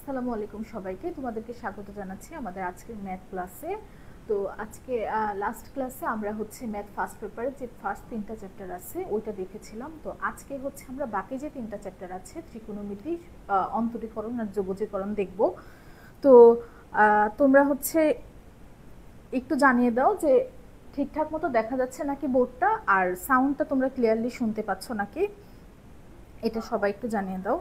আসসালামু আলাইকুম সবাইকে, তোমাদেরকে স্বাগত জানাচ্ছি আমাদের আজকের ম্যাথ ক্লাসে। তো আজকে লাস্ট ক্লাসে আমরা হচ্ছে ম্যাথ ফার্স্ট পেপারে যে ফার্স্ট 3টা চ্যাপ্টার আছে ওইটা দেখেছিলাম। তো আজকে হচ্ছে আমরা বাকি যে 3টা চ্যাপ্টার আছে ত্রিকোণমিতি, অন্তরীকরণ আর যোগজীকরণ দেখব। তো তোমরা হচ্ছে একটু জানিয়ে দাও যে ঠিকঠাক মতো দেখা যাচ্ছে নাকি বোর্ডটা, আর সাউন্ডটা তোমরা ক্লিয়ারলি শুনতে পাচ্ছ নাকি, এটা সবাই একটু জানিয়ে দাও।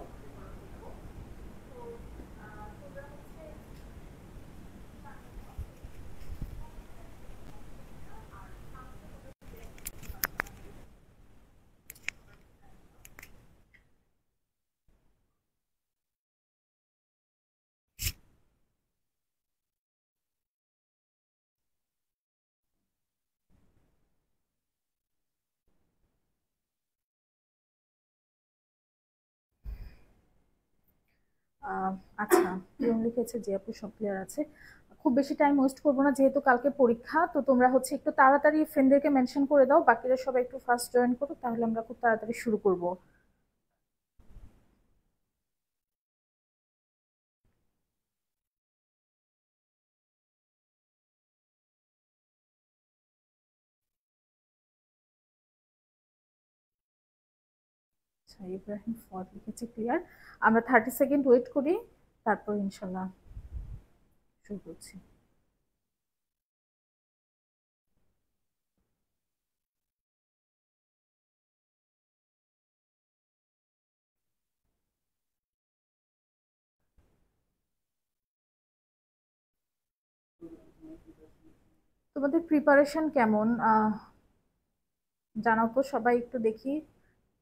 আচ্ছা, প্রিয়ম লিখেছে যে আপু সব ক্লিয়ার আছে। খুব বেশি টাইম ওয়েস্ট করবো না, যেহেতু কালকে পরীক্ষা। তো তোমরা হচ্ছে একটু তাড়াতাড়ি ফ্রেন্ডদেরকে মেনশন করে দাও, বাকিরা সবাই একটু ফার্স্ট জয়েন করো, তাহলে আমরা খুব তাড়াতাড়ি শুরু করব। আচ্ছা, ইব্রাহিম ফর লিখেছে ক্লিয়ার। আমরা 30 সেকেন্ড ওয়েট করি, তারপর ইনশাল্লাহ শুরু করছি। তোমাদের প্রিপারেশন কেমন জানাও তো সবাই, একটু দেখি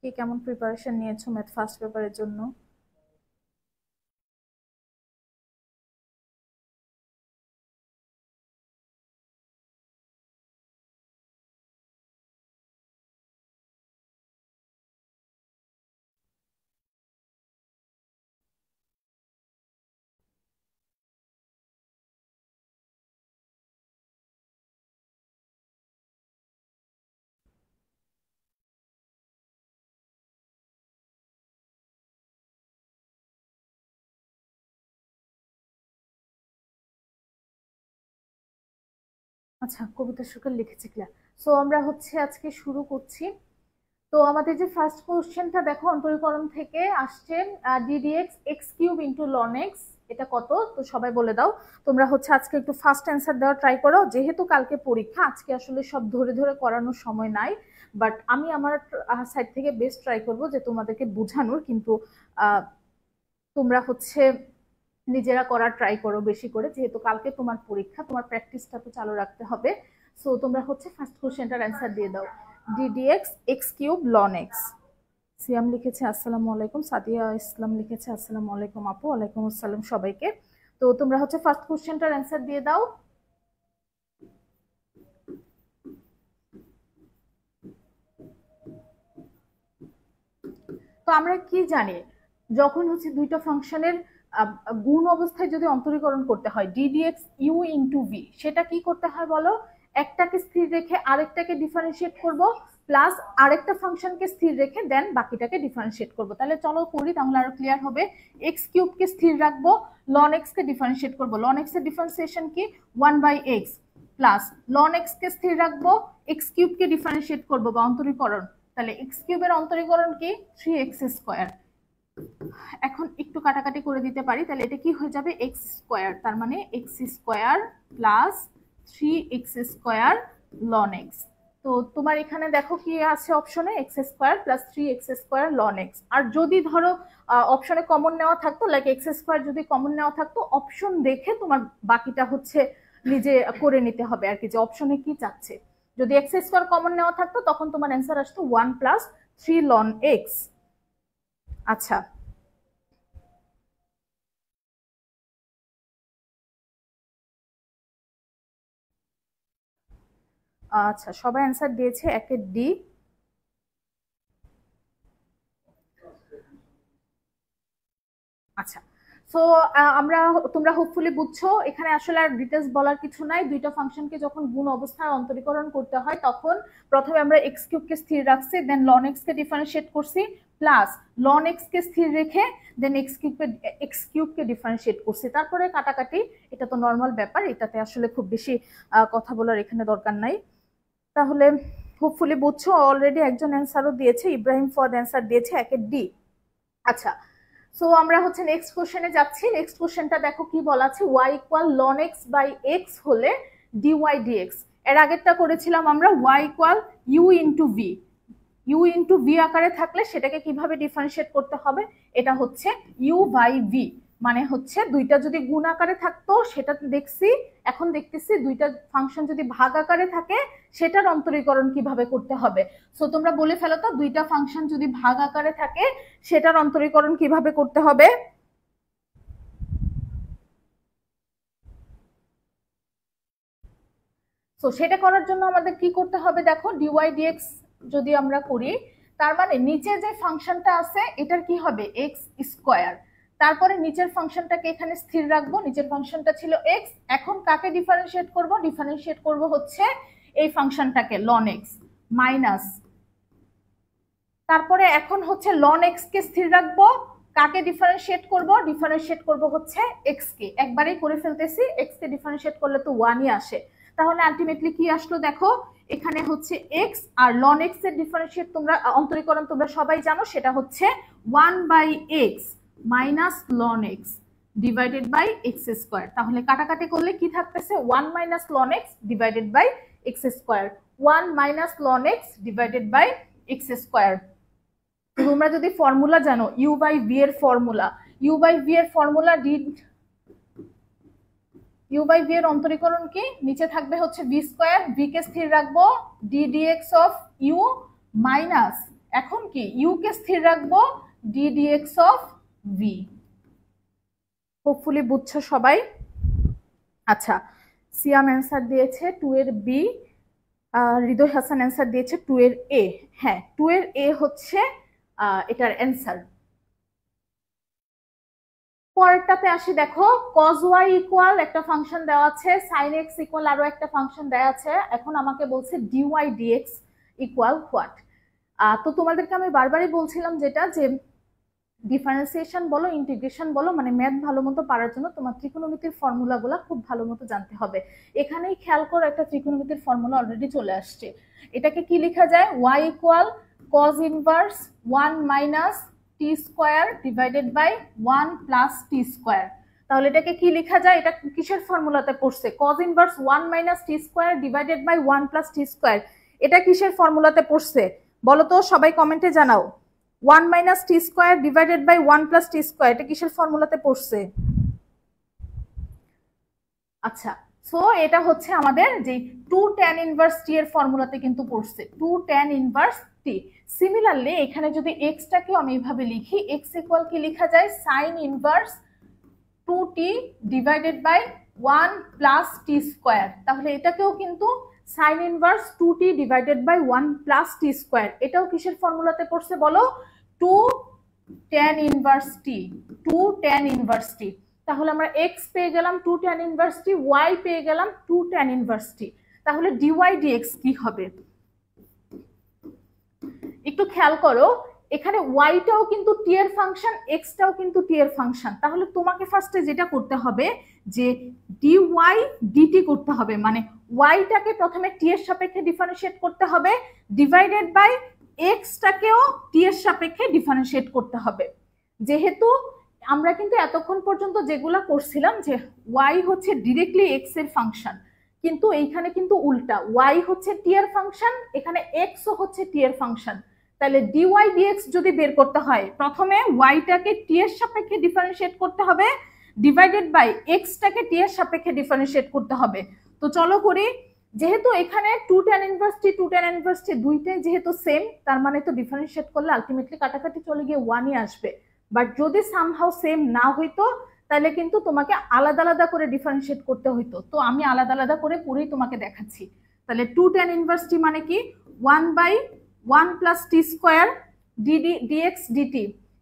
কে কেমন প্রিপারেশন নিয়েছো ম্যাথ ফার্স্ট পেপারের জন্য। আচ্ছা, কবিতা সরকার লিখেছে ক্লিয়ার। সো আমরা হচ্ছে আজকে শুরু করছি। তো আমাদের যে ফার্স্ট কোশ্চেনটা দেখো, অন্তরীকরণ থেকে আসছে ddx x cube into loan x, এটা কত? তো সবাই বলে দাও। তোমরা হচ্ছে আজকে একটু ফার্স্ট অ্যান্সার দেওয়ার ট্রাই করো, যেহেতু কালকে পরীক্ষা, আজকে আসলে সব ধরে ধরে করানোর সময় নাই। বাট আমি আমার সাইড থেকে বেস্ট ট্রাই করবো যে তোমাদেরকে বোঝানোর, কিন্তু তোমরা হচ্ছে নিজেরা করার ট্রাই করো বেশি করে, যেহেতু কালকে তোমার পরীক্ষা, তোমার প্র্যাকটিসটা তো চালু রাখতে হবে। সো তোমরা হচ্ছে ফার্স্ট কোশ্চেনটার অ্যান্সার দিয়ে দাও। ডিডিএক্স এক্স কিউব লন এক্স। সিয়াম লিখেছে আসসালামু আলাইকুম, সাদিয়া ইসলাম লিখেছে আসসালামু আলাইকুম আপু। ওয়ালাইকুম আসসালাম সবাইকে। তো তোমরা হচ্ছে ফার্স্ট কোশ্চেনটার অ্যান্সার দিয়ে দাও। তো আমরা কি জানি, যখন হচ্ছে দুইটা ফাংশনের গুণ অবস্থায় যদি অন্তরীকরণ করতে হয়, ডিডিএক্স ইউ ইন্টু ভি, সেটা কি করতে হয় বলো? একটাকে স্থির রেখে আরেকটাকে ডিফারেন্সিয়েট করব, প্লাস আরেকটা ফাংশনকে স্থির রেখে দেন বাকিটাকে ডিফারেন্সিয়েট করব। তাহলে চলো করি, তাহলে আরো ক্লিয়ার হবে। এক্স কিউবকে স্থির রাখবো, লন এক্স কে ডিফারেন্সিয়েট করবো। লন এক্স এর ডিফারেন্সিয়েশন কি? 1/x, প্লাস লন এক্স কে স্থির রাখবো, এক্স কিউবকে ডিফারেন্সিয়েট করবো বা অন্তরীকরণ। তাহলে এক্স কিউবের অন্তরীকরণ কি? 3x²। এখন একটু কাটাকাটি করে দিতে পারি, তাহলে এটা কি হয়ে যাবে? X square. তার মানে x² plus 3x² loan x. তো তোমার এখানে দেখো কি আছে অপশনে, x² plus 3x² loan x. আর যদি ধরো অপশনে কমন নেওয়া থাকতো, লাইক x² যদি কমন নেওয়া থাকতো, অপশন দেখে তোমার বাকিটা হচ্ছে নিজে করে নিতে হবে আর কি, যে অপশনে কি চাচ্ছে। যদি x² কমন নেওয়া থাকতো, তখন তোমার অ্যান্সার আসতো 1 প্লাস 3 লন এক্স। আচ্ছা, আচ্ছা সবাই অ্যান্সার দিয়েছে একের ডি। আচ্ছা, সো আমরা, তোমরা হোপফুলি বুঝছো, এখানে আসলে আর ডিটেলস বলার কিছু নাই। দুইটা ফাংশনকে যখন গুণ অবস্থায় অন্তরীকরণ করতে হয়, তখন প্রথমে আমরা এক্স কিউবকে স্থির রাখছি, দেন লন এক্স কে ডিফারেন্সিয়েট করছি, প্লাস লন এক্স কে স্থির রেখে দেন এক্স কিউবকে ডিফারেন্সিয়েট করছি, তারপরে কাটাকাটি, এটা তো নর্মাল ব্যাপার, এটাতে আসলে খুব বেশি কথা বলার এখানে দরকার নাই। তাহলে হোপফুলি বুঝছো। অলরেডি একজন অ্যান্সারও দিয়েছে, ইব্রাহিম ফদ অ্যান্সার দিয়েছে 1 ডি। আচ্ছা, সো আমরা হচ্ছে নেক্সট কোশ্চেনে যাচ্ছি। নেক্সট কোশ্চেনটা দেখো কি বলা আছে, y equal ln x by x হলে dy dx। এর আগেরটা করেছিলাম আমরা y equal u into v, u into v আকারে থাকলে সেটাকে কিভাবে ডিফারেন্সিয়েট করতে হবে, এটা হচ্ছে u বাই v, মানে হচ্ছে দুইটা যদি গুণ আকারে থাকতো সেটা দেখছি, এখন দেখতেছি দুইটা ফাংশন যদি ভাগ আকারে থাকে সেটার অন্তরীকরণ কিভাবে করতে হবে। সো তোমরা বলে ফেলো তো, দুইটা ফাংশন যদি ভাগ আকারে থাকে সেটার অন্তরীকরণ কিভাবে করতে হবে। তো সেটা করার জন্য আমাদের কি করতে হবে, দেখো ডিওয়াই ডিএক্স যদি আমরা করি, তার মানে নিচে যে ফাংশনটা আছে এটার কি হবে এক্স স্কোয়ার, তারপরে নিচের ফাংশনটাকে এখানে স্থির রাখবো, নিচের ফাংশনটা ছিল এক্স, এখন কাকে ডিফারেন্সিয়েট করব, ডিফারেন্সিয়েট করব হচ্ছে এই ফাংশনটাকে লন এক্স মাইনাস, তারপরে এখন হচ্ছে লন এক্স কে স্থির রাখবো, কাকে ডিফারেন্সিয়েট করব, ডিফারেন্সিয়েট করব হচ্ছে এক্স কে, একবারেই করে ফেলতেছি, এক্স কে ডিফারেন্সিয়েট করলে তো 1ই আসে, তাহলে আলটিমেটলি কি আসলো দেখো, এখানে হচ্ছে এক্স আর লন এক্স এর ডিফারেন্সিয়েট তোমরা অন্তরীকরণ তোমরা সবাই জানো, সেটা হচ্ছে 1/x minus ln x divided by x square. তাহলে কাটাকাটি করলে কি থাকতেছে 1 minus ln x divided by x square, 1 minus ln x divided by x square. তোমরা যদি ফর্মুলা জানো ইউ বাই ভি এর ফর্মুলা, ইউ বাই ভি এর ফর্মুলা ইউ বাই ভি এর অন্তরীকরণ কি, নিচে থাকবে হচ্ছে ভি স্কোয়ার, ভি কে স্থির রাখবো d dx of u minus, এখন কি ইউ কে স্থির রাখবো d dx of v. Hopefully বুঝছো সবাই। আচ্ছা, সিয়াম অ্যান্সার দিয়েছে 2 এর বি, হৃদয় হাসান অ্যান্সার দিয়েছে 2 এর এ। হ্যাঁ, 2 এর এ হচ্ছে এটার অ্যান্সার। পরেরটাতে আসি, দেখো cos y ইকুয়াল একটা ফাংশন দেওয়া আছে, sin x ইকুয়াল আরো একটা ফাংশন দেওয়া আছে, এখন আমাকে বলছে dy dx ইকুয়াল হোয়াট। তো তোমাদেরকে আমি বারবারই বলছিলাম যেটা, যে ডিফারেন্সিয়েশন বলো ইন্টিগ্রেশন বলো, মানে ম্যাথ ভালো মতো পারার জন্য তোমার ত্রিকোণমিতির ফর্মুলাগুলো খুব ভালো মতো জানতে হবে। এখানেই খেয়াল করো, একটা ত্রিকোণমিতির ফর্মুলা অলরেডি চলে আসছে। এটাকে কি লেখা যায়, y equal cos inverse 1 minus t square divided by 1 plus t square. তাহলে এটাকে কি লেখা যায়, এটা কিসের ফর্মুলাতে পড়ছে, cos inverse 1 minus t square divided by 1 plus t square, এটা কিসের ফর্মুলাতে পড়ছে বলো তো, সবাই কমেন্টে জানাও। 1 minus t square divided by 1 plus t square, এটা কিসের ফর্মুলাতে পড়ছে? আচ্ছা, সো এটা হচ্ছে আমাদের যে 2 tan ইনভার্স টি এর ফর্মুলাতে কিন্তু পড়ছে, 2 tan ইনভার্স টি। সিমিলারলি এখানে যদি এক্স টাকেও আমি এইভাবে লিখি, এক্স ইকুয়াল কি লেখা যায়, sine inverse 2t divided by 1 plus t square, তাহলে এটাকেও কিন্তু sine inverse 2t divided by 1 plus t square, এটাও কিসের ফর্মুলাতে পড়ছে বলো, 2 tan inverse t, 2 tan inverse t. তাহলে আমরা x পেয়ে গেলাম 2 tan ইনভার্স টি, y পেয়ে গেলাম 2 tan ইনভার্স টি। তাহলে dy dx কি হবে, একটু খেয়াল করো, এখানে y টাও কিন্তু t এর ফাংশন, x টাও কিন্তু t এর ফাংশন, তাহলে তোমাকে ফার্স্টে যেটা করতে হবে যে dy dt করতে হবে, মানে y টাকে প্রথমে t এর সাপেক্ষে ডিফারেন্সিয়েট করতে হবে, ডিভাইডেড বাই x টাকেও t এর সাপেক্ষে ডিফারেন্সিয়েট করতে হবে। যেহেতু আমরা কিন্তু এতক্ষণ পর্যন্ত যেগুলা করছিলাম যে y হচ্ছে ডিরেক্টলি x এর ফাংশন, কিন্তু এইখানে কিন্তু উল্টা, y হচ্ছে t এর ফাংশন, এখানে x ও হচ্ছে t এর ফাংশন। তাহলে dy dx যদি বের করতে হয়, প্রথমে y টাকে t এর সাপেক্ষে ডিফারেন্সিয়েট করতে হবে, ডিভাইডেড বাই x টাকে t এর সাপেক্ষে ডিফারেন্সিয়েট করতে হবে। তো চলো করি, যেহেতু এখানে 2 tan inverse t 2 tan inverse টি দুইটাই যেহেতু সেম, তার মানে তো ডিফারেন্সিয়েট করলে আলটিমেটলি কাটাকাটি চলে গিয়ে 1ই আসবে। বাট যদি সামহাউ সেম না হইতো তাহলে কিন্তু তোমাকে আলাদা আলাদা করে ডিফারেন্সিয়েট করতে হইতো, তো আমি আলাদা আলাদা করে পুরোই তোমাকে দেখাচ্ছি। তাহলে 2 tan ইনভার্স টি মানে কি 1/1 plus t square dx dt।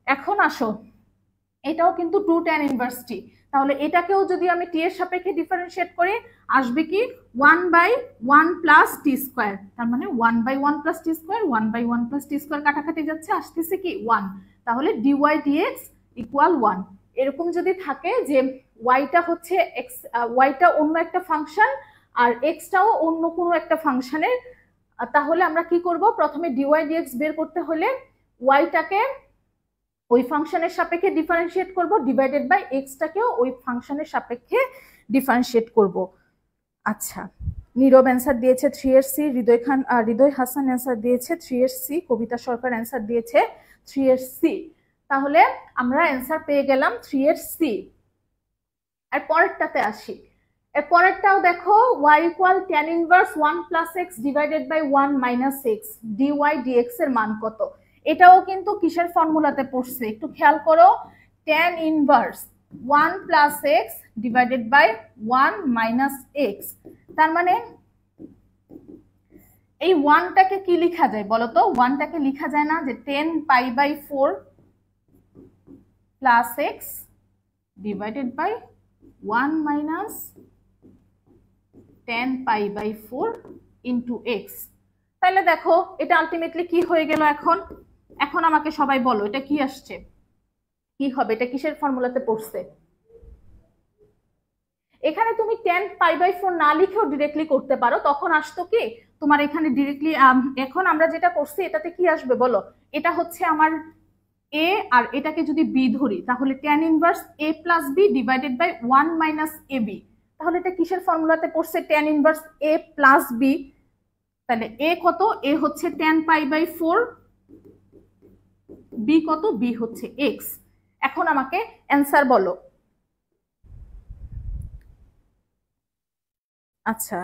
এখন আসো, এটাও কিন্তু 2 tan ইনভার্স টি। তাহলে এটাকেও যদি আমি টি এর সাপেক্ষে ডিফারেন্সিয়েট করি আসবে কি 1/1 প্লাস টি স্কয়ার। তার মানে 1/1 প্লাস টি স্কয়ার, 1/1 প্লাস টি স্কয়ার কাটাকাটি যাচ্ছে, আসতেছে কি 1। তাহলে dy dx ইকুয়াল 1। এরকম যদি থাকে যে ওয়াইটা হচ্ছে এক্স, ওয়াইটা অন্য একটা ফাংশন আর এক্সটাও অন্য কোনো একটা ফাংশনের, তাহলে আমরা কি করব, প্রথমে dy dx বের করতে হলে ওয়াইটাকে ওই ফাংশনের সাপেক্ষে ডিফারেন্সিয়েট করব, ডিভাইডেড বাই এক্সটাকেও ওই ফাংশনের সাপেক্ষে ডিফারেন্সিয়েট করব। আচ্ছা, নীরব অ্যান্সার দিয়েছে 3 এর সি, হৃদয় হাসান অ্যান্সার দিয়েছে 3 এর সি, কবিতা সরকার অ্যান্সার দিয়েছে 3 এর সি। তাহলে আমরা অ্যান্সার পেয়ে গেলাম 3 এর সি। আর পরেরটাতে আসি, এর পরেরটাও দেখো y equal tan inverse 1 plus x divided by 1 minus x dy dx এর মান কত। এটাও কিন্তু কিসের ফর্মুলাতে পড়ছে একটু খেয়াল করো, tan inverse 1 plus x divided by 1 minus x। তার মানে এই 1টাকে কি লেখা যায় বলো তো, 1টাকে লেখা যায় না যে 10 pi by 4 plus x divided by 1 minus 10 pi by 4 into x. তাহলে দেখো এটা আলটিমেটলি কি হয়ে গেল, এখন এখন আমাকে সবাই বলো এটা কি আসছে, কি হবে, এটা কিসের ফর্মুলাতে পড়ছে। এখানে তুমি 10 পাই বাই 4 না লিখেও ডিরেক্টলি করতে পারো, তখন আসতো কি তোমার এখানে ডিরেক্টলি, এখন আমরা যেটা করছি এটাতে কি আসবে বলো, এটা হচ্ছে আমার এ আর এটাকে যদি বি ধরি তাহলে tan inverse a plus b divided by 1 minus a b. তাহলে এটা কিসের ফর্মুলাতে পড়ছে, tan inverse a plus b. তাহলে এ কত, এ হচ্ছে 10 পাই বাই 4, বি কত, বি হচ্ছে এক্স। এখন আমাকে অ্যান্সার বলো। আচ্ছা,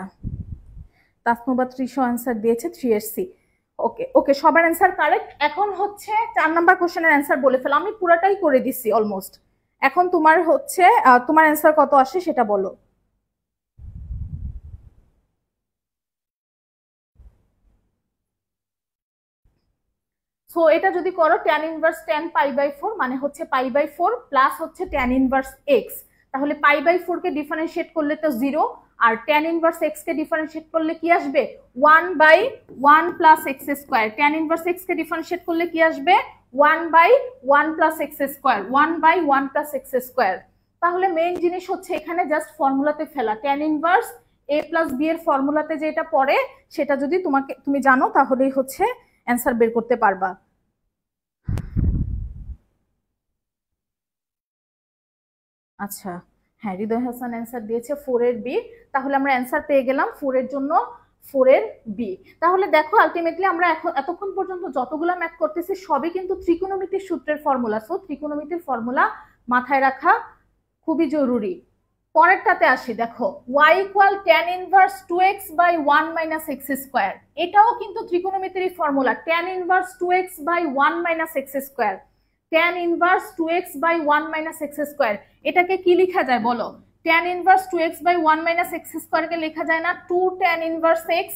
তাসনুবা ত্রিশো অ্যান্সার দিয়েছে 3 এর সি। ওকে ওকে, সবার অ্যান্সার কারেক্ট। এখন হচ্ছে 4 নাম্বার কোশ্চেনের অ্যান্সার বলে ফেলো, আমি পুরাটাই করে দিছি অলমোস্ট। এখন তোমার হচ্ছে তোমার অ্যান্সার কত আসে সেটা বলো। সো এটা যদি করো tan ইনভার্স 10 পাই বাই 4 মানে হচ্ছে পাই বাই 4 প্লাস হচ্ছে tan ইনভার্স x। তাহলে পাই বাই 4 কে ডিফারেন্সিয়েট করলে তো 0, আর tan ইনভার্স x কে ডিফারেন্সিয়েট করলে কি আসবে 1 by 1 plus x square. tan inverse x কে ডিফারেন্সিয়েট করলে কি আসবে 1 by 1 plus x square, 1 by 1 plus x square. তাহলে মেইন জিনিস হচ্ছে এখানে জাস্ট ফর্মুলাতে ফেলা, tan inverse a plus b এর ফর্মুলাতে যেটা পড়ে সেটা যদি তুমি জানো তাহলেই হচ্ছে অ্যান্সার বের করতে পারবা। আচ্ছা, হ্যাঁ, হৃদয় হাসান অ্যান্সার দিয়েছে 4 এর বি। তাহলে আমরা অ্যান্সার পেয়ে গেলাম 4 এর জন্য 4 এর বি। তাহলে দেখো আলটিমেটলি আমরা এখন এতক্ষণ পর্যন্ত যতগুলো ম্যাথ করতেছি সবই কিন্তু ত্রিকোণমিতির সূত্রের ফর্মুলা। সো ত্রিকোণমিতির ফর্মুলা মাথায় রাখা খুবই জরুরি। পরেরটাতে আসি, দেখো y equal tan inverse 2x by 1 minus x square. এটাও কিন্তু ত্রিকোণমিতির formula, tan inverse 2x by 1 minus x square, tan inverse 2x by 1 minus x square. এটাকে কি লেখা যায় বলো, tan inverse 2x by 1 minus x স্কয়ারকে লেখা যায় না 2 tan inverse x।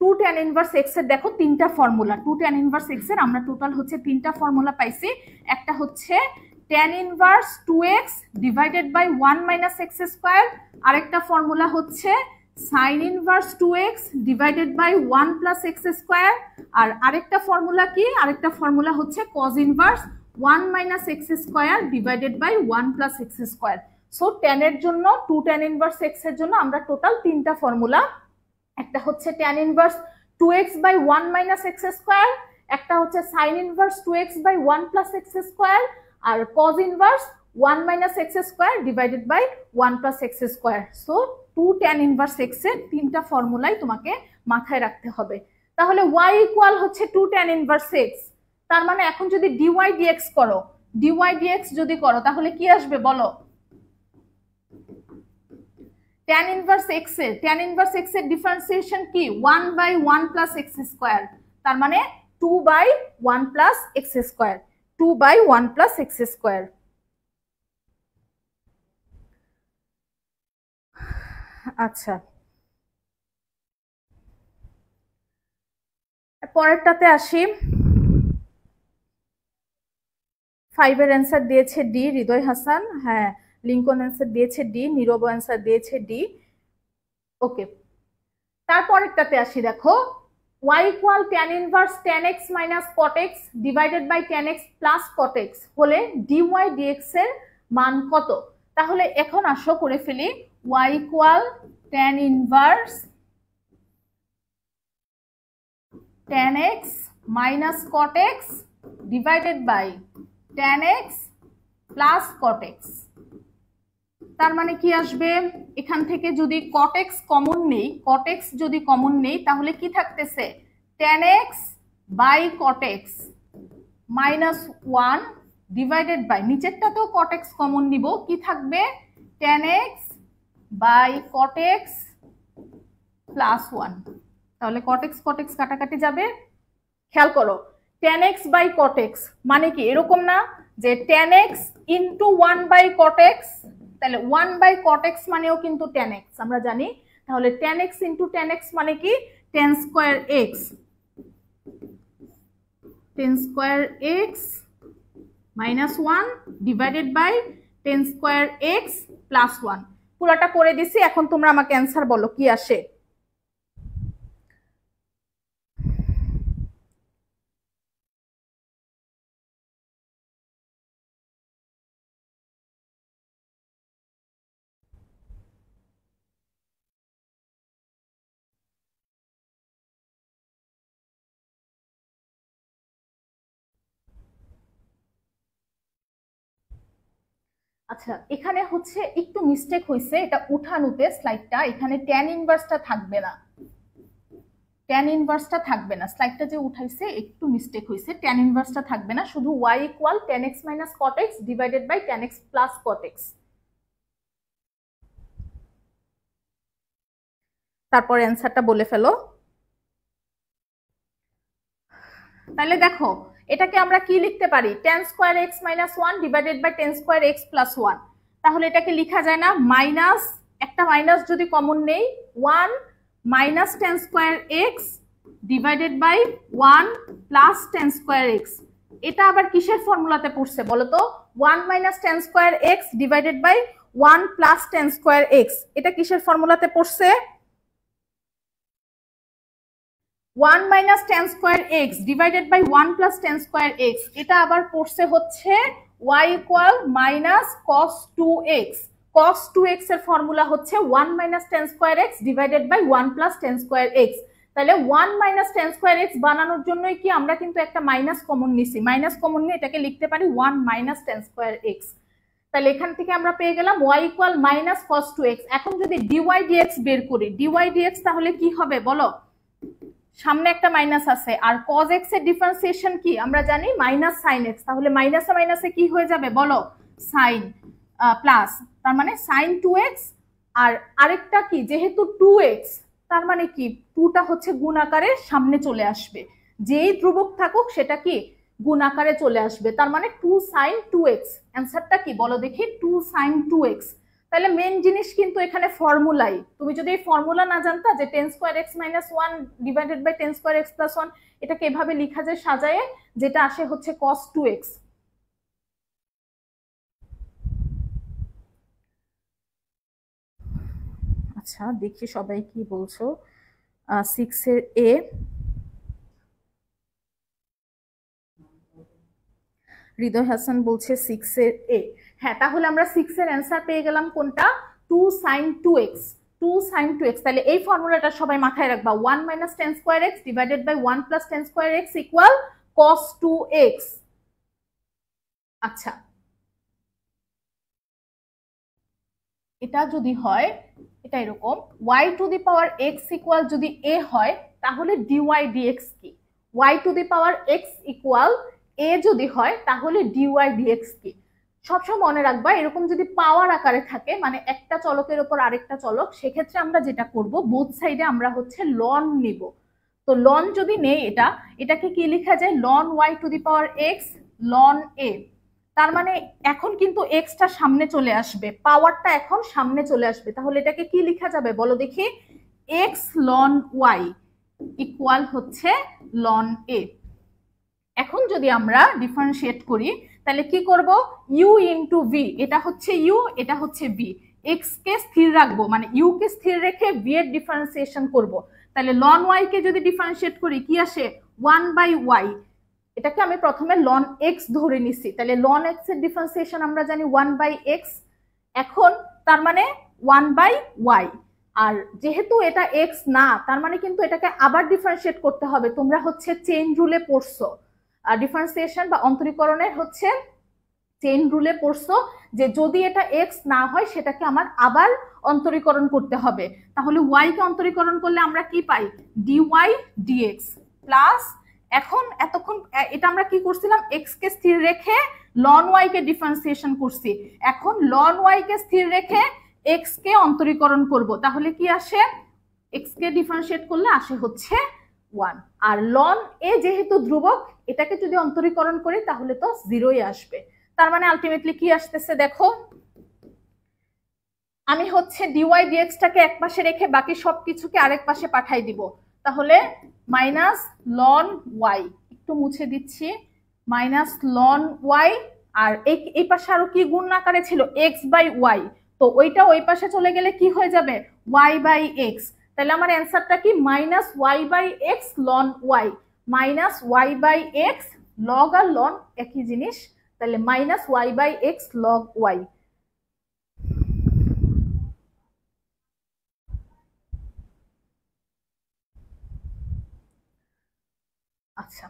2 tan inverse x এর দেখো তিনটা ফর্মুলা, 2 tan ইনভার্স x এর আমরা টোটাল হচ্ছে তিনটা ফর্মুলা পাইছি। একটা হচ্ছে tan inverse 2x divided by 1 minus x square, আরেকটা ফর্মুলা হচ্ছে sin inverse 2x divided by 1 plus x square, আর আরেকটা ফর্মুলা কি, আরেকটা ফর্মুলা হচ্ছে cos inverse 1 minus x square divided by 1 plus x square. So tan এর জন্য 2 tan inverse x এর জন্য আমরা টোটাল তিনটা ফর্মুলা, একটা হচ্ছে tan inverse 2x by 1 minus x square, একটা হচ্ছে sin inverse 2x by 1 plus x square, আর cos inverse 1 minus x square divided by 1 plus x square. So 2 tan inverse x এর তিনটা ফর্মুলাই তোমাকে মাথায় রাখতে হবে। তাহলে y ইকুয়াল হচ্ছে 2 tan ইনভার্স x। তার মানে এখন যদি dy dx করো, dy dx যদি করো তাহলে কি আসবে বলো, tan ইনভার্স x এর ডিফারেন্সিয়েশন কি 1 বাই 1 প্লাস x স্কয়ার। তার মানে 2 by 1 plus x square, 2 by 1 plus x square. আচ্ছা, পরেরটাতে আসি, 5 এর অ্যান্সার দিয়েছে ডি হৃদয় হাসান, হ্যাঁ লিঙ্কন অ্যান্সার দিয়েছে ডি, নীরব অ্যান্সার দিয়েছে ডি। ওকে, তারপরেরটাতে আসি, দেখো y equal tan inverse tan x minus cot x divided by tan x plus cot x হলে dy dx এর মান কত? তাহলে এখন আসো করে ফেলি, y equal tan inverse tan x minus cot x divided by tan x plus cot x। তার মানে কি আসবে, এখান থেকে যদি cot x কমন নেই, cot x যদি কমন নেই তাহলে কি থাকতেছে, tan x by cot x minus 1 divided by, নিচেরটাতেও cot x কমন নিব, কি থাকবে tan x by cot x plus 1। তাহলে cot x কাটাকাটি যাবে। খেয়াল করো tan x by cot x মানে কি, এরকম না যে tan x into 1 by cot x, তাহলে 1 বাই cot x মানেও কিন্তু tan x আমরা জানি। তাহলে tan x into tan x মানে কি tan square x, tan square x minus 1 divided by tan square x plus 1। পুরোটা করে দিছি, এখন তোমরা আমাকে অ্যান্সার বলো কি আসে। আচ্ছা, এখানে হচ্ছে একটু মিস্টেক হয়েছে, এটা উঠানোতে স্লাইডটা, এখানে tan ইনভার্সটা থাকবে না, tan ইনভার্সটা থাকবে না, স্লাইডটা যে উঠাইছে একটু মিস্টেক হয়েছে, tan ইনভার্সটা থাকবে না, শুধু y equal tan x minus cot x divided by tan x plus cot x। তারপর অ্যান্সারটা বলে ফেলো। তাহলে দেখো এটাকে আমরা কি লিখতে পারি, tan square x minus 1 divided by tan square x plus 1। তাহলে এটাকে লেখা যায় না, মাইনাস একটা মাইনাস যদি কমন নেই, 1 minus tan square x divided by 1 plus tan square x। এটা আবার কিসের ফর্মুলাতে পড়ছে বলো তো, 1 minus tan square x divided by 1 plus tan square x, এটা কিসের ফর্মুলাতে পড়ছে, 1 minus tan square x divided by 1 plus tan square x। এটা আবার পড়ছে হচ্ছে y equal minus cos 2x, cos 2x এর ফর্মুলা হচ্ছে 1 minus tan square x divided by 1 plus tan square x। তাহলে 1 মাইনাস tan স্কয়ার x বানানোর জন্যই কি আমরা কিন্তু একটা মাইনাস কমন নিছি, মাইনাস কমন নিয়ে এটাকে লিখতে পারি 1 মাইনাস tan স্কয়ার x। তাহলে এখান থেকে আমরা পেয়ে গেলাম y equal minus cos 2x। এখন যদি dy dx বের করি, dy dx তাহলে কি হবে বলো, সামনে একটা মাইনাস আছে, আর cos x এর ডিফারেন্সিয়েশন কি আমরা জানি মাইনাস sin x, তাহলে মাইনাসে মাইনাসে কি হয়ে যাবে বলো, sin প্লাস, তার মানে sin 2x, আর আরেকটা কি যেহেতু 2x, তার মানে কি 2টা হচ্ছে গুণ আকারে সামনে চলে আসবে, যেই ধ্রুবক থাকুক সেটা কি গুণ আকারে চলে আসবে, তার মানে 2 sin 2x। অ্যান্সারটা কি বলো দেখি, 2 sin 2x। তাহলে মেন জিনিস কিন্তু এখানে ফর্মুলাই, তুমি যদি এই ফর্মুলা না জানতা যে tan square x minus 1 divided by tan square x plus 1, এটাকে এভাবে লেখা যায় সাজায়ে, যেটা আসে হচ্ছে cos 2x। আচ্ছা দেখি সবাই কি বলছো। 6 এর এ, হৃদয় হাসান বলছে 6 এর এ। হ্যাঁ, তাহলে আমরা 6 এর অ্যান্সার পেয়ে গেলাম কোনটা, 2 sin 2x, 2 sin 2x। তাহলে এই ফর্মুলাটা সবাই মাথায় রাখবা, 1 minus tan square x divided by 1 plus tan square x equal cos 2x। আচ্ছা, এটা যদি হয়, এটা এরকম y to the power x equal যদি a হয়, তাহলে dy dx কি, y to the power x equal a যদি হয় তাহলে dy dx কি। সবসময় মনে রাখবা, এরকম যদি পাওয়ার আকারে থাকে, মানে একটা চলকের উপর আরেকটা চলক, সেক্ষেত্রে আমরা যেটা করব, বোথ সাইডে আমরা হচ্ছে লন নিব। তো লন যদি নেই, এটাকে কি লেখা যায়, ln y to the power x ln a। তার মানে এখন কিন্তু এক্সটা সামনে চলে আসবে, পাওয়ারটা এখন সামনে চলে আসবে, তাহলে এটাকে কি লেখা যাবে বলো দেখি, x লন y ইকুয়াল হচ্ছে লন a। এখন যদি আমরা ডিফারেন্সিয়েট করি, তাহলে কি করব, ইউ ইন্টু ভি, এটা হচ্ছে ইউ, এটা হচ্ছে ভি, এক্স কে স্থির রাখবো, মানে ইউ কে স্থির রেখে ভি এর ডিফারেন্সিয়েশন করব। তাহলে লন ওয়াই কে যদি ডিফারেন্সিয়েট করি কি আসে, 1/y, এটাকে আমি প্রথমে লন এক্স ধরে নিছি, তাহলে লন এক্স এর ডিফারেন্সিয়েশন আমরা জানি 1/x, এখন তার মানে 1/y, আর যেহেতু এটা এক্স না তার মানে কিন্তু এটাকে আবার ডিফারেন্সিয়েট করতে হবে। তোমরা হচ্ছে চেইন রুলে পড়ছো, ডিফারেন্সিয়েশন বা অন্তরীকরণের হচ্ছে চেইন রুলে পড়ছো যে যদি এটা এক্স না হয় সেটাকে আমার আবার অন্তরীকরণ করতে হবে। তাহলে ওয়াই কে অন্তরীকরণ করলে আমরা কি পাই, ডিওয়াই ডিএক্স প্লাস, এখন এতক্ষণ এটা আমরা কি করছিলাম, এক্স কে স্থির রেখে লন ওয়াই কে ডিফারেন্সিয়েশন করছি, এখন লন ওয়াই কে স্থির রেখে এক্স কে অন্তরীকরণ করব, তাহলে কি আসে, এক্স কে ডিফারেন্সিয়েট করলে আসে হচ্ছে 1, আর লন এ যেহেতু ধ্রুবক এটাকে যদি অন্তরীকরণ করি তাহলে তো 0ই আসবে। তার মানে আলটিমেটলি কি আসতেছে দেখো, আমি হচ্ছে ডিওয়াই ডিএক্স টাকে এক পাশে রেখে বাকি সবকিছুকে আরেক পাশে পাঠাই দিব, তাহলে মাইনাস লন ওয়াই, একটু মুছে দিচ্ছি, মাইনাস লন ওয়াই, আর এই পাশে আরো কি গুণ আকারে ছিল, এক্স বাই ওয়াই, তো ওইটা ওই পাশে চলে গেলে কি হয়ে যাবে, ওয়াই বাই এক্স, তাহলে আমার অ্যান্সারটা কি, minus y by x ln y, minus y by x, log আর লন একই জিনিস, তাহলে minus y by x log y. আচ্ছা,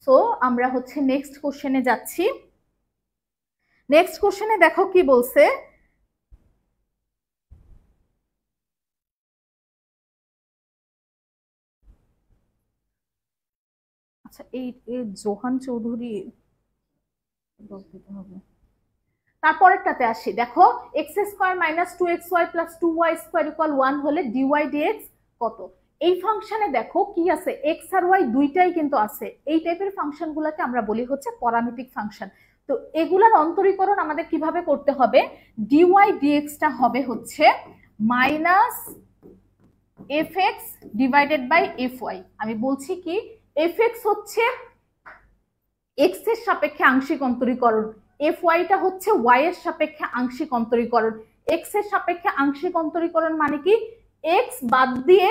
সো আমরা হচ্ছে নেক্সট কোশ্চেনে যাচ্ছি। নেক্সট কোশ্চেনে দেখো কি বলছে, আচ্ছা এই জোহান চৌধুরী হবে, তারপরেরটাতে আসি, দেখো x square minus 2xy plus 2y square equal 1 হলে ডিওয়াই ডিএক্স কত। এই ফাংশনে দেখো কি আছে, এক্স আর ওয়াই দুইটাই কিন্তু আছে, এই টাইপের ফাংশন গুলাকে আমরা বলি হচ্ছে প্যারামেট্রিক ফাংশন। তো এগুলার অন্তরীকরণ আমাদের কিভাবে করতে হবে, ডিওয়াই ডিএক্সটা হবে হচ্ছে minus f x divided by f y. আমি বলছি কি, এফ এক্স হচ্ছে এক্স এর সাপেক্ষে আংশিক অন্তরীকরণ, এফ ওয়াইটা হচ্ছে ওয়াই এর সাপেক্ষে আংশিক অন্তরীকরণ। এক্স এর সাপেক্ষে আংশিক অন্তরীকরণ মানে কি, এক্স বাদ দিয়ে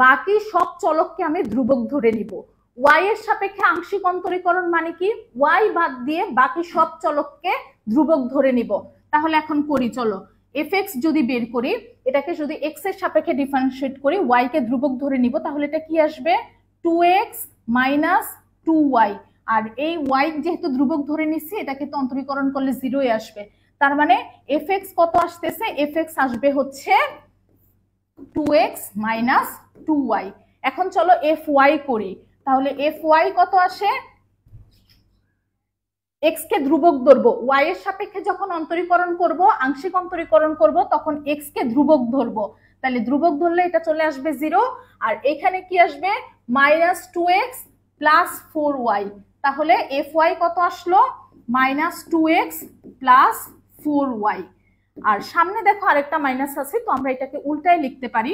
বাকি সব চলককে আমি ধ্রুবক ধরে নিব। ওয়াই এর সাপেক্ষে আংশিক অন্তরীকরণ মানে কি, ওয়াই বাদ দিয়ে বাকি সব চলককে ধ্রুবক ধরে নিব। তাহলে এখন করি চলো, এফ এক্স যদি বের করি, এটাকে যদি এক্স এর সাপেক্ষে ডিফারেন্সিয়েট করি, ওয়াই কে ধ্রুবক ধরে নিব, তাহলে এটা কি আসবে, 2x মাইনাস 2y, আর এই ওয়াই যেহেতু ধ্রুবক ধরে নিচ্ছি এটাকে তো অন্তরীকরণ করলে 0ই আসবে। তার মানে এফ এক্স কত আসতেছে, এফ এক্স আসবে হচ্ছে 2x মাইনাস 2y। এখন চলো এফ ওয়াই করি, তাহলে এফ ওয়াই কত আসে, এক্স কে ধ্রুবক ধরবো, ওয়াই এর সাপেক্ষে যখন অন্তরীকরণ করব, আংশিক অন্তরীকরণ করব, তখন এক্স কে ধ্রুবক ধরবো, তাহলে ধ্রুবক ধরলে এটা চলে আসবে 0, আর এখানে কি আসবে, মাইনাস 2x প্লাস 4y, তাহলে এফ ওয়াই কত আসলো, মাইনাস 2x প্লাস 4y। আর সামনে দেখো আরেকটা মাইনাস আছে, তো আমরা এটাকে উল্টায় লিখতে পারি,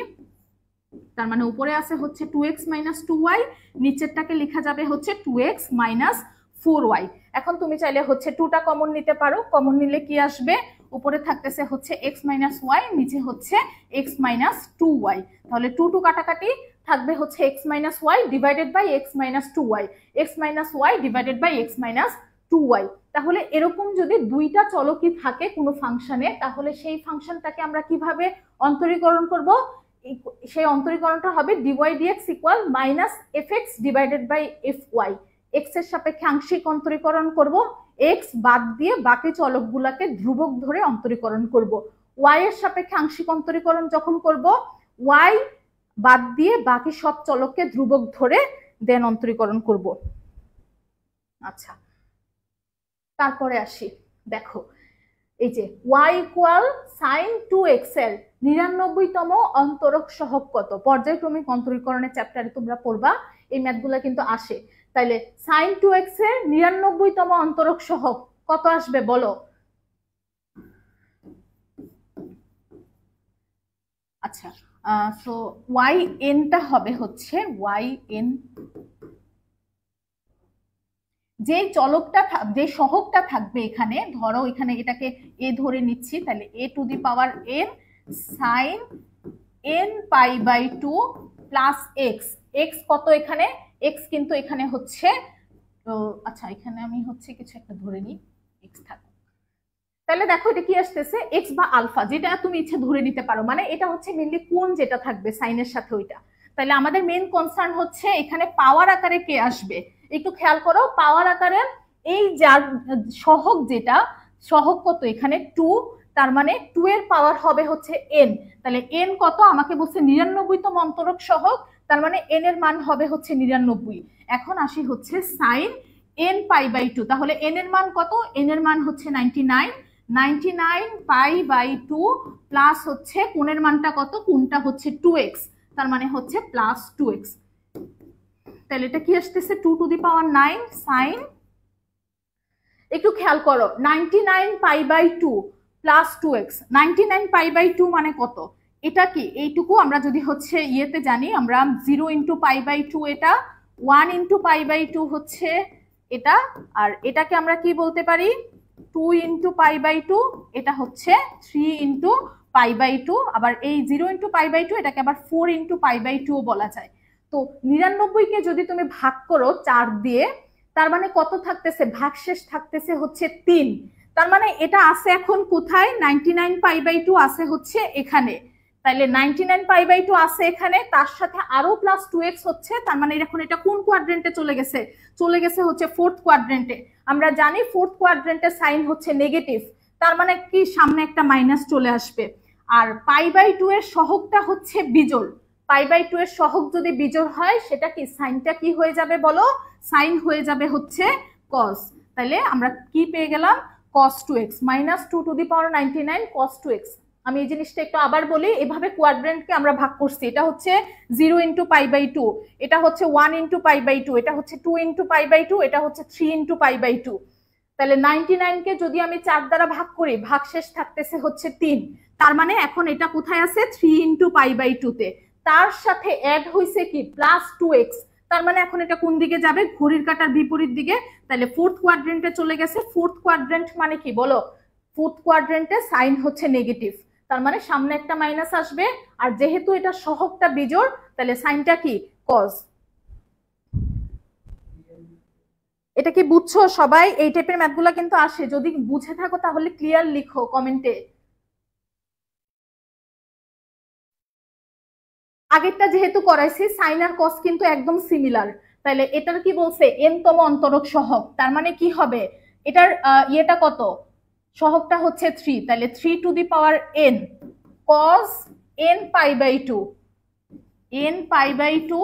তার মানে উপরে আছে হচ্ছে 2x মাইনাস 2y, নিচেরটাকে লেখা যাবে হচ্ছে 2x মাইনাস 4y। এখন তুমি চাইলে হচ্ছে 2টা কমন নিতে পারো, কমন নিলে কি আসবে, উপরে থাকতেছে হচ্ছে x মাইনাস y, নিচে হচ্ছে x মাইনাস 2y, তাহলে 2 2 কাটাকাটি থাকবে হচ্ছে x minus y divided by x minus 2y, x minus y divided by x minus 2y। তাহলে এরকম যদি দুইটা চলকই থাকে কোনো ফাংশনে, তাহলে সেই ফাংশনটাকে আমরা কিভাবে অন্তরীকরণ করব, সেই অন্তরীকরণটা হবে dy dx equal minus f x divided by f y. X এর সাপেক্ষে আংশিক অন্তরীকরণ করব, এক্স বাদ দিয়ে বাকি চলকগুলোকে ধ্রুবক ধরে অন্তরীকরণ করব। ওয়াই এর সাপেক্ষে আংশিক অন্তরীকরণ যখন করব, ওয়াই বাদ দিয়ে বাকি সব চলককে ধ্রুবক ধরে দেন অন্তরীকরণ করব। আচ্ছা, তারপরে আসি, দেখো এই যে y ইকুয়াল সাইন 2x এর 99তম অন্তরক সহগ কত, পর্যায়ক্রমিক অন্তরীকরণের চ্যাপ্টারে তোমরা পড়বা, এই ম্যাথগুলো কিন্তু আসে। তাইলে সাইন 2x এর 99তম অন্তরক সহগ কত আসবে বলো। আচ্ছা, সো ওয়াই এনটা হবে হচ্ছে ওয়াই এন যে চলকটা যে সহগটা থাকবে এখানে, ধরো এখানে এটাকে এ ধরে নিচ্ছি, তাহলে a to the power n sine n pi by two plus x. X কত এখানে? এক্স কিন্তু এখানে হচ্ছে, আচ্ছা এখানে আমি হচ্ছে কিছু একটা ধরে নিই, এক্স থাকবে। তাহলে দেখো এটা কি আসতেছে, এক্স বা আলফা, যেটা তুমি ইচ্ছে ধরে নিতে পারো, মানে এটা হচ্ছে মেনলি কোন যেটা থাকবে সাইনের সাথে ওইটা। তাহলে আমাদের মেন কনসার্ন হচ্ছে এখানে পাওয়ার আকারে কে আসবে। একটু খেয়াল করো, পাওয়ার আকারে এই যার সহগ, যেটা সহগ কত এখানে 2, তার মানে 2 এর পাওয়ার হবে হচ্ছে এন। তাহলে এন কত আমাকে বলছে 99তম অন্তরক সহগ, তার মানে এন এর মান হবে হচ্ছে 99। এখন আসি হচ্ছে sine n pi by two, তাহলে এন এর মান কত? এন এর মান হচ্ছে 99, 99 পাই বাই টু প্লাস হচ্ছে কোণের মানটা কত? কোণটা হচ্ছে 2x, তার মানে হচ্ছে প্লাস 2x। তাহলে এটা কি আসতেছে 2 টু দি পাওয়ার 9 সাইন, একটু খেয়াল করো 99 pi by two plus 2x, 99 pi by two মানে কত? এটা কি এইটুকু আমরা যদি হচ্ছে ইয়েতে জানি, আমরা 0 ইন্টু পাই বাই টু, এটা 1 ইন্টু পাই বাই টু হচ্ছে এটা, আর এটাকে আমরা কি বলতে পারি 2 ইন্টু পাই বাই টু, এটা হচ্ছে 3 ইন্টু পাই বাই টু, আবার এই 0 ইন্টু পাই বাই টু এটাকে আবার 4 ইন্টু পাই বাই টু বলা যায়। তো 99 কে যদি তুমি ভাগ করো 4 দিয়ে, তার মানে কত থাকতেছে? ভাগশেষ থাকতেছে হচ্ছে 3। তার মানে এটা আছে এখন কোথায়? 99 পাই বাই টু আছে হচ্ছে এখানে। তাহলে 99 পাই বাই টু আছে এখানে, তার সাথে আরো প্লাস 2x হচ্ছে, তার মানে এখন এটা কোন কোয়াড্রেন্টে চলে গেছে? চলে গেছে হচ্ছে ফোর্থ কোয়াড্রেন্টে। আমরা জানি ফোর্থ কোয়াড্রেন্টের সাইন হচ্ছে নেগেটিভ, তার মানে কি সামনে একটা মাইনাস চলে আসবে। আর পাই বাই টু এর সহগটা হচ্ছে বিজোড়, পাই বাই টু এর সহগ যদি বিজোড় হয় সেটা কি সাইনটা কি হয়ে যাবে বলো? সাইন হয়ে যাবে হচ্ছে কস। তাহলে আমরা কি পেয়ে গেলাম? cos 2x minus 2 two the power 99 cos 2x। আমি এই জিনিসটা একটু আবার বলি, এভাবে কোয়াড্রেন্টকে আমরা ভাগ করছি, এটা হচ্ছে 0 ইন্টু পাই বাই টু, এটা হচ্ছে 1 ইন্টু পাই বাই টু, এটা হচ্ছে 2 ইন্টু পাই বাই টু, এটা হচ্ছে 3 ইন্টু পাই বাই টু। তাহলে 99 কে যদি আমি 4 দ্বারা ভাগ করি, ভাগশেষ থাকতেছে হচ্ছে 3, তার মানে এখন এটা কোথায় আছে? 3 ইন্টু পাই বাই টু তে, তার সাথে অ্যাড হইছে কি প্লাস 2x, তার মানে এখন এটা কোন দিকে যাবে? ঘড়ির কাঁটার বিপরীত দিকে। তাহলে ফোর্থ কোয়াড্রেন্টে চলে গেছে। ফোর্থ কোয়াড্রেন্ট মানে কি বলো? ফোর্থ কোয়াড্রেন্টে সাইন হচ্ছে নেগেটিভ, তার মানে সামনে একটা মাইনাস আসবে, আর যেহেতু এটা সহগটা বিজোড় তাহলে সাইনটা কি কজ। এটা কি বুঝছো সবাই? এই টাইপের ম্যাথগুলো কিন্তু আসে, যদি বুঝে থাকো তাহলে ক্লিয়ার লিখো কমেন্টে। আগেরটা যেহেতু করাইছি, সাইন আর কস কিন্তু একদম সিমিলার। তাহলে এটার কি বলছে? এন তম অন্তরক সহগ, তার মানে কি হবে? এটার ইয়েটা কত? সহগটা হচ্ছে 3, তাহলে 3 to the power n cos n pi by two, n pi by two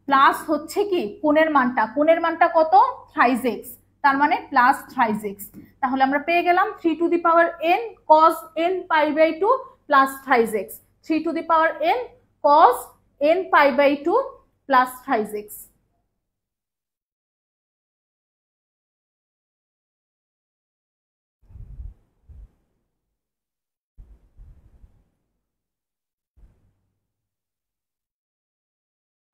plus হচ্ছে কি কোণের মানটা, কোণের মানটা কত? থ্রাইজ এক্স, তার মানে প্লাস থ্রাইজ এক্স। তাহলে আমরা পেয়ে গেলাম 3 to the power n cos n pi by two plus thrice x, 3 to the power n cos n pi by two plus thrice x.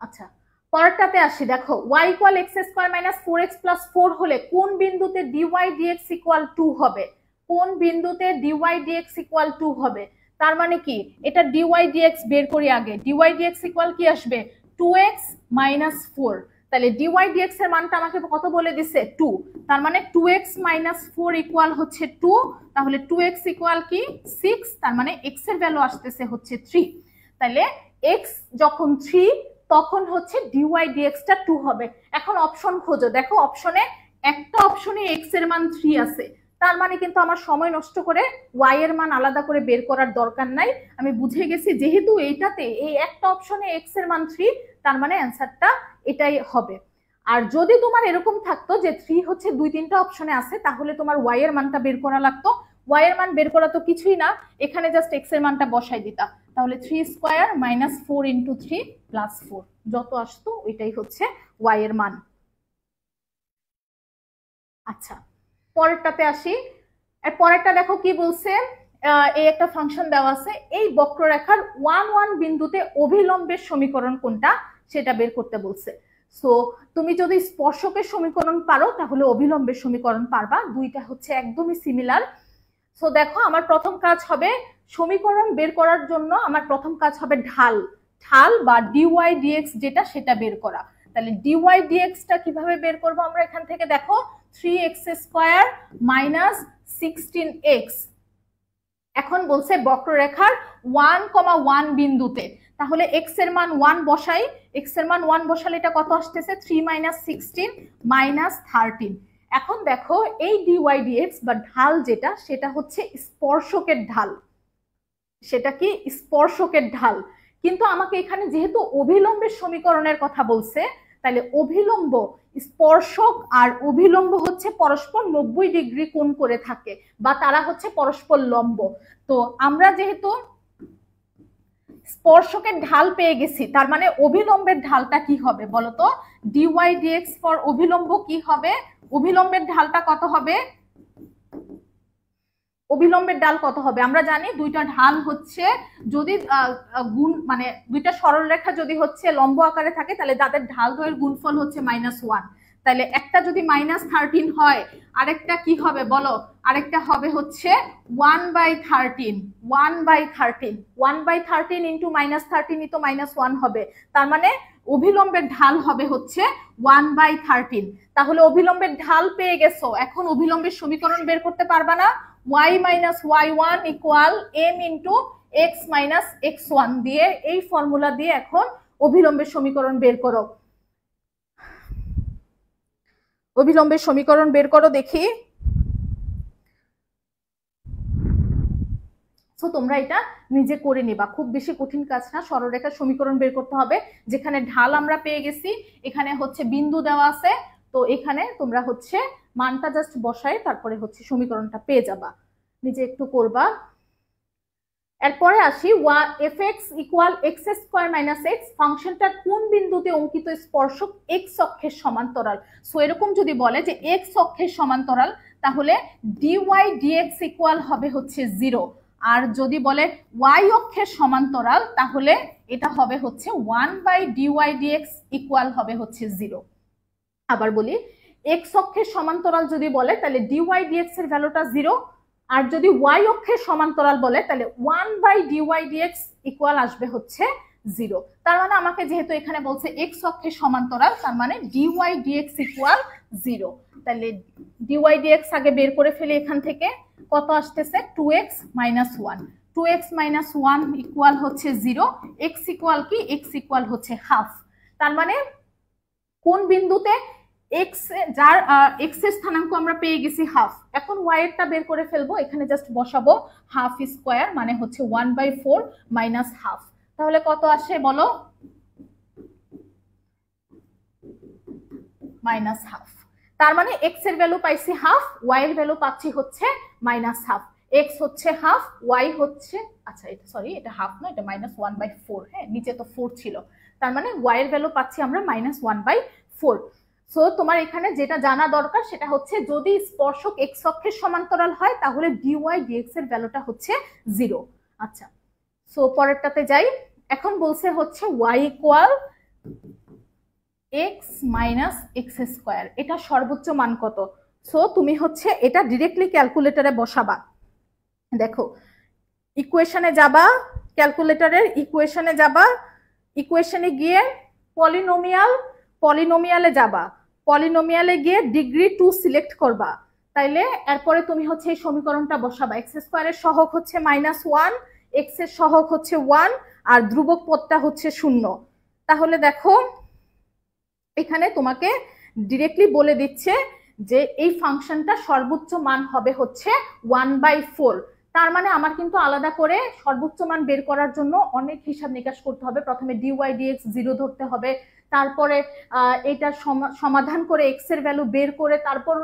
আচ্ছা পরেরটাতে আসি, দেখো y equal x square minus 4x plus 4 হলে কোন বিন্দুতে dy dx equal 2 হবে? কোন বিন্দুতে dy dx ইকুয়াল 2 হবে? তার মানে কি এটা dy dx বের করি আগে, dy dx ইকুয়াল কি আসবে? 2x minus 4। তাহলে dy dx এর মানটা আমাকে কত বলে দিছে? 2, তার মানে 2x মাইনাস 4 ইকুয়াল হচ্ছে 2, তাহলে 2x ইকুয়াল কি 6, তার মানে x এর ভ্যালু আসতেছে হচ্ছে 3। তাহলে x যখন 3 তখন হচ্ছে ডিওয়াই ডিএক্সটা 2 হবে। এখন অপশন খোঁজো, দেখো অপশনে একটা অপশনে এক্স এর মান 3 আছে, তার মানে কিন্তু আমার সময় নষ্ট করে ওয়াই এর মান আলাদা করে বের করার দরকার নাই। আমি বুঝে গেছি যেহেতু এইটাতে এই একটা অপশনে এক্স এর মান 3, তার মানে অ্যান্সারটা এটাই হবে। আর যদি তোমার এরকম থাকতো যে 3 হচ্ছে 2-3টা অপশনে আছে, তাহলে তোমার ওয়াই এর মানটা বের করা লাগতো। ওয়াই এর মান বের করা তো কিছুই না, এখানে জাস্ট এক্স এর মানটা বসাই দিতা, তাহলে 3 স্কোয়ার মাইনাস 4 ইন্টু 3 প্লাস 4 যত আসতো ওইটাই হচ্ছে ওয়াই এর মান। আচ্ছা পরেরটাতে আসি, পরেরটা দেখো কি বলছে, এই একটা ফাংশন দেওয়া আছে, এই বক্ররেখার 1 1 বিন্দুতে অভিলম্বের সমীকরণ কোনটা সেটা বের করতে বলছে। সো তুমি যদি স্পর্শকের সমীকরণ পারো তাহলে অভিলম্বের সমীকরণ পারবা, দুইটা হচ্ছে একদমই সিমিলার। সো দেখো আমার প্রথম কাজ হবে সমীকরণ বের করার জন্য আমার প্রথম কাজ হবে ঢাল বা ডিওয়াই ডিএক্স যেটা সেটা বের করা। তাহলে ডিওয়াই ডিএক্স টা কিভাবে বের করবো আমরা এখান থেকে দেখো 3x² মাইনাস 16x। এখন বলছে বক্ররেখার 1,1 বিন্দুতে, তাহলে x এর মান 1 বসাই, x এর মান 1 বসালে এটা কত আসতেছে 3 মাইনাস 16 মাইনাস 13। এখন দেখো এই ডিওয়াই ডিএক্স বা ঢাল যেটা সেটা হচ্ছে স্পর্শকের ঢাল, সেটা কি স্পর্শকের ঢাল। কিন্তু আমাকে এখানে যেহেতু অভিলম্বের সমীকরণের কথা বলছে, তাহলে অভিলম্ব স্পর্শক আর অভিলম্ব হচ্ছে পরস্পর 90 ডিগ্রি কোণ করে থাকে বা তারা হচ্ছে পরস্পর লম্ব। তো আমরা যেহেতু স্পর্শকের ঢাল পেয়ে গেছি, তার মানে অভিলম্বের ঢালটা কি হবে বলতো, ডিওয়াই ডিএক্স ফর অভিলম্ব কি হবে, অভিলম্বের ঢালটা কত হবে, অভিলম্বের ঢাল কত হবে আমরা জানি দুইটা ঢাল হচ্ছে যদি গুণ মানে দুইটা সরলরেখা যদি হচ্ছে লম্ব আকারে থাকে তাহলে তাদের ঢাল দ্বয়ের গুণফল হচ্ছে -1। তাহলে একটা যদি -13 হয় আরেকটা কি হবে বলো, আরেকটা হবে হচ্ছে 1/13 1/13 ইন্টু -13 ই তো -1 হবে, তার মানে অভিলম্বের ঢাল হবে হচ্ছে 1/13। তাহলে অভিলম্বের ঢাল পেয়ে গেছো, এখন অভিলম্বের সমীকরণ বের করতে পারবা না, y minus y1 equal m into x minus x1 দিয়ে এই ফর্মুলা দিয়ে এখন অভিলম্বের সমীকরণ বের করো। অভিলম্বের সমীকরণ বের করো দেখি। সো তোমরা এটা নিজে করে নিবা, খুব বেশি কঠিন কাজ না, সরলরেখার সমীকরণ বের করতে হবে। যেখানে ঢাল আমরা পেয়ে গেছি, এখানে হচ্ছে বিন্দু দেওয়া আছে, তো এখানে তোমরা হচ্ছে মানটা জাস্ট বসাই তারপরে হচ্ছে সমীকরণটা পেয়ে যাবা, নিজে একটু করবা। এরপরে আসি fx equal x² minus x, ফাংশনটার কোন বিন্দুতে অঙ্কিত স্পর্শক x অক্ষের সমান্তরাল। সো এরকম যদি বলে যে x অক্ষের সমান্তরাল তাহলে dy dx ইকুয়াল হবে হচ্ছে 0, আর যদি বলে y অক্ষের সমান্তরাল তাহলে এটা হবে হচ্ছে 1/dy dx ইকুয়াল হবে হচ্ছে 0। আবার বলি x অক্ষের সমান্তরাল যদি বলে তাহলে dy dx এর ভ্যালুটা 0, আর যদি y অক্ষের সমান্তরাল বলে তাহলে 1/dy dx ইকুয়াল আসবে হচ্ছে 0। তার মানে আমাকে যেহেতু এখানে বলছে x অক্ষের সমান্তরাল তার মানে dy dx ইকুয়াল 0। তাহলে dy dx আগে বের করে ফেলি, এখান থেকে কত আসতেছে 2x minus 1, 2x minus 1 equal হচ্ছে 0, x ইকুয়াল কি, x ইকুয়াল হচ্ছে হাফ। তার মানে কোন বিন্দুতে x যার x এর স্থানাঙ্ক আমরা পেয়ে গেছি হাফ, এখন y এরটা বের করে ফেলবো, এখানে জাস্ট বসাবো হাফ স্কয়ার মানে হচ্ছে 1/4 মাইনাস হাফ, তাহলে কত আসে বলো মাইনাস হাফ। তার মানে x এর ভ্যালু পাইছি হাফ, y এর ভ্যালু পাচ্ছি হচ্ছে মাইনাস হাফ, x হচ্ছে হাফ, y হচ্ছে আচ্ছা এটা সরি এটা হাফ না, এটা -1/4, হ্যাঁ নিচে তো 4 ছিল, তার মানে y এর ভ্যালু পাচ্ছি আমরা -1/4। সো তোমার এখানে যেটা জানা দরকার সেটা হচ্ছে যদি স্পর্শক x অক্ষের সমান্তরাল হয় তাহলে dy dx এর ভ্যালুটা হচ্ছে 0। আচ্ছা সো পরেরটাতে যাই, এখন বলছে হচ্ছে y equal x minus x², এটা সর্বোচ্চ মান কত। সো তুমি হচ্ছে এটা ডিরেক্টলি ক্যালকুলেটরে বসাবা, দেখো ইকুয়েশনে যাবা, ক্যালকুলেটরের ইকুয়েশনে যাবা, ইকুয়েশনে গিয়ে পলিনোমিয়ালে যাবা, পলিনোমিয়ালে গিয়ে ডিগ্রি 2 সিলেক্ট করবা, তাইলে এরপরে তুমি হচ্ছে এই সমীকরণটা বসাবা, x² এর সহগ হচ্ছে -1, x এর সহগ হচ্ছে 1 আর ধ্রুবক পদটা হচ্ছে 0। তাহলে দেখো এখানে তোমাকে ডিরেক্টলি বলে দিচ্ছে যে এই ফাংশনটা সর্বোচ্চ মান হবে হচ্ছে 1/4। তার মানে আমার কিন্তু আলাদা করে সর্বোচ্চ মান বের করার জন্য অনেক হিসাব নিকাশ করতে হবে, প্রথমে dy dx 0 ধরতে হবে, তারপরে এটার সমাধান করে x এর ভ্যালু বের করে তারপর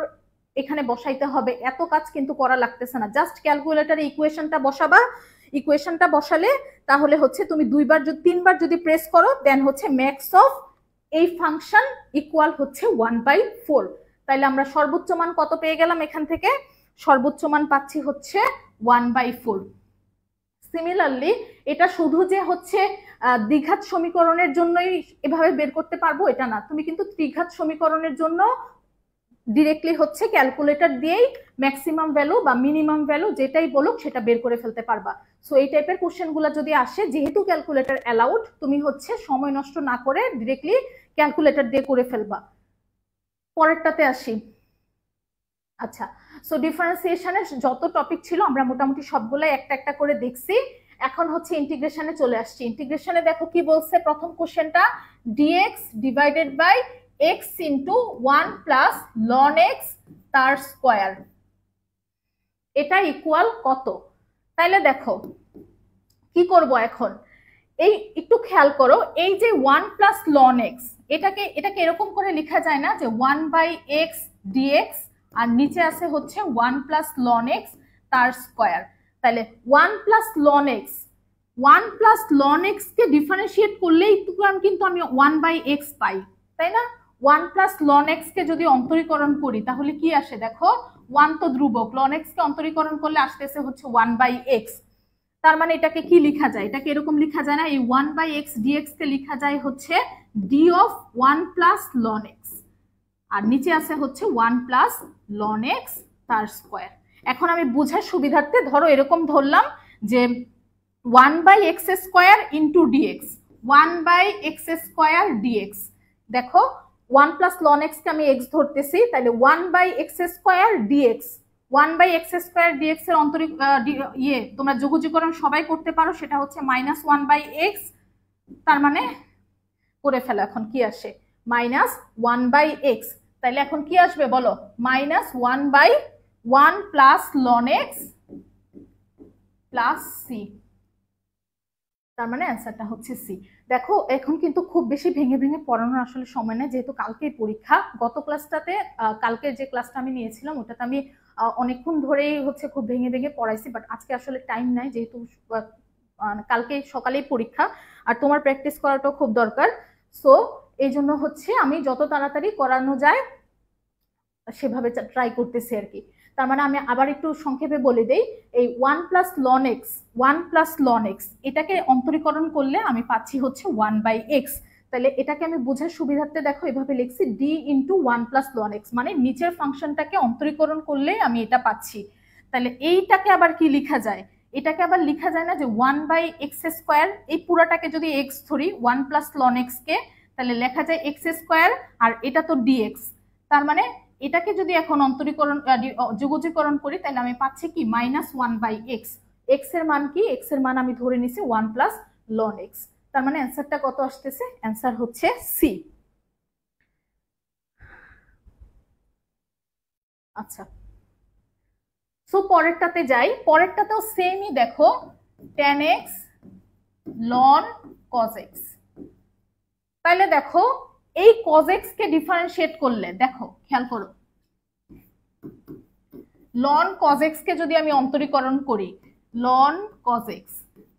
এখানে বসাইতে হবে, এত কাজ কিন্তু করা লাগতেছে না, জাস্ট ক্যালকুলেটরে ইকুয়েশনটা বসাবা, ইকুয়েশনটা বসালে তাহলে হচ্ছে তুমি 3বার যদি প্রেস করো দেন হচ্ছে ম্যাক্স অফ এই ফাংশন ইকুয়াল হচ্ছে 1/4। তাইলে আমরা সর্বোচ্চ মান কত পেয়ে গেলাম, এখান থেকে সর্বোচ্চ মান পাচ্ছি হচ্ছে 1/4। সিমিলারলি এটা শুধু যে হচ্ছে দ্বিঘাত সমীকরণের জন্যই এভাবে বের করতে পারবো এটা না, তুমি কিন্তু ত্রিঘাত সমীকরণের জন্য ডিরেক্টলি হচ্ছে ক্যালকুলেটর দিয়েই ম্যাক্সিমাম ভ্যালু বা মিনিমাম ভ্যালু যেটাই বলুক সেটা বের করে ফেলতে পারবা। সো এই টাইপের কোশ্চেনগুলো যদি আসে, যেহেতু ক্যালকুলেটর অ্যালাউড, তুমি হচ্ছে সময় নষ্ট না করে ডিরেক্টলি ক্যালকুলেটর দিয়ে করে ফেলবা। পরেরটাতে আসি। আচ্ছা, সো ডিফারেন্সিয়েশনের যত টপিক ছিল আমরা মোটামুটি সবগুলাই একটা একটা করে দেখছি। এখন হচ্ছে ইন্টিগ্রেশনে চলে আসছি। ইন্টিগ্রেশনে দেখো কি বলছে, প্রথম কোশ্চেনটা dx divided by x into 1 plus ln x তার স্কোয়ার, এটা ইকুয়াল কত? তাইলে দেখো কি করব এখন, এই একটু খেয়াল করো, এই যে 1 প্লাস ln x, এটাকে এরকম করে লেখা যায় না যে 1 বাই x dx আর নিচে আছে হচ্ছে 1 প্লাস ln x তার স্কোয়ার। তাহলে 1 plus ln x, 1 plus ln x কে ডিফারেন্সিয়েট করলেই কিন্তু আমি 1 বাই x পাই, তাই না? 1 প্লাস ln x কে যদি অন্তরীকরণ করি তাহলে কি আসে দেখো, 1 তো ধ্রুবক, ln x কে অন্তরীকরণ করলে আসতেছে হচ্ছে 1 বাই x। তার মানে এটাকে কি লেখা যায়, এটাকে এরকম লেখা যায় না, এই 1 বাই x dx কে লেখা যায় হচ্ছে d of 1 plus ln x, আর নিচে আছে হচ্ছে 1 প্লাস ln x তার স্কোয়ার। এখন আমি বুঝার সুবিধার্থে ধরো এরকম ধরলাম যে 1 by x square into dx, 1 by x square dx. দেখো 1 প্লাস ln x কে আমি x ধরতেছি, তাহলে 1 by x square dx, 1 by x square dx এর তোমরা যোগজীকরণ সবাই করতে পারো, সেটা হচ্ছে মাইনাস 1 বাই এক্স। তার মানে করে ফেলো, এখন কি আসে, মাইনাস 1 বাই এক্স। তাহলে এখন কি আসবে বলো, minus 1 by 1 plus ln x plus c. তার মানে অ্যান্সারটা হচ্ছে সি। দেখো এখন কিন্তু খুব বেশি ভেঙে ভেঙে পড়ানোর আসলে সময় নেই, যেহেতু কালকেই পরীক্ষা। গত ক্লাসটাতে, কালকের যে ক্লাসটা আমি নিয়েছিলাম ওটাতে আমি অনেকক্ষণ ধরেই হচ্ছে খুব ভেঙে ভেঙে পড়াইছি, বাট আজকে আসলে টাইম নাই, যেহেতু কালকে সকালেই পরীক্ষা আর তোমার প্র্যাকটিস করাটাও খুব দরকার। সো এই জন্য হচ্ছে আমি যত তাড়াতাড়ি করানো যায় সেভাবে ট্রাই করতেছি আর কি। তার মানে আমি আবার একটু সংক্ষেপে বলে দেই, এই 1 plus ln x, 1 plus ln x এটাকে অন্তরীকরণ করলে আমি পাচ্ছি হচ্ছে 1 বাই এক্স। তাহলে এটাকে আমি বোঝার সুবিধার্থে দেখো এভাবে লিখছি, d into 1 plus ln x, মানে নিচের ফাংশনটাকে অন্তরীকরণ করলে আমি এটা পাচ্ছি। তাহলে এইটাকে আবার কি লেখা যায়, এটাকে আবার লেখা যায় না যে 1 বাই এক্স স্কোয়ার, এই পুরাটাকে যদি x ধরি 1 প্লাস ln x কে, তাহলে লেখা যায় x স্কোয়ার, আর এটা তো dx। তার মানে এটাকে যদি এখন অন্তরীকরণ যোগজীকরণ করি তাহলে আমি পাচ্ছি কি, মাইনাস 1 বাই এক্স। এক্স এর মান কি, এক্স এর মান আমি ধরে নিছি 1 প্লাস ln x। তার মানে অ্যান্সারটা কত আসতেছে, অ্যান্সার হচ্ছে সি। আচ্ছা, সো পরেরটাতে যাই। পরেরটাতেও সেমই দেখো, tan x ln cos x। তাহলে দেখো এই cos x কে ডিফারেন্সিয়েট করলে, দেখো খেয়াল করো, ln cos x কে যদি আমি অন্তরীকরণ করি, ln cos x,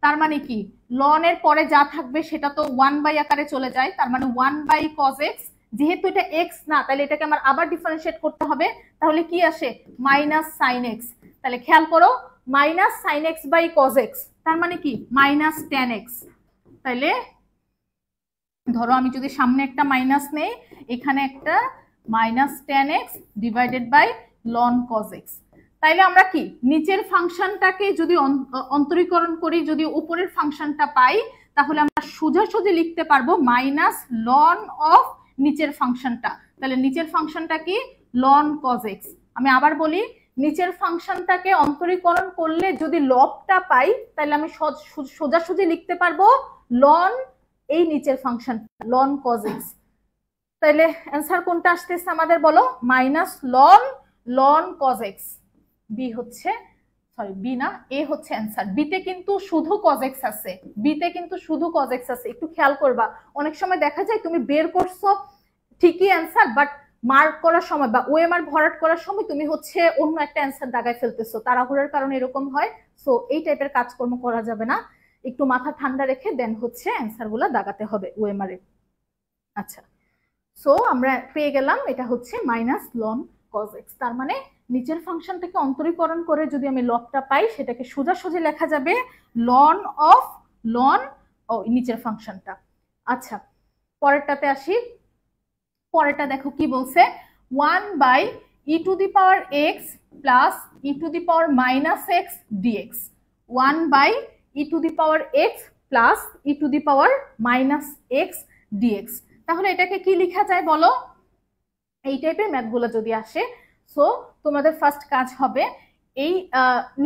তার মানে কি, ln এর পরে যা থাকবে সেটা তো 1 বাই আকারে চলে যায়, তার মানে 1 বাই cos x। যেহেতু এটা x না, তাহলে এটাকে আমার আবার ডিফারেন্সিয়েট করতে হবে, তাহলে কি আসে, মাইনাস sin x। তাহলে খেয়াল করো, minus sin x by cos x, তার মানে কি, মাইনাস tan x। তাহলে ধরো আমি যদি সামনে একটা মাইনাস নেই, এখানে একটা minus tan x divided by ln cos x। তাইলে আমরা কি, নিচের ফাংশনটাকে যদি অন্তরীকরণ করি, যদি উপরের ফাংশনটা পাই, তাহলে আমরা সোজাসুজি লিখতে পারবো মাইনাস ln অফ নিচের ফাংশনটা। তাহলে নিচের ফাংশনটা কি, ln cos x। আমি আবার বলি, নিচের ফাংশনটাকে অন্তরীকরণ করলে যদি লবটা পাই, তাহলে আমি সোজাসুজি লিখতে পারবো ln এই নিচের ফাংশন ln cos x। তাহলে অ্যান্সার কোনটা আসতেছে আমাদের বলো, মাইনাস ln cos x। বি হচ্ছে, সরি বি না, এ হচ্ছে অ্যান্সার। বিতে কিন্তু শুধু cos x আছে, বিতে কিন্তু শুধু cos x আছে, একটু খেয়াল করবা। অনেক সময় দেখা যায় তুমি বের করছো ঠিকই অ্যান্সার, বাট মার্ক করার সময় বা ওএমআর ভরাট করার সময় তুমি হচ্ছে অন্য একটা অ্যান্সার দাগায় ফেলতেছো, তাড়াহুড়োর কারণে এরকম হয়। সো এই টাইপের কাজকর্ম করা যাবে না, একটু মাথা ঠান্ডা রেখে দেন হচ্ছে অ্যান্সার গুলা দাগাতে হবে ওএমআর এ। আচ্ছা, সো আমরা পেয়ে গেলাম এটা হচ্ছে মাইনাস ln cos x। তার মানে নিচের ফাংশনটাকে অন্তরীকরণ করে যদি আমি লবটা পাই সেটাকে সোজাসুজি লেখা যাবে লন অফ লন ও নিচের ফাংশনটা। আচ্ছা, পরেরটাতে আসি। পরেরটা দেখো কি বলছে, 1/e⁻x plus e⁻x dx। 1/e⁻x plus e⁻x dx। তাহলে এটাকে কি লেখা যায় বলো? এই টাইপের ম্যাথগুলো যদি আসে, সো তোমাদের ফার্স্ট কাজ হবে এই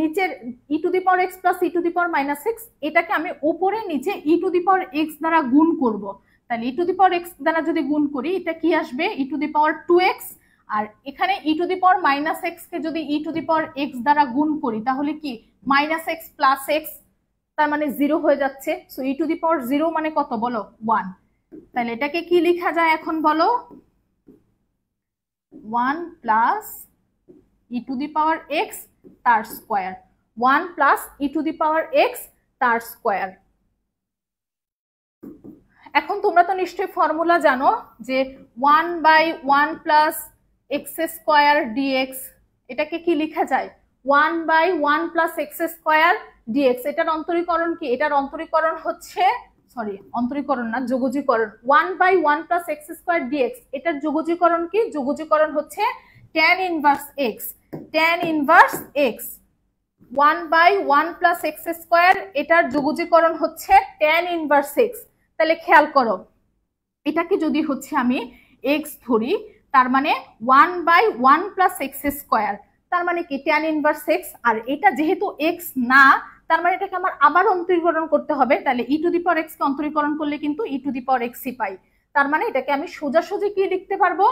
নিচের e⁻x প্লাস e⁻x, এটাকে আমি উপরে নিচে e⁻x দ্বারা গুণ করব। তাহলে e⁻x দ্বারা যদি গুণ করি এটা কি আসবে? e⁻2x। আর এখানে e⁻x কে যদি e⁻x দ্বারা গুণ করি তাহলে কি -x প্লাস x, তার মানে 0 হয়ে যাচ্ছে। সো e⁻0 মানে কত বলো? 1। তাহলে এটাকে কি লেখা যায় এখন বলো? 1 প্লাস e⁻x তার স্কয়ার। 1 প্লাস e⁻x তার স্কয়ার। এখন তোমরা তো নিশ্চয়ই ফর্মুলা জানো যে 1/1 প্লাস x স্কয়ার dx, এটাকে কি লেখা যায়? 1/1 প্লাস x স্কয়ার dx। এটার অন্তরীকরণ কি? এটার অন্তরীকরণ হচ্ছে, সরি অন্তরীকরণ না, যোগজীকরণ। 1/1 প্লাস x স্কয়ার dx, এটার যোগজীকরণ কি? যোগজীকরণ হচ্ছে tan inverse x। tan inverse x 1/1 plus x square, এটার যোগজীকরণ হচ্ছে tan ইনভার্স x। তাহলে খেয়াল করো, এটাকে যদি হচ্ছে আমি x ধরি, তার মানে 1/1 প্লাস x স্কয়ার, তার মানে কি tan ইনভার্স x। আর এটা যেহেতু x না, তার মানে এটাকে আমার আবার অন্তরীকরণ করতে হবে। তাহলে e⁻x কে অন্তরীকরণ করলে কিন্তু e⁻x ই পাই। তার মানে এটাকে আমি সোজাসুজি কি লিখতে পারবো?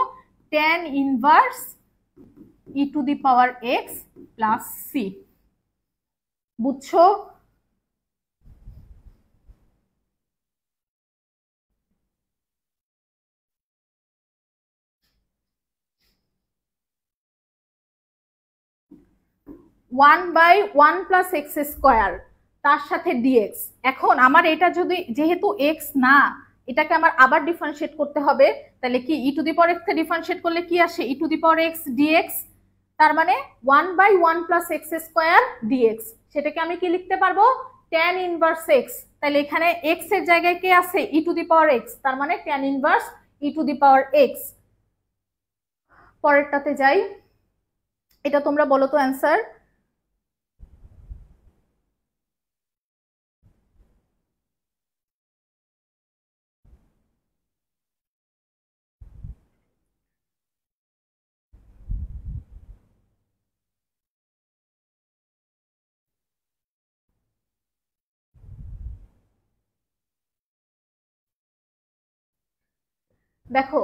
tan inverse e⁻x plus c। বুঝছো? One by one plus x square তার সাথে ডিএক্স। এখন আমার এটা যদি যেহেতু এক্স না, এটাকে আমার আবার ডিফারেন্সিয়েট করতে হবে। তাহলে কি e⁻x কে ডিফারেন্সিয়েট করলে কি আসে? e⁻x dx। তার মানে 1/1 প্লাস এক্স স্কোয়ার ডিএক্স, সেটাকে আমি কি লিখতে পারবো? tan inverse x. তাহলে এখানে এক্স এর জায়গায় কে আছে? e⁻x, তার মানে tan ইনভার্স e⁻x। পরেরটাতে যাই, এটা তোমরা বলো তো অ্যান্সার। দেখো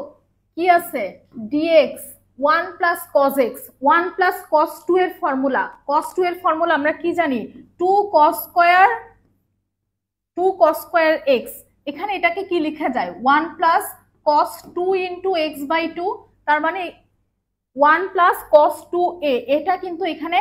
কি আছে? dx 1 plus cos x, 1 plus cos 2 এর ফর্মুলা। cos 2 এর ফর্মুলা আমরা কি জানি? 2 cos স্কয়ার x। এখানে এটাকে কি লেখা যায়? 1 plus cos 2 into x by 2, তার মানে 1 প্লাস cos 2a, এটা কিন্তু এখানে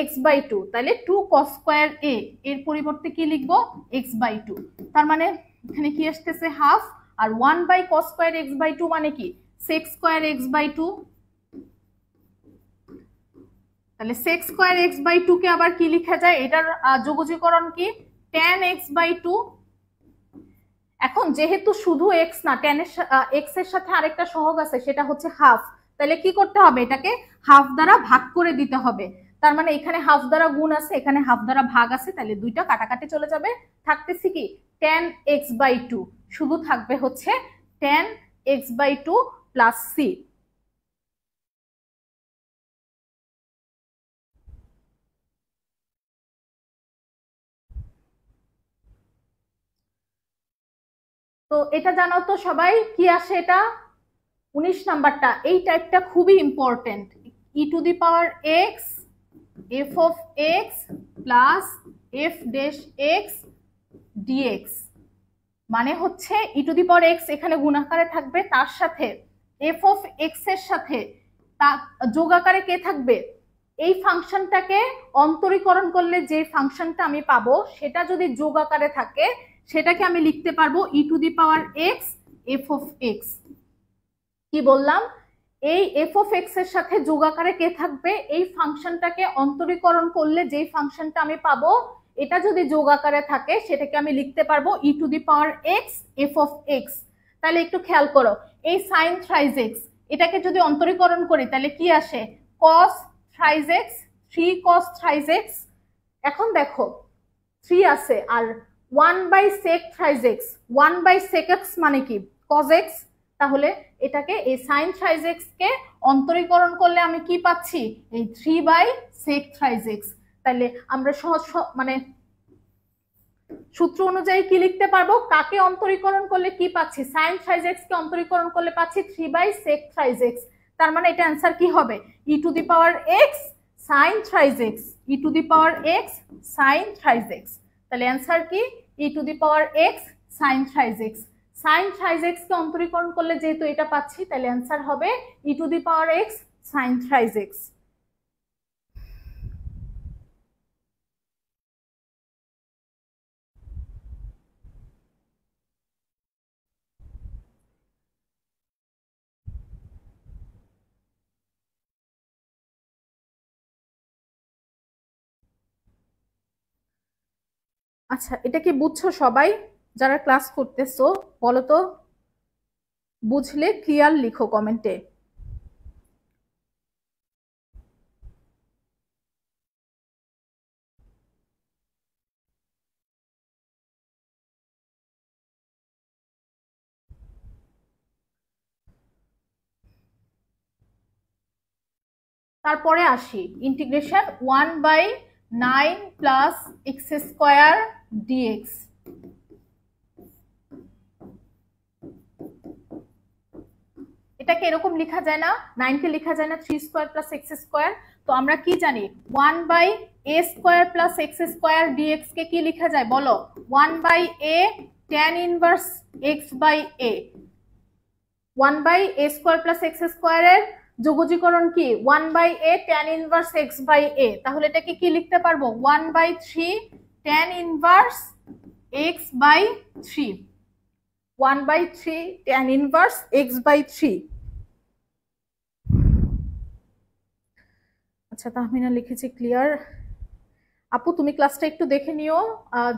x বাই 2। তাহলে 2 cos স্কয়ার a এর পরিবর্তে কি লিখবো? x by 2। তার মানে এখানে কি আসতেছে? হাফ। আর 1 by cos square x by 2 মানে কি? sec square x by 2। তাহলে sec স্কয়ার x বাই 2 কে আবার কি লেখা যায়? এটার যোগজীকরণ কি? tan x by 2। এখন যেহেতু শুধু x না, tan এর x এর সাথে আরেকটা সহগ আছে, সেটা হচ্ছে হাফ। তাহলে কি করতে হবে? এটাকে হাফ দ্বারা ভাগ করে দিতে হবে। তার মানে এখানে হাফ দ্বারা গুণ আছে, এখানে হাফ দ্বারা ভাগ আছে, তাহলে দুইটা কাটাকাটি চলে যাবে। থাকতেছে কি? tan x by 2। শুধু থাকবে হচ্ছে tan x by 2 plus c। তো এটা জানো তো সবাই কি আসে? এটা 19 নাম্বারটা, এই টাইপটা খুবই important. e⁻x f of x plus f dash x dx, মানে হচ্ছে e⁻x এখানে গুণ আকারে থাকবে, তার সাথে f of x এর সাথে যোগ আকারে কে থাকবে? এই ফাংশনটাকে অন্তরীকরণ করলে যে ফাংশনটা আমি পাবো সেটা যদি যোগ আকারে থাকে, সেটাকে আমি লিখতে পারবো e⁻x f of x। কি বললাম? এই এফ অফ এক্স এর সাথে যোগ আকারে কে থাকবে, এই ফাংশনটাকে অন্তরীকরণ করলে যেই ফাংশনটা আমি পাবো এটা যদি যোগ আকারে থাকে সেটাকে আমি লিখতে পারবো e to the power x f of x. তাহলে একটু খেয়াল করো, এই সাইন থ্রাইজ এক্স এটাকে যদি অন্তরীকরণ করি তাহলে কি আসে, cos thrice x, 3 cos thrice x. এখন দেখো 3 আছে আর 1/sec থ্রাইজ এক্স, 1/sec x মানে কি cos x, তাহলে এটাকে এই সাইন থ্রাইজ এক্স কে অন্তরীকরণ করলে আমি কি পাচ্ছি, এই 3/sec থ্রাইজ এক্স। তাহলে আমরা সহজ মানে সূত্র অনুযায়ী কি লিখতে পারবো, কাকে অন্তরীকরণ করলে কি পাচ্ছি, সাইন থ্রাইজ এক্স কে অন্তরীকরণ করলে পাচ্ছি 3/sec থ্রাইজ এক্স। তার মানে এটা অ্যান্সার কি হবে, e to the power x sine thrice x, e to the power x sine thrice x. তাহলে অ্যান্সার কি, e to the power x sine thrice x. Sine thrice x কে অন্তরীকরণ করলে যেহেতু এটা পাচ্ছি তাহলে অ্যান্সার হবে e to the power x sine thrice x. আচ্ছা, এটা কি বুঝছো সবাই যারা ক্লাস করতেছো, বলো তো, বুঝলে ক্লিয়ার লিখো কমেন্টে। তারপরে আসি integration 1/9 plus x square dx. এটাকে এরকম লেখা যায় না, 9 কে লেখা যায় না 3 স্কোয়ার প্লাস এক্স স্কোয়ার। তো আমরা কি জানি 1/a square plus x square dx কে কি লেখা যায় বলো, 1/a tan inverse x by a। 1/a square plus x স্কোয়ারের যোগজীকরণ কি 1/a tan inverse x by a। তাহলে এটাকে কি লিখতে পারবো 1/3 tan inverse x by 3, 1/3 tan inverse x by 3। আচ্ছা তাহমিনা লিখেছি ক্লিয়ার। আপু তুমি ক্লাসটা একটু দেখে নিও,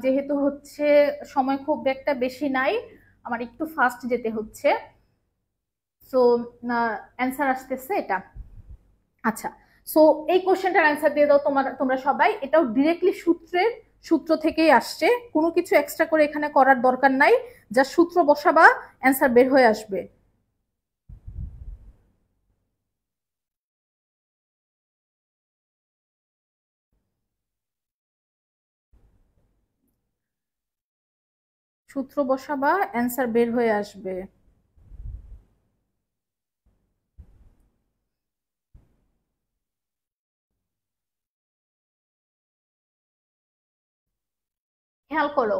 যেহেতু হচ্ছে সময় খুব একটা বেশি নাই, আমার একটু ফাস্ট যেতে হচ্ছে। সো অ্যান্সার আসতেছে এটা। আচ্ছা, সো এই কোশ্চেনটার অ্যান্সার দিয়ে দাও তোমরা সবাই। এটাও ডিরেক্টলি সূত্র থেকেই আসছে, কোনো কিছু এক্সট্রা করে এখানে করার দরকার নাই, যা সূত্র বসাবা অ্যান্সার বের হয়ে আসবে। সূত্র বসাবা অ্যান্সার বের হয়ে আসবে। খেয়াল করো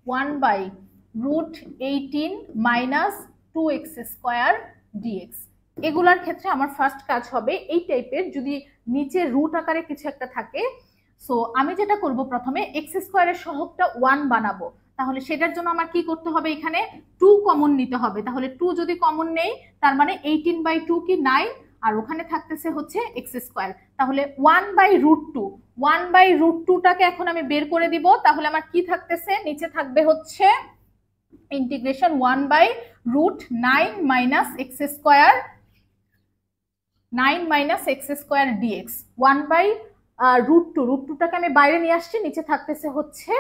1/√18 মাইনাস 2x স্কোয়ার ডিএক্স। এগুলার ক্ষেত্রে আমার ফার্স্ট কাজ হবে এই টাইপের যদি নিচে রুট আকারে কিছু একটা থাকে, সো আমি যেটা করব প্রথমে এক্স স্কোয়ারের সহগটা 1 বানাবো। তাহলে সেটার জন্য আমার কি করতে হবে, এখানে 2 কমন নিতে হবে। তাহলে 2 যদি কমন নেই তার মানে 18/2 কি 9, আর ওখানে থাকতেছে হচ্ছে এক্স স্কোয়ার। তাহলে 1/√2, 1/√2টাকে এখন আমি বের করে দিব। তাহলে আমার কি থাকতেছে, নিচে থাকবে হচ্ছে integration 1/√9 minus x square, 9 minus x square dx. 1/√2টাকে আমি বাইরে নিয়ে আসছি, নিচে থাকতেছে হচ্ছে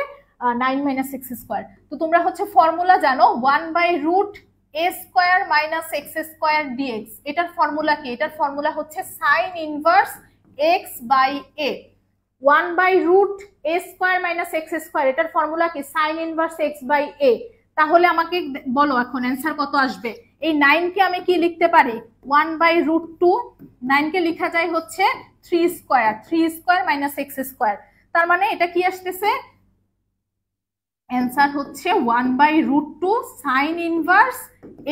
9 মাইনাস এক্স স্কোয়ার। তো তোমরা হচ্ছে ফর্মুলা জানো 1/√a square minus x square dx. এটার ফর্মুলা কি, এটার ফর্মুলা হচ্ছে sine inverse x by a. 1/√a square minus x square এটার ফর্মুলা কি sine inverse x by a. তাহলে আমাকে বলো এখন অ্যান্সার কত আসবে। এই 9 কে আমি কি লিখতে পারি 1/√2, 9 কে লেখা যায় হচ্ছে 3 স্কোয়ার মাইনাস এক্স স্কোয়ার। তার মানে এটা কি আসতেছে, অ্যান্সার হচ্ছে 1/√2 সাইন ইনভার্স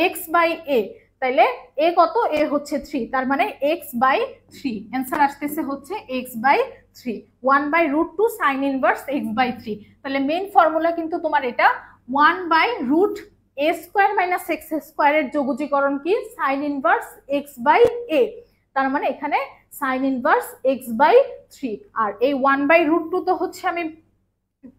এক্স বাই এ। তাইলে এ কত, এ হচ্ছে 3, তার মানে এক্স বাই 3। অ্যান্সার আসতেছে হচ্ছে x by 3, 1/√2 sine inverse x by 3। তাহলে মেইন ফর্মুলা কিন্তু তোমার এটা 1/√a এ স্কোয়ার মাইনাস এক্স স্কোয়ারের যোগজীকরণ কি সাইন ইনভার্স এক্স বাই এ, তার মানে এখানে সাইন ইনভার্স এক্স বাই 3। আর এই 1/√2 তো হচ্ছে আমি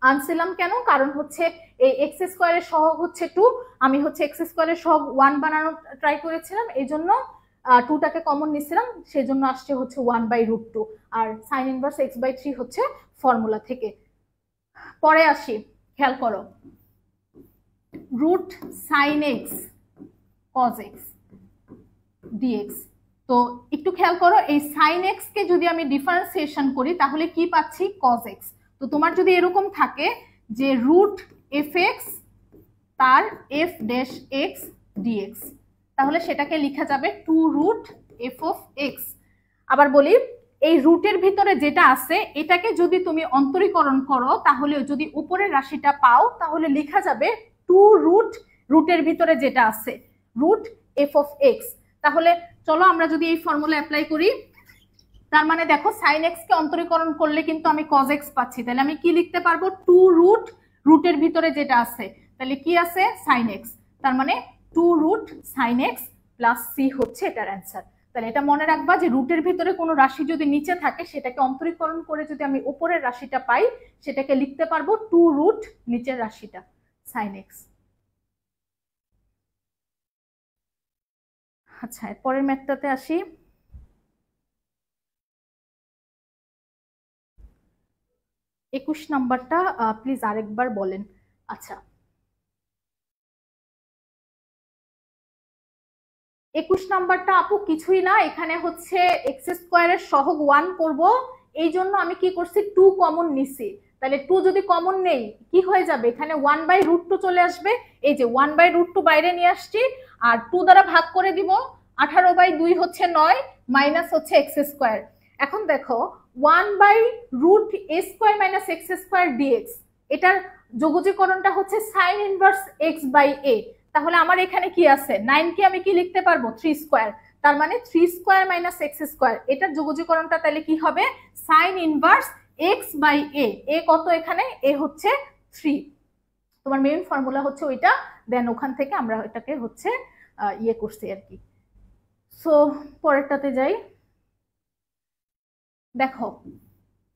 আনছিলাম কেন, কারণ হচ্ছে এই এক্স স্কোয়ারের সহগ হচ্ছে 2, আমি হচ্ছে এক্স স্কোয়ারের সহগ 1 বানানোর ট্রাই করেছিলাম, এই জন্য 2টাকে কমন নিছিলাম, সেই জন্য আসছে হচ্ছে 1/√2। আর সাইন ইনভার্স এক্স বাই 3 হচ্ছে ফর্মুলা থেকে। পরে আসি, খেয়াল করো, root sine x cos x dx. তো একটু খেয়াল করো, এই সাইন এক্স কে যদি আমি ডিফারেন্সিয়েশন করি তাহলে কি পাচ্ছি, কজ এক্স। তো তোমার যদি এরকম থাকে যে রুট এফ এক্স তার এফ ড্যাশ এক্স ডিএক্স, তাহলে সেটাকে লেখা যাবে 2 রুট এফ অফ এক্স। আবার বলি, এই রুটের ভিতরে যেটা আছে এটাকে যদি তুমি অন্তরীকরণ করো তাহলে যদি উপরের রাশিটা পাও তাহলে লেখা যাবে 2 রুট রুটের ভিতরে যেটা আছে রুট এফ অফ এক্স। তাহলে চলো আমরা যদি এই ফর্মুলা অ্যাপ্লাই করি, তার মানে দেখো সাইন এক্স কে অন্তরীকরণ করলে কিন্তু আমি কজ এক্স পাচ্ছি, তাহলে আমি কি লিখতে পারবো, 2 রুট রুটের ভিতরে যেটা আছে, তাহলে কি আছে সাইন এক্স, তার মানে 2 root sine x plus c হচ্ছে এটার অ্যান্সার। তাহলে এটা মনে রাখবা যে রুটের ভিতরে কোনো রাশি যদি নিচে থাকে সেটাকে অন্তরীকরণ করে যদি আমি উপরের রাশিটা পাই সেটাকে লিখতে পারবো 2 রুট নিচের রাশিটা সাইন এক্স। আচ্ছা, পরের ম্যাথটাতে আসি। একুশ নাম্বারটা প্লিজ আরেকবার বলেন। আচ্ছা, 21 নাম্বারটা আপু কিছুই না, এখানে হচ্ছে এক্স স্কোয়ারের সহগ 1 করব, এই জন্য আমি কি করছি 2 কমন নিছি। তাহলে 2 যদি কমন নেই কি হয়ে যাবে, এখানে 1/√2 চলে আসবে, এই যে 1/√2 বাইরে নিয়ে আসছি, আর 2 দ্বারা ভাগ করে দিব, 18/2 হচ্ছে 9 মাইনাস হচ্ছে এক্স স্কোয়ার। এখন দেখো 1/√a square minus x square dx, এটার যোগজীকরণটা হচ্ছে sine inverse x by a. তাহলে আমার এখানে কি আছে, 9 কে আমি কি লিখতে পারবো 3 স্কোয়ার, তার মানে 3 স্কোয়ার মাইনাস এক্স স্কোয়ার, এটার যোগজীকরণটা তাহলে কি হবে সাইন ইনভার্স এক্স বাই এ। এ কত এখানে, এ হচ্ছে 3, তোমার মেইন ফর্মুলা হচ্ছে ওইটা, দেন ওখান থেকে আমরা এটাকে হচ্ছে ইয়ে করছি আর কি। সো পরেরটাতে যাই, দেখো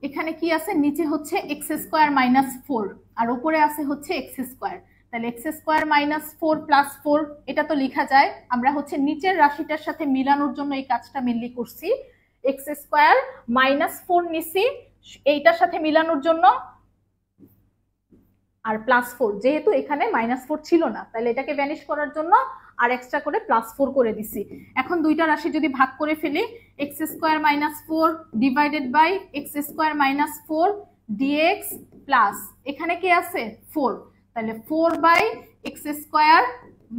এখানে কি আছে, নিচে হচ্ছে এক্স স্কোয়ার মাইনাস 4 আর উপরে আছে হচ্ছে এক্স স্কোয়ার, তাহলে এক্স স্কোয়ার মাইনাস 4 প্লাস 4 এটা তো লেখা যায়, আমরা হচ্ছে নিচের রাশিটার সাথে মিলানোর জন্য এই কাজটা মেনলি করছি। এক্স স্কোয়ার মাইনাস 4 নিছি এইটার সাথে মিলানোর জন্য, আর প্লাস 4, যেহেতু এখানে মাইনাস 4 ছিল না তাহলে এটাকে ভ্যানিশ করার জন্য আর এক্সট্রা করে প্লাস 4 করে দিছি। এখন দুইটা রাশি যদি ভাগ করে ফেলি, x square minus 4 divided by x square minus 4 dx plus এখানে কি আছে 4, তাহলে 4/x স্কোয়ার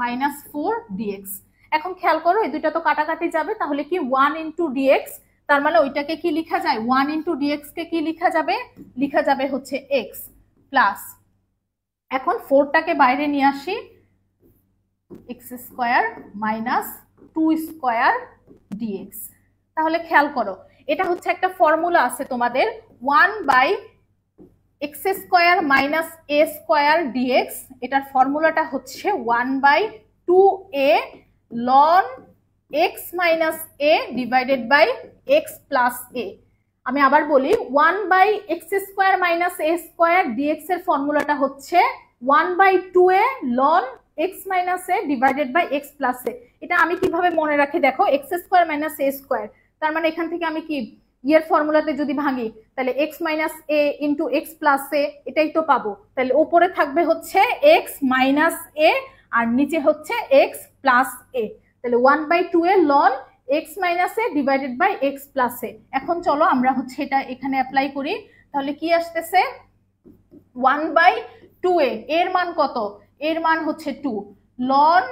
মাইনাস 4 ডিএক্স। এখন খেয়াল করো এই দুইটা তো কাটাকাটি যাবে, তাহলে কি 1 ইন্টু ডিএক্স, তার মানে ওইটাকে কি লেখা যায় 1 ইন্টু ডিএক্স কে কি লেখা যাবে, লেখা যাবে হচ্ছে এক্স প্লাস, এখন 4টাকে বাইরে নিয়ে আসি, x square minus 2 square dx. তাহলে খেয়াল করো এটা হচ্ছে একটা ফর্মুলা আছে তোমাদের 1/x square minus a square dx, এটার ফর্মুলাটা হচ্ছে 1/2a ln x minus a divided by x plus a। আমি আবার বলি 1/x square minus a square dx এর ফর্মুলাটা হচ্ছে 1/2a ln x minus a divided by x plus a। এটা আমি কিভাবে মনে রাখি দেখো, x square minus a square, তার মানে এখান থেকে আমি কি এর ফর্মুলাতে যদি ভাঙি তাহলে x minus a into x plus a এটাই তো পাবো, তাহলে উপরে থাকবে হচ্ছে x মাইনাস a আর নিচে হচ্ছে x প্লাস a, তাহলে 1/2a ln x minus a divided by x plus a। এখন চলো আমরা হচ্ছে এটা এখানে অ্যাপ্লাই করি, তাহলে কি আসতেছে 1/2a, এর মান কত, এর মান হচ্ছে 2 ln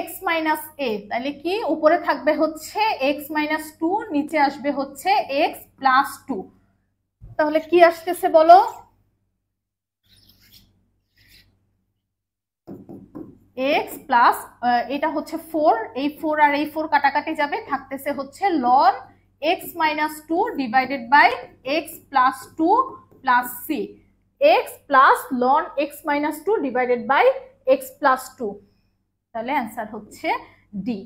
x মাইনাস a, তাহলে কি উপরে থাকবে হচ্ছে x মাইনাস 2, নিচে আসবে হচ্ছে x প্লাস 2, তাহলে কি আসতেছে বলো, x প্লাস এটা হচ্ছে 4, এই 4 আর এই 4 কাটাকাটি যাবে, থাকতেছে হচ্ছে ln x minus 2 divided by x plus 2 plus c, x plus ln x minus 2 divided by x plus 2। তাহলে অ্যান্সার হচ্ছে ডি।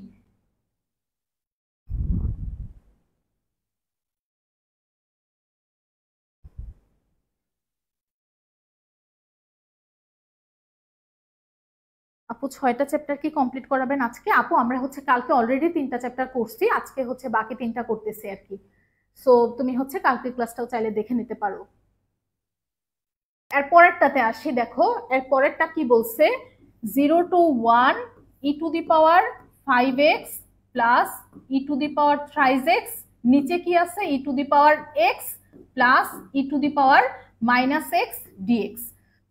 আপু 6টা চ্যাপ্টার কি কমপ্লিট করাবেন আজকে? আপু আমরা হচ্ছে কালকে অলরেডি 3টা চ্যাপ্টার করছি, আজকে হচ্ছে বাকি 3টা করতেছি আর কি। সো তুমি হচ্ছে কালকে ক্লাসটাও চাইলে দেখে নিতে পারো। এর পরেরটাতে আসি, দেখো এর পরেরটা কি বলছে, 0 to 1 e to the power 5x plus e to the power thrice x, নিচে কি আছে e to the power x plus e to the power minus x dx।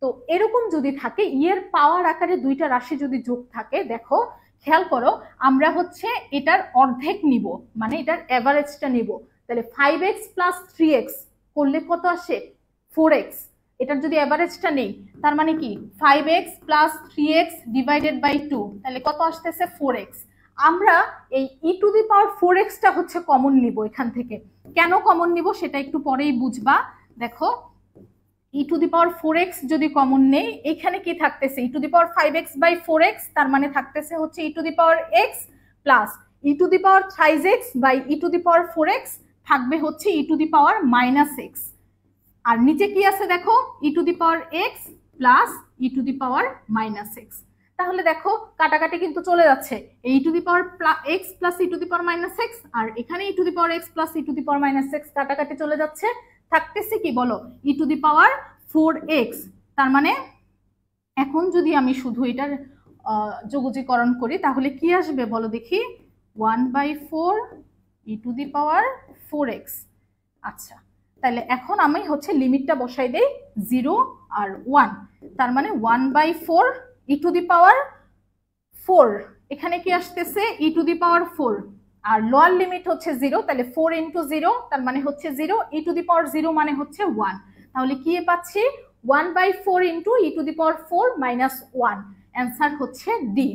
তো এরকম যদি থাকে এর পাওয়ার আকারে দুইটা রাশি যদি যোগ থাকে, দেখো খেয়াল করো আমরা হচ্ছে এটার অর্ধেক নিব, মানে এটার এভারেজটা নিব। তাহলে 5x প্লাস 3x করলে কত আসে? 4x। এটার যদি এভারেজটা নেই তার মানে কি 5x plus 3x divided by 2, তাহলে কত আসতেছে? 4x। আমরা এই ই টু দি পাওয়ার 4x টা হচ্ছে কমন নিব এখান থেকে। কেন কমন নিব সেটা একটু পরেই বুঝবা। দেখো e to the power 4x যদি কমন নেই, এখানে কি থাকতেছে? ই to the power 5x by 4x, তার মানে থাকতেছে হচ্ছে e to the power x plus e to the power thrice x by e to the power 4x, থাকবে হচ্ছে e to the power minus x। আর নিচে কি আছে দেখো, e to the power x plus e to the power minus x। তাহলে দেখো কাটাকাটি কিন্তু চলে যাচ্ছে, e to the power x plus e to the power minus x, আর এখানে e to the power x plus e to the power minus x কাটাকাটি চলে যাচ্ছে, থাকতেছে কি বলো? ই টু দি পাওয়ার 4x। তার মানে এখন যদি আমি শুধু এটার যোগজীকরণ করি তাহলে কি আসবে বলো দেখি? 1/4 ই টু দি পাওয়ার 4x। আচ্ছা, তাহলে এখন আমি হচ্ছে লিমিটটা বসাই দেই 0 আর 1, তার মানে 1/4 ই টু দি পাওয়ার 4, এখানে কি আসতেছে? ই টু দি পাওয়ার 4, আর লোয়ার লিমিট হচ্ছে 0, তাহলে 4 ইন্টু 0 তার মানে হচ্ছে 0, ই টু দি পাওয়ার 0 মানে হচ্ছে 1, তাহলে কি পাচ্ছি? 1/4 into E to the power 4 minus 1, answer হচ্ছে ডি।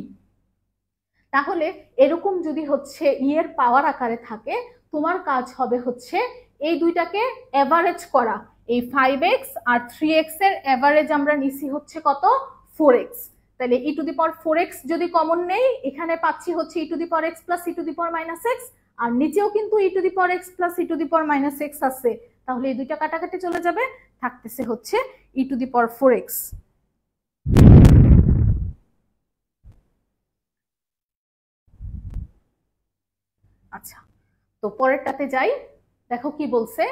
তাহলে এরকম যদি হচ্ছে এর পাওয়ার আকারে থাকে, তোমার কাজ হবে হচ্ছে এই দুইটাকে এভারেজ করা। এই 5x আর 3x এর এভারেজ আমরা নিছি হচ্ছে কত? 4x। তাহলে ই টু দি পাওয়ার 4x যদি কমন নেই, এখানে পাচ্ছি হচ্ছে e to the power x plus e to the power minus x, আর নিচেও কিন্তু e to the power x plus e to the power minus x আছে, তাহলে এই দুইটা কাটাকাটি চলে যাবে, থাকতেছে হচ্ছে e to the power 4x। আচ্ছা, তো পরেরটাতে যাই, দেখো কি বলছে,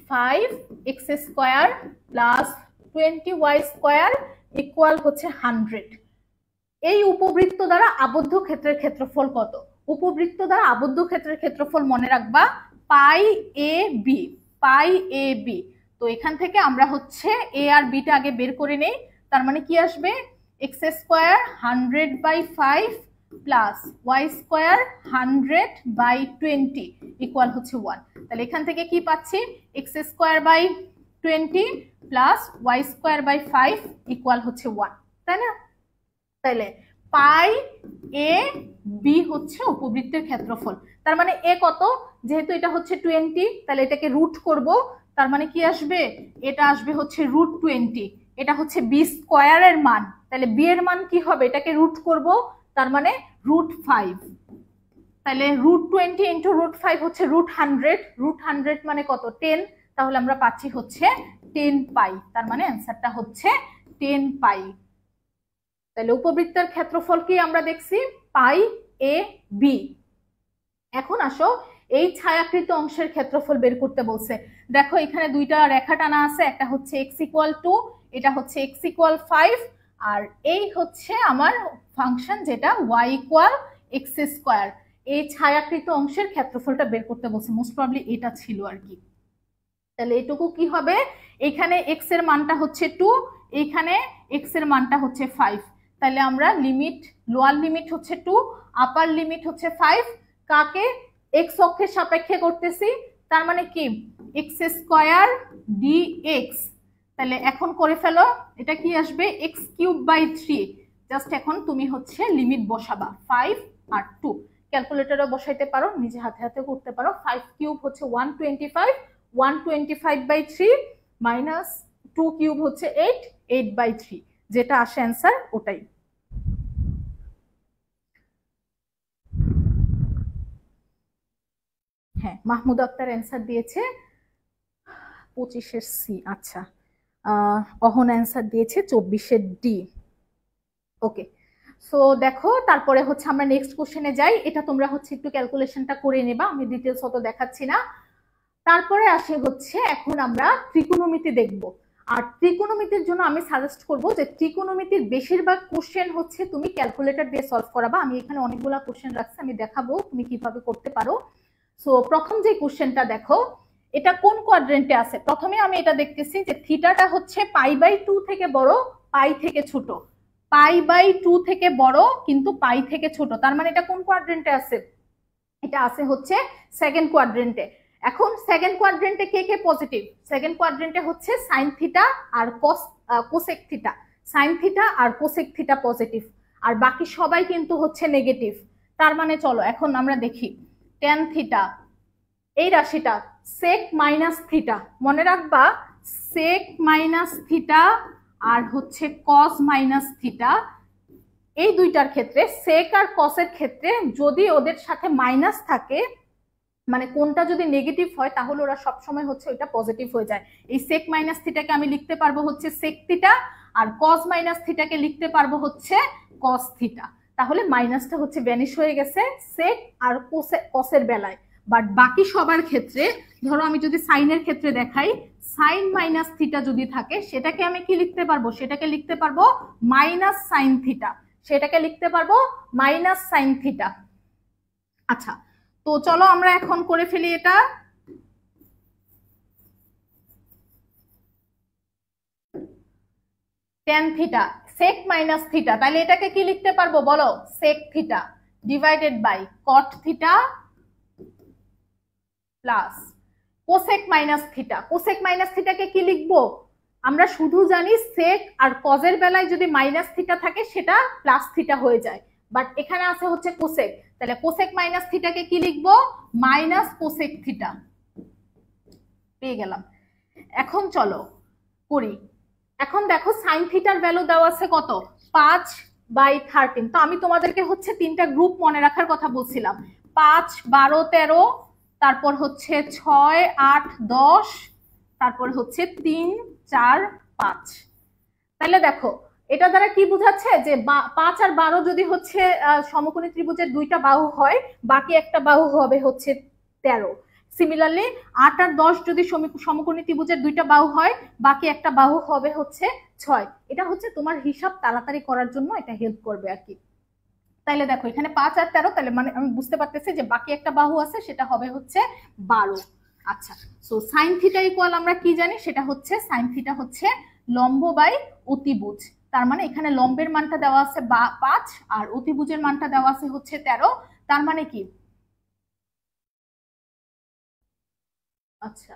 5x square plus 20y square equal হচ্ছে 100। এই উপবৃত্ত দ্বারা আবদ্ধ ক্ষেত্রের ক্ষেত্রফল কত? উপবৃত্ত দ্বারা আবদ্ধ ক্ষেত্রের ক্ষেত্রফল মনে রাখবা পাই A B, pi A B. তো এখান থেকে আমরা হচ্ছে এ আর বিটা আগে বের করে নেই, তার মানে কি আসবে? X square 100/5 plus y square 100/20 equal হচ্ছে 1। তাহলে এখান থেকে কি পাচ্ছি? X square by 20 plus y square by 5 equal হচ্ছে 1, তাই না? তাইলে পাই এ বি হচ্ছে উপবৃত্তের ক্ষেত্রফল। তার মানে এ কত? যেহেতু এটা হচ্ছে 20, তাহলে এটাকে রুট করব, তার মানে কি আসবে? এটা আসবে হচ্ছে √20। এটা হচ্ছে বি স্কোয়ারের মান, তাহলে বি এর মান কি হবে? এটাকে রুট করব, তার মানে √5। তাহলে √20 ইন্টু √5 হচ্ছে √100, √100 মানে কত? 10, তাহলে আমরা পাচ্ছি হচ্ছে 10 পাই, তার মানে অ্যান্সারটা হচ্ছে 10 পাই। তাহলে উপবৃত্তের ক্ষেত্রফল কি আমরা দেখছি? পাই এ বি। এখন আসো এই ছায়াকৃত অংশের ক্ষেত্রফল বের করতে বলছে। দেখো এখানে দুইটা রেখা টানা আছে, একটা হচ্ছে x ইকুয়াল 2, এটা হচ্ছে x ইকুয়াল 5, আর এই হচ্ছে আমার ফাংশন যেটা y ইকুয়াল x স্কোয়ার। এই ছায়াকৃত অংশের ক্ষেত্রফলটা বের করতে বলছে, মোস্ট প্রবাবলি এটা ছিল আর কি। তাহলে এটুকু কি হবে? এখানে x এর মানটা হচ্ছে 2, এইখানে x এর মানটা হচ্ছে 5, তাহলে আমরা লিমিট, লোয়ার লিমিট হচ্ছে 2, আপার লিমিট হচ্ছে 5, কাকে? x অক্ষের সাপেক্ষে করতেছি, তার মানে কি x স্কয়ার dx। তাহলে এখন করে ফেলো, এটা কি আসবে? x³/3। জাস্ট এখন তুমি হচ্ছে লিমিট বসাবা 5 আর 2, ক্যালকুলেটরে বসাইতে পারো, নিজে হাতে হাতে করতে পারো। 5³ হচ্ছে 125, 125/3 মাইনাস 2³ হচ্ছে 8, 8/3, যেটা আসে অ্যান্সার ওটাই। হ্যাঁ, মাহমুদ আক্তার অ্যান্সার দিয়েছে 25-এর সি। আচ্ছা, অহন অ্যান্সার দিয়েছে 24-এর ডি। ওকে, সো দেখো তারপরে হচ্ছে আমরা নেক্সট কোশ্চেনে যাই। এটা তোমরা হচ্ছে একটু ক্যালকুলেশনটা করে নেবা, আমি ডিটেলস অত দেখাচ্ছি না। তারপরে আসে হচ্ছে এখন আমরা ত্রিকোণমিতি দেখব। আর ত্রিকোণমিতির জন্য আমি সাজেস্ট করব যে ত্রিকোণমিতির বেশিরভাগ কোশ্চেন হচ্ছে তুমি ক্যালকুলেটর দিয়ে সলভ করাবা। আমি এখানে অনেকগুলো কোশ্চেন রাখছি, আমি দেখাবো তুমি কিভাবে করতে পারো। সো প্রথম যে কোশ্চেনটা দেখো, এটা কোন কোয়াড্রেন্টে আছে। প্রথমে আমি এটা দেখতেছি যে থিটাটা হচ্ছে π/2 থেকে বড়, পাই থেকে ছোট। π/2 থেকে বড় কিন্তু পাই থেকে ছোট, তার মানে এটা কোন কোয়াড্রেন্টে আছে? এটা আছে হচ্ছে সেকেন্ড কোয়াড্রেন্টে। এখন সেকেন্ড কোয়াড্রেন্টে কে কে পজিটিভ? সেকেন্ড কোয়াড্রেন্টে হচ্ছে সাইন থিটা আর কোসেক থিটা। সাইন থিটা আর কোসেক থিটা পজিটিভ, আর বাকি সবাই কিন্তু হচ্ছে নেগেটিভ। তার মানে চলো এখন আমরা দেখি টেন থিটা, এই রাশিটা সেক মাইনাস থিটা, মনে রাখবা সেক মাইনাস থিটা আর হচ্ছে কস মাইনাস থিটা, এই দুইটার ক্ষেত্রে সেক আর কসের ক্ষেত্রে যদি ওদের সাথে মাইনাস থাকে, মানে কোনটা যদি নেগেটিভ হয় তাহলে ওরা সবসময় হচ্ছে ওইটা পজিটিভ হয়ে যায়। এই সেক মাইনাস থিটাকে আমি লিখতে পারবো হচ্ছে সেক থিটা, আর কস মাইনাস থিটাকে লিখতে পারবো হচ্ছে কস থিটা। তাহলে মাইনাসটা হচ্ছে ভ্যানিশ হয়ে গেছে সেক আর কসের বেলায়। বাট বাকি সবার ক্ষেত্রে, ধরো আমি যদি সাইনের ক্ষেত্রে দেখাই, সাইন মাইনাস থিটা যদি থাকে সেটাকে আমি কি লিখতে পারবো? সেটাকে লিখতে পারবো মাইনাস সাইন থিটা, সেটাকে লিখতে পারবো মাইনাস সাইন থিটা। আচ্ছা, তো চলো আমরা এখন করে ফেলি এটা। Tan theta sec minus theta, তাহলে এটাকে কি লিখতে পারবো বলো? Sec theta divided by cot theta plus cosec minus theta. Cosec minus থিটাকে কি লিখবো? আমরা শুধু জানি সেক আর কজের বেলায় যদি মাইনাস থিটা থাকে সেটা প্লাস থিটা হয়ে যায়, বাট এখানে আছে হচ্ছে কোসেক, তাহলে কোসেক মাইনাস থিটাকে কি লিখবো? Minus cosec theta. পেয়ে গেলাম। এখন চলো করি। এখন দেখো সাইন থিটার ভ্যালু দেওয়া আছে কত? 5/13। তো আমি তোমাদেরকে হচ্ছে তিনটা গ্রুপ মনে রাখার কথা বলছিলাম, 5, 12, 13, তারপর হচ্ছে 6, 8, 10, তারপর হচ্ছে 3, 4, 5। তাহলে দেখো এটা দ্বারা কি বোঝাচ্ছে যে 5 আর 12 যদি হচ্ছে সমকোণী ত্রিভুজের দুইটা বাহু হয়, বাকি একটা বাহু হবে হচ্ছে 13। সিমিলারলি 8 আর 10 যদি সমকোণী ত্রিভুজের দুইটা বাহু হয়, বাকি একটা বাহু হবে হচ্ছে 6। এটা হচ্ছে তোমার হিসাব তাড়াতাড়ি করার জন্য এটা হেল্প করবে আর কি। তাইলে দেখো এখানে 5 আর 13, তাহলে মানে আমি বুঝতে পারতেছি যে বাকি একটা বাহু আছে সেটা হবে হচ্ছে 12। আচ্ছা, সো সাইন থিটা ইকুয়াল আমরা কি জানি? সেটা হচ্ছে সাইন থিটা হচ্ছে লম্ব বাই অতিভুজ। তার মানে এখানে লম্বের মানটা দেওয়া আছে 5 আর অতিভুজের মানটা দেওয়া আছে হচ্ছে 13। তার মানে কি? আচ্ছা,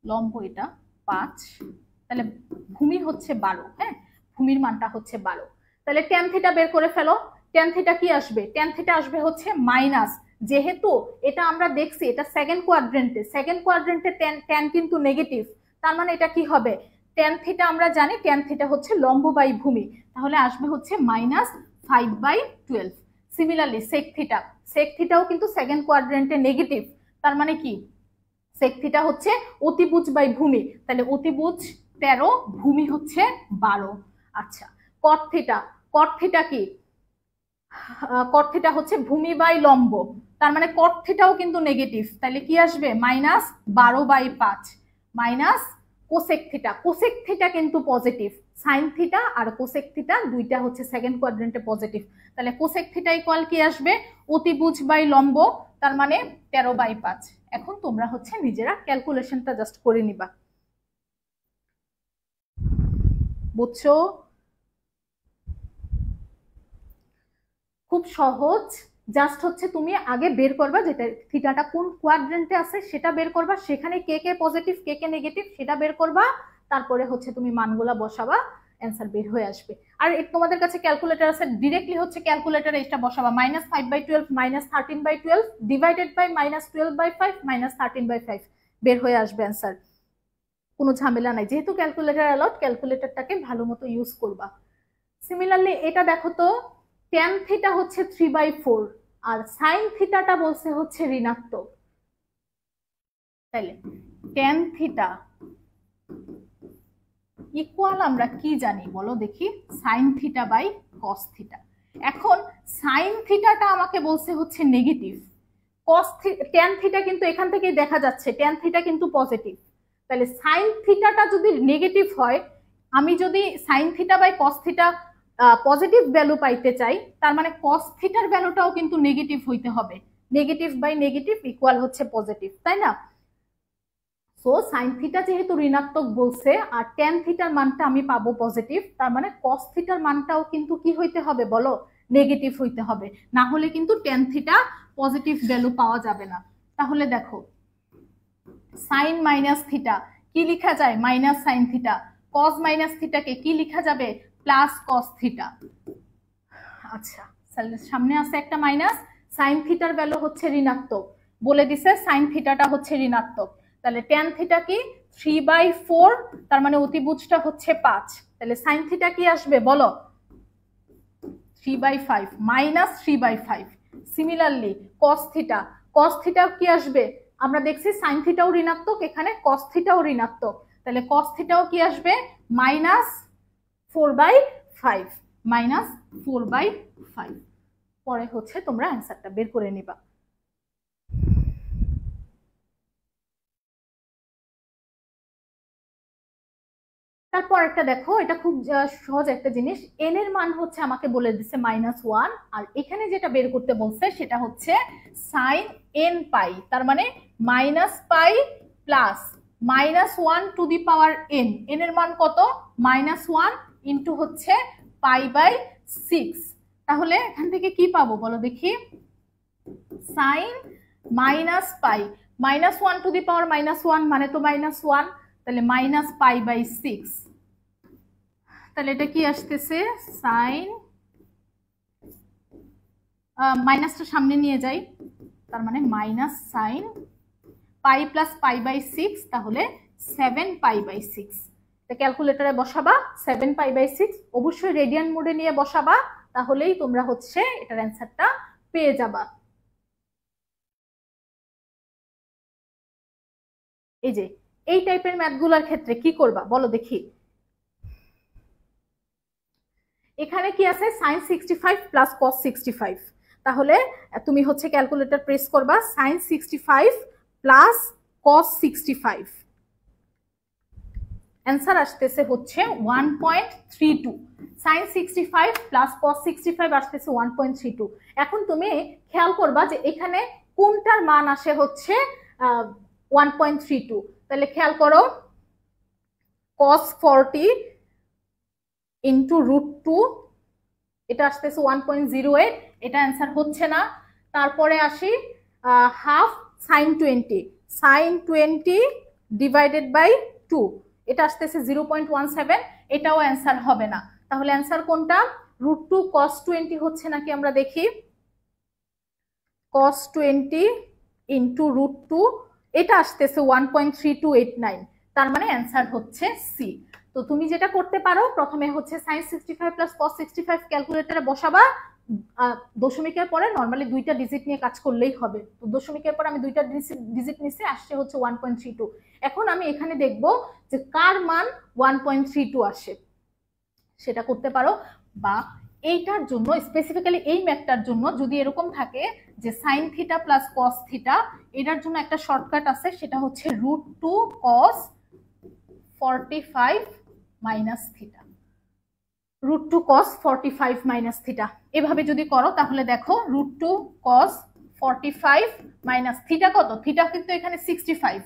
লম্ব এটা 5, তাহলে ভূমি হচ্ছে 12। হ্যাঁ, ভূমির মানটা হচ্ছে 12। তাহলে ট্যান থিটা বের করে ফেলো। ট্যান থিটা কি আসবে? ট্যান থিটা আসবে হচ্ছে মাইনাস, যেহেতু এটা আমরা দেখছি এটা সেকেন্ড কোয়াড্রেন্টে, সেকেন্ড কোয়াড্রেন্টে ট্যান কিন্তু নেগেটিভ, তার মানে এটা কি হবে? ট্যান থিটা আমরা জানি ট্যান থিটা হচ্ছে লম্ব বাই ভূমি, তাহলে আসবে হচ্ছে -5/12। সিমিলারলি সেক থিটা, সেক থিটাও কিন্তু সেকেন্ড কোয়াড্রেন্টে নেগেটিভ, তার মানে কি? সেক থিটা হচ্ছে অতিভুজ বাই ভূমি, তাহলে অতিভুজ 13, ভূমি হচ্ছে 12। আচ্ছা, কট থিটা, কট থিটা কি? কট থিটা হচ্ছে ভূমি বাই লম্ব, তার মানে কট থিটাও কিন্তু নেগেটিভ, তাহলে কি আসবে? -12/5 minus cosec theta. Cosec theta কিন্তু পজিটিভ, সাইন থিটা আর কোসেক থিটা দুইটা হচ্ছে সেকেন্ড কোয়াড্রেন্টে পজিটিভ, তাহলে কোসেক থিটা ইকুয়াল কি আসবে? অতিভুজ বাই লম্ব, তার মানে 13/5। এখন তোমরা হচ্ছে নিজেরা ক্যালকুলেশনটা জাস্ট করে নিবা, বুঝছো? খুব সহজ। জাস্ট হচ্ছে তুমি আগে বের করবা যেটা থিটাটা কোন কোয়াড্রেন্টে আছে সেটা বের করবা, সেখানে কে কে পজিটিভ কে কে নেগেটিভ সেটা বের করবা, তারপরে হচ্ছে তুমি মানগুলা বসাবা, অ্যান্সার বের হয়ে আসবে। আর তোমাদের কাছে ক্যালকুলেটর আছে, ডিরেক্টলি হচ্ছে ক্যালকুলেটরে এটা বসাবা, -5/12 -13/12 ডিভাইডেড বাই -12/5 -13/5, বের হয়ে আসবে অ্যান্সার। কোনো ঝামেলা নাই, যেহেতু ক্যালকুলেটর অ্যালাউড, ক্যালকুলেটরটাকে ভালো মতো ইউজ করবা। সিমিলারলি এটা দেখো তো, ট্যান থিটা হচ্ছে 3/4 আর সাইন থিটাটা বলছে হচ্ছে ঋণাত্মক। তাহলে ট্যান থিটা ইকুয়াল আমরা কি জানি বলো দেখি, sine theta by cos theta. এখন সাইন থিটাটা আমাকে বলছে হচ্ছে নেগেটিভ, কস ট্যান থিটা কিন্তু এখান থেকেই দেখা যাচ্ছে ট্যান থিটা কিন্তু পজিটিভ। তাহলে সাইন থিটাটা যদি নেগেটিভ হয়, আমি যদি sine theta by cos theta positive value পাইতে চাই, তার মানে কস থিটার ভ্যালুটাও কিন্তু নেগেটিভ হইতে হবে। নেগেটিভ বাই নেগেটিভ ইকুয়াল হচ্ছে পজিটিভ, তাই না? সো সাইন থিটা যেহেতু ঋণাত্মক বলছে আর ট্যান থিটার মানটা আমি পাবো পজিটিভ, তার মানে কস থিটার মানটাও কিন্তু কি হইতে হবে বলো, নেগেটিভ হইতে হবে, না হলে কিন্তু ট্যান থিটা পজিটিভ ভ্যালু পাওয়া যাবে না। তাহলে দেখো সাইন মাইনাস থিটা কি লেখা যায়, minus sine theta. Cos minus থিটাকে কি লেখা যাবে, প্লাস কস থিটা। আচ্ছা, সামনে আছে একটা মাইনাস, সাইন থিটার ভ্যালু হচ্ছে ঋণাত্মক, বলে দিছে সাইন থিটাটা হচ্ছে ঋণাত্মক। তাহলে ট্যান থিটা কি 3/4, তার মানে অতিভুজটা হচ্ছে 5। তাহলে সাইন থিটা কি আসবে বলো, 3/5 minus 3/5। Similarly cos theta, cos theta কি আসবে, আমরা দেখছি সাইন থিটাও ঋণাত্মক, এখানে কস থিটাও ঋণাত্মক, তাহলে কস থিটাও কি আসবে মাইনাস 4/5, মাইনাস 4/5। পরে হচ্ছে তোমরা অ্যান্সারটা বের করে নিবা। তারপর একটা দেখো, এটা খুব সহজ একটা জিনিস, এন এর মান হচ্ছে আমাকে বলে দিচ্ছে -1, আর এখানে যেটা বের করতে বলছে সেটা হচ্ছে সাইন এন পাই, তার মানে -π plus -1 to the power n. N এর মান কত, -1 ইন্টু হচ্ছে π/6। তাহলে এখান থেকে কি পাবো বলো দেখি, সাইন -π, -1 টু দি পাওয়ার -1 মানে তো -1, তাহলে -π/6। তাহলে এটা কি আসতেছে, সাইন মাইনাসটা সামনে নিয়ে যাই, তার মানে মাইনাস সাইন π প্লাস π/6, তাহলে 7π/6। এটা ক্যালকুলেটরে বসাবা 7π/6, অবশ্যই রেডিয়ান মোডে নিয়ে বসাবা, তাহলেই তোমরা হচ্ছে এটার অ্যান্সারটা পেয়ে যাবা। এই যে এই টাইপের ম্যাথগুলোর ক্ষেত্রে কি করবা বলো দেখি, এখানে কি আছে sin 65 প্লাস cos 65, তাহলে তুমি হচ্ছে ক্যালকুলেটর প্রেস করবা, sin 65 প্লাস cos 65, অ্যান্সার আসতেছে হচ্ছে 1.32। sin 65 প্লাস cos 65 আসতেছে 1.32। এখন তুমি খেয়াল করবা যে এখানে কোনটার মান আসে হচ্ছে 1.32, তাহলে খেয়াল করো cos 40 ইন্টু √2, এটা আসতেছে 1.08, এটা অ্যান্সার হচ্ছে না। তারপরে আসি হাফ sin 20 ডিভাইডেড বাই 2, এটা আসতেছে 0.17, এটাও অ্যান্সার হবে না। তাহলে অ্যান্সার কোনটা, √2 cos 20 হচ্ছে নাকি আমরা দেখি, cos 20 ইন্টু √2, এটা আসতেছে 1.3289, তার মানে অ্যান্সার হচ্ছে সি। তো তুমি যেটা করতে পারো, প্রথমে হচ্ছে sin 65 প্লাস cos 65 ক্যালকুলেটরে বসাবা, দশমিকের পরে নর্মালি দুইটা ডিজিট নিয়ে কাজ করলেই হবে। তো দশমিকের পর আমি দুইটা ডিজিট নিচে আসছে হচ্ছে 1.32। এখন আমি এখানে দেখব যে কার মান 1.32 আসে, সেটা করতে পারো। বা এইটার জন্য স্পেসিফিক্যালি এই ম্যাথটার জন্য যদি এরকম থাকে যে sin theta plus cos theta, এটার জন্য একটা শর্টকাট আছে, সেটা হচ্ছে √2 cos 45 minus theta, √2 cos 45 minus theta. এভাবে যদি করো তাহলে দেখো √2 cos 45 মাইনাস থিটা কত, থিটা কিন্তু এখানে 65,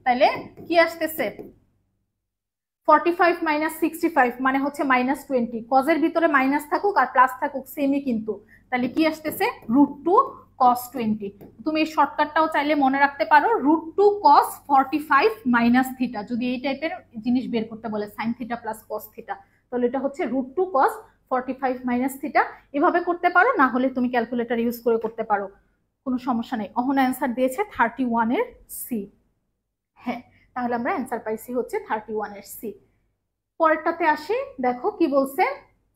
তাহলে কি আসতেছে 45 মাইনাস 65 মানে হচ্ছে -20, কজের ভিতরে মাইনাস থাকুক আর প্লাস থাকুক সেমই কিন্তু, তাহলে কি আসতেছে √2 cos 20। তুমি এই শর্টকাটটাও চাইলে মনে রাখতে পারো, √2 cos 45 মাইনাস থিটা, যদি এই টাইপের জিনিস বের করতে বলে sin theta plus cos theta, তাহলে এটা হচ্ছে √2 cos 45 মাইনাস থিটা। এভাবে করতে পারো, না হলে তুমি ক্যালকুলেটর ইউজ করে করতে পারো, কোনো সমস্যা নেই। অহনা অ্যান্সার দিয়েছে 31 এর সি। হ্যাঁ, তাহলে আমরা অ্যান্সার পাইছি হচ্ছে 31 এর সি। পরেরটাতে আসি, দেখো কি বলছে,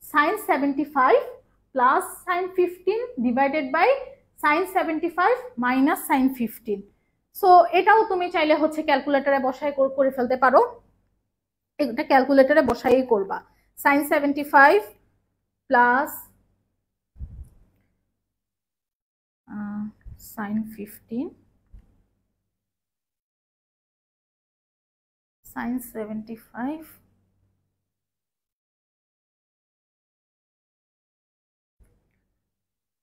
sin 75 plus sin 15 divided by sine 75 minus sine 15। So এটাও তুমি চাইলে হচ্ছে ক্যালকুলেটরে বসায় করে ফেলতে পারো, এটা ক্যালকুলেটরে বসাই করবা। Sine 75 plus sine 15 sine 75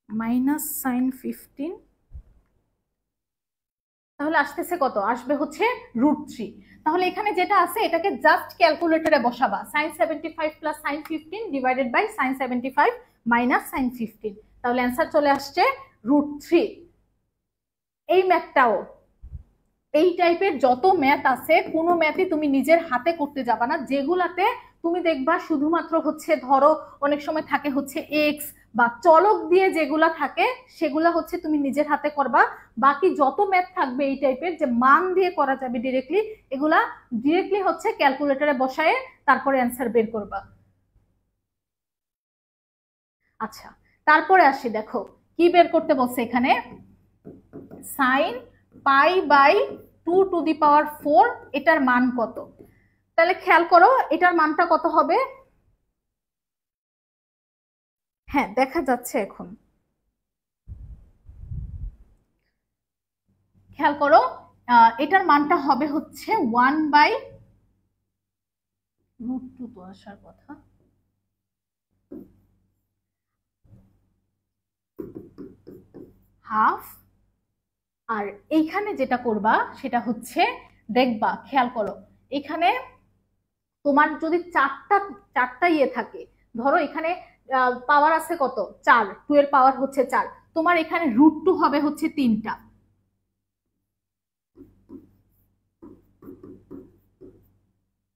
minus sine 15, তাহলে আসতেছে কত? আসবে হচ্ছে √3। তাহলে এখানে যেটা আছে এটাকে জাস্ট ক্যালকুলেটরে বসাবা, sine 75 plus sine 15 divided by sine 75 minus sine 15, তাহলে অ্যান্সার চলে আসছে √3। এই ম্যাথটাও, এই টাইপের যত ম্যাথ আছে কোনো ম্যাথই তুমি নিজের হাতে করতে যাবা না, যেগুলাতে তুমি দেখবা শুধুমাত্র হচ্ছে ধরো অনেক সময় থাকে হচ্ছে এক্স বা চলক দিয়ে যেগুলা থাকে সেগুলা হচ্ছে তুমি নিজের হাতে করবা। বাকি যত ম্যাথ থাকবে এই টাইপের যে মান দিয়ে করা যাবে ডিরেক্টলি, এগুলা ডিরেক্টলি হচ্ছে ক্যালকুলেটরে বসায় তারপরে অ্যান্সার বের করবা। আচ্ছা, তারপরে আসি, দেখো কি বের করতে বলছে এখানে, সাইন পাই বাই 2⁴ এটার মান কত? তাহলে খেয়াল করো এটার মানটা কত হবে। হ্যাঁ, দেখা যাচ্ছে এখন, খেয়াল করো এটার মানটা হবে হচ্ছে 1/√2, তো আসার কথা, হাফ। আর এইখানে যেটা করবা সেটা হচ্ছে দেখবা, খেয়াল করো এখানে তোমার যদি চারটা ইয়ে থাকে, ধরো এখানে পাওয়ার আছে কত? 4, 2 এর পাওয়ার হচ্ছে 4, তোমার এখানে √2 হবে হচ্ছে 3টা,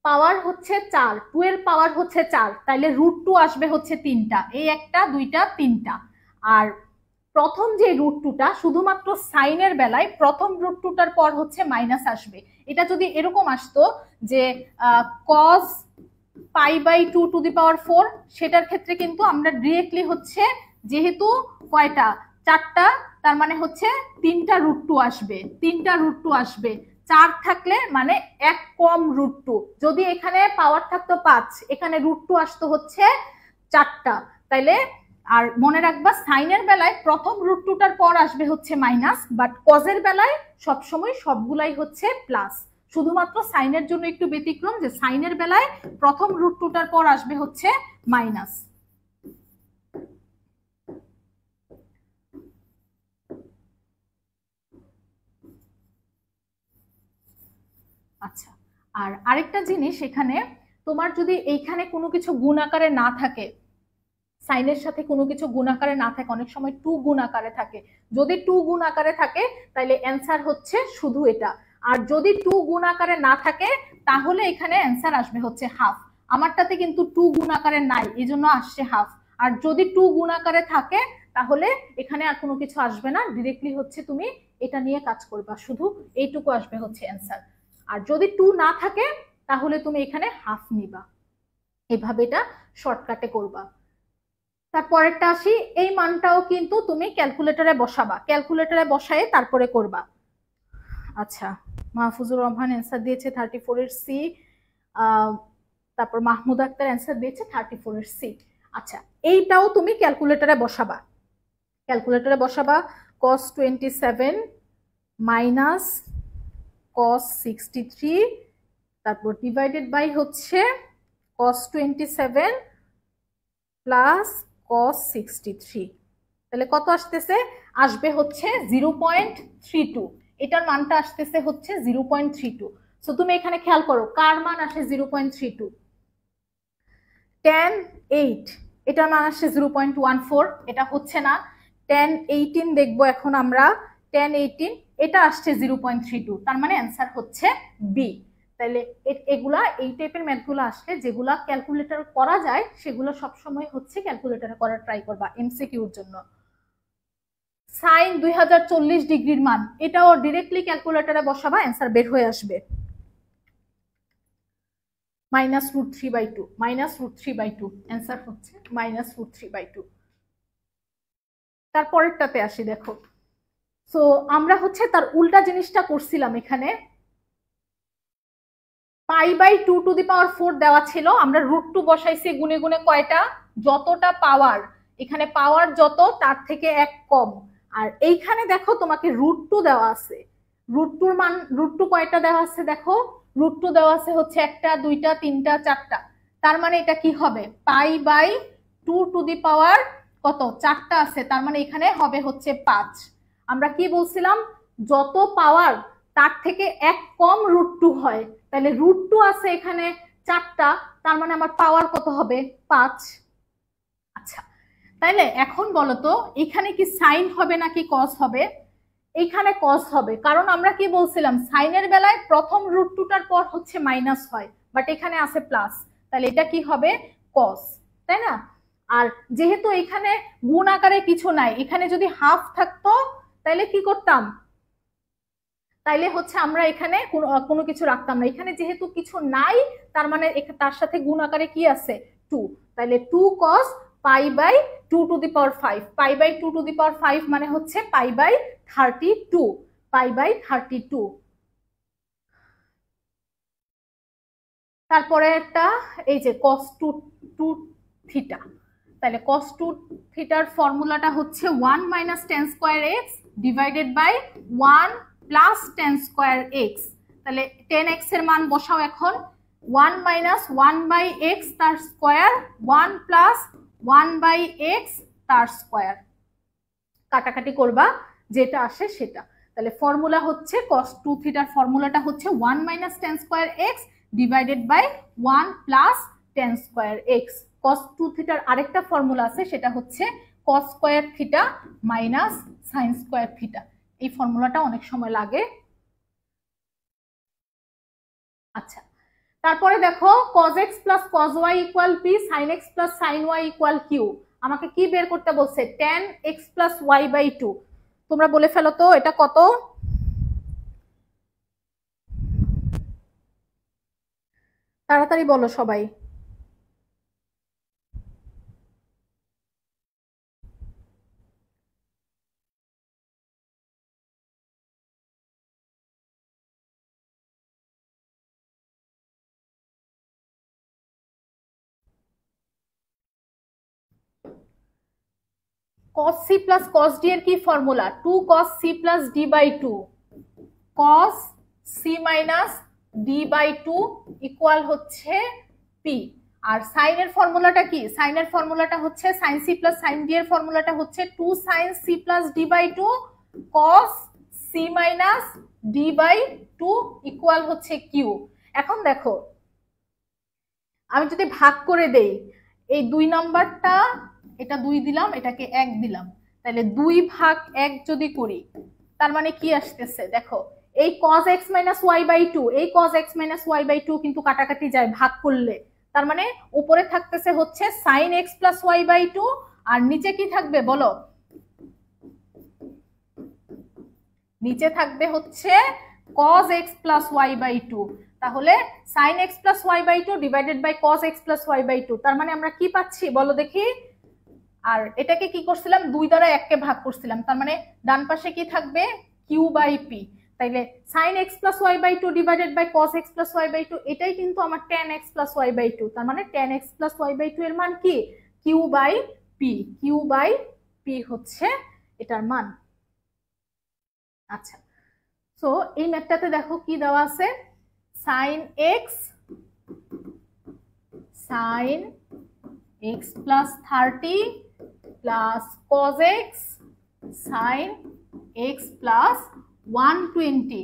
পাওয়ার হচ্ছে 4, 2 এর পাওয়ার হচ্ছে 4, তাইলে √2 আসবে হচ্ছে 3টা, এই 1টা 2টা 3টা। আর প্রথম যে √2টা শুধুমাত্র সাইনের বেলায় প্রথম √2টার পর হচ্ছে মাইনাস আসবে। এটা যদি এরকম আসতো যে cos π/2⁴, সেটার ক্ষেত্রে কিন্তু আমরা ডিরেক্টলি হচ্ছে যেহেতু কয়টা 4টা, তার মানে হচ্ছে 3টা √2 আসবে, 3টা √2 আসবে। 4 থাকলে মানে 1 কম √2, যদি এখানে পাওয়ার থাকতো 5, এখানে √2 আসতো হচ্ছে 4টা, তাইলে। আর মনে রাখবা সাইনের বেলায় প্রথম √2টার পর আসবে হচ্ছে মাইনাস, বাট কজের বেলায় সবসময় সবগুলাই হচ্ছে প্লাস। শুধুমাত্র সাইনের জন্য একটু ব্যতিক্রম, যে সাইনের বেলায় প্রথম √2টার পর আসবে হচ্ছে মাইনাস। আচ্ছা, আর আরেকটা জিনিস, এখানে তোমার যদি এইখানে কোনো কিছু গুণ আকারে না থাকে, সাইনের সাথে কোনো কিছু গুণ আকারে না থাকে, অনেক সময় 2 গুণ আকারে থাকে, যদি 2 গুণ আকারে থাকে তাহলে অ্যান্সার হচ্ছে শুধু এটা। আর যদি 2 গুণ আকারে না থাকে তাহলে এখানে অ্যান্সার আসবে হচ্ছে হাফ। আমারটাতে কিন্তু 2 গুণ আকারে নাই, এই জন্য আসছে হাফ। আর যদি 2 গুণ আকারে থাকে তাহলে এখানে আর কোনো কিছু আসবে না, ডিরেক্টলি হচ্ছে তুমি এটা নিয়ে কাজ করবা, শুধু এইটুকু আসবে হচ্ছে অ্যান্সার। আর যদি 2 না থাকে তাহলে তুমি এখানে হাফ নিবা, এভাবে এটা শর্টকাটে করবা। তারপরেরটা আসি, এই মানটাও কিন্তু তুমি ক্যালকুলেটরে বসাবা, ক্যালকুলেটরে বসায়ে তারপরে করবা। আচ্ছা, মাহফুজুর রহমান অ্যান্সার দিয়েছে 34 এর সি, তারপর মাহমুদ আক্তার অ্যান্সার দিয়েছে 34 এর সি। আচ্ছা, এইটাও তুমি ক্যালকুলেটরে বসাবা, ক্যালকুলেটরে বসাবা cos 27 মাইনাস cos 63, তারপর ডিভাইডেড বাই হচ্ছে cos 27 প্লাস cos 63, তাহলে কত আসতেছে? আসবে হচ্ছে 0.32, এটার মানটা আসতেছে হচ্ছে 0.32। সো তুমি এখানে খেয়াল করো কার মান আসে 0.32, tan 8, এটার মান আসছে 0.14, এটা হচ্ছে না। tan 18 দেখবো এখন আমরা, tan 18 এটা আসছে 0.32, তার মানে অ্যান্সার হচ্ছে বি। তাহলে এগুলা এই টাইপের ম্যাথগুলো আসলে যেগুলা ক্যালকুলেটর করা যায় সেগুলো সবসময় হচ্ছে ক্যালকুলেটরে করার ট্রাই করবা এমসিকিউর জন্য। সাইন 2040 ডিগ্রির মান, এটাও ডিরেক্টলি ক্যালকুলেটরে বসাবা, অ্যান্সার বের হয়ে আসবে -√3/2, -√3/2, অ্যান্সার হচ্ছে -√3/2। তারপরেরটাতে আসি, দেখো সো আমরা হচ্ছে তার উল্টা জিনিসটা করছিলাম। এখানে π/2⁴ দেওয়া ছিল, আমরা √2 বসাইছি গুনে গুনে কয়টা, যতটা পাওয়ার, এখানে পাওয়ার যত তার থেকে এক কম। আর এইখানে দেখো তোমাকে √2 দেওয়া আছে, √2 মান, √2 কয়টা দেওয়া আছে দেখো, √2 দেওয়া আছে হচ্ছে 1টা 2টা 3টা 4টা, তার মানে এটা কি হবে π/2 কত 4টা আছে, তার মানে এখানে হবে হচ্ছে 5। আমরা কি বলছিলাম, যত পাওয়ার তার থেকে এক কম √2 হয়, তাহলে √2 আছে এখানে 4টা, তার মানে আমার পাওয়ার কত হবে 5। আচ্ছা, তাইলে এখন বলো তো এখানে কি সাইন হবে নাকি কস হবে? এইখানে কস হবে, কারণ আমরা কি বলছিলাম সাইনের বেলায় প্রথম √2টার পর হচ্ছে মাইনাস হয়, বাট এখানে আছে প্লাস, তাহলে এটা কি হবে কস, তাই না? আর যেহেতু এখানে গুণ আকারে কিছু নাই, এখানে যদি হাফ থাকতো তাইলে কি করতাম, তাইলে হচ্ছে আমরা এখানে কোনো কিছু রাখতাম না। এখানে যেহেতু কিছু নাই, তার মানে তার সাথে গুণ আকারে কি আছে 2, তাহলে 2 cos π/2⁵, π/2⁵ মানে হচ্ছে π/32, π/32। তারপরে একটা এই যে cos 2θ, তাহলে cos 2θ ফর্মুলাটা হচ্ছে 1 - tan² x divided by 1 plus tan² x। তাহলে tan x এর মান বসাও এখন, 1 - 1/x তার স্কয়ার, 1 প্লাস 1/x তার স্কয়ার, কাটাকাটি করবা যেটা আসে সেটা। তাহলে ফর্মুলা হচ্ছে cos 2θ ফর্মুলাটা হচ্ছে 1 - tan² x divided by 1 plus tan² x। cos 2θ আরেকটা ফর্মুলা আছে, সেটা হচ্ছে cos² θ মাইনাস sin² θ। এই ফর্মুলাটা অনেক সময় লাগে। আচ্ছা, তারপরে দেখো cos x plus cos y equal p, sin x plus sin y equal q। আমাকে কি বের করতে বলছে, tan x plus y/2। তোমরা বলে ফেলো তো এটা কত, তাড়াতাড়ি বলো সবাই। cos c plus cos d এর কি formula, 2 cos c plus d/2, cos c minus d/2 equal হচ্ছে p। আর সাইন এর ফর্মুলাটা কি, সাইনের ফর্মুলাটা হচ্ছে sin c plus sin d এর ফর্মুলাটা হচ্ছে 2 sin c plus d/2 cos c minus d/2 equal হচ্ছে q। এখন দেখো আমি যদি ভাগ করে দেই, এই 2 নাম্বারটা, এটা 2 দিলাম, এটাকে 1 দিলাম, তাহলে 2/1 যদি করি, তার মানে কি আসতেছে দেখো, এই cos x - y/2, এই cos x - y/2 কিন্তু কাটাকাটি যায় ভাগ করলে, তার মানে উপরে থাকতেছে হচ্ছে sin x plus y/2, আর নিচে কি থাকবে বলো, নিচে থাকবে হচ্ছে cos x plus y/2। তাহলে sin x plus y/2 divided by cos x plus y/2, তার মানে আমরা কি পাচ্ছি বলো দেখি, আর এটাকে কি করছিলাম 2 দ্বারা 1 কে ভাগ করছিলাম, তার মানে ডান পাশে কি থাকবে q/p। তাইলে sin x plus y/2 divided by cos x plus y/2, এটাই কিন্তু আমার tan x plus y/2, তার মানে tan x plus y/2 এর মান কি q/p, q/p হচ্ছে এটার মান। আচ্ছা, সো এই ম্যাথটাতে দেখো কি দেওয়া আছে, sin x plus 30 plus cos x sin x plus 120।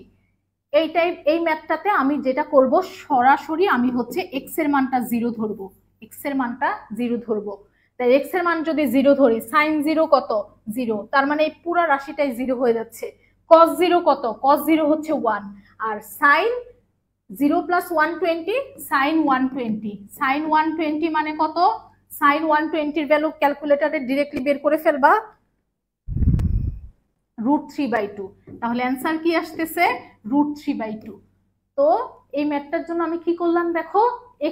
এই ম্যাথটাতে আমি যেটা করব, সরাসরি আমি হচ্ছে x এর মানটা 0 ধরবো, x এর মানটা 0 ধরবো। তাই x এর মান যদি 0 ধরি, sin 0 কত 0, তার মানে এই পুরো রাশিটাই 0 হয়ে যাচ্ছে। cos 0 কত, cos 0 হচ্ছে 1, আর sin 0 plus 120 sin 120, sin 120 মানে কত, sin 120 এর ভ্যালু ক্যালকুলেটরে ডাইরেক্টলি বের করে ফেলবা, √3/2। তাহলে অ্যান্সার কি আসতেছে √3/2। তো এই ম্যাথটার জন্য আমি কি করলাম দেখো,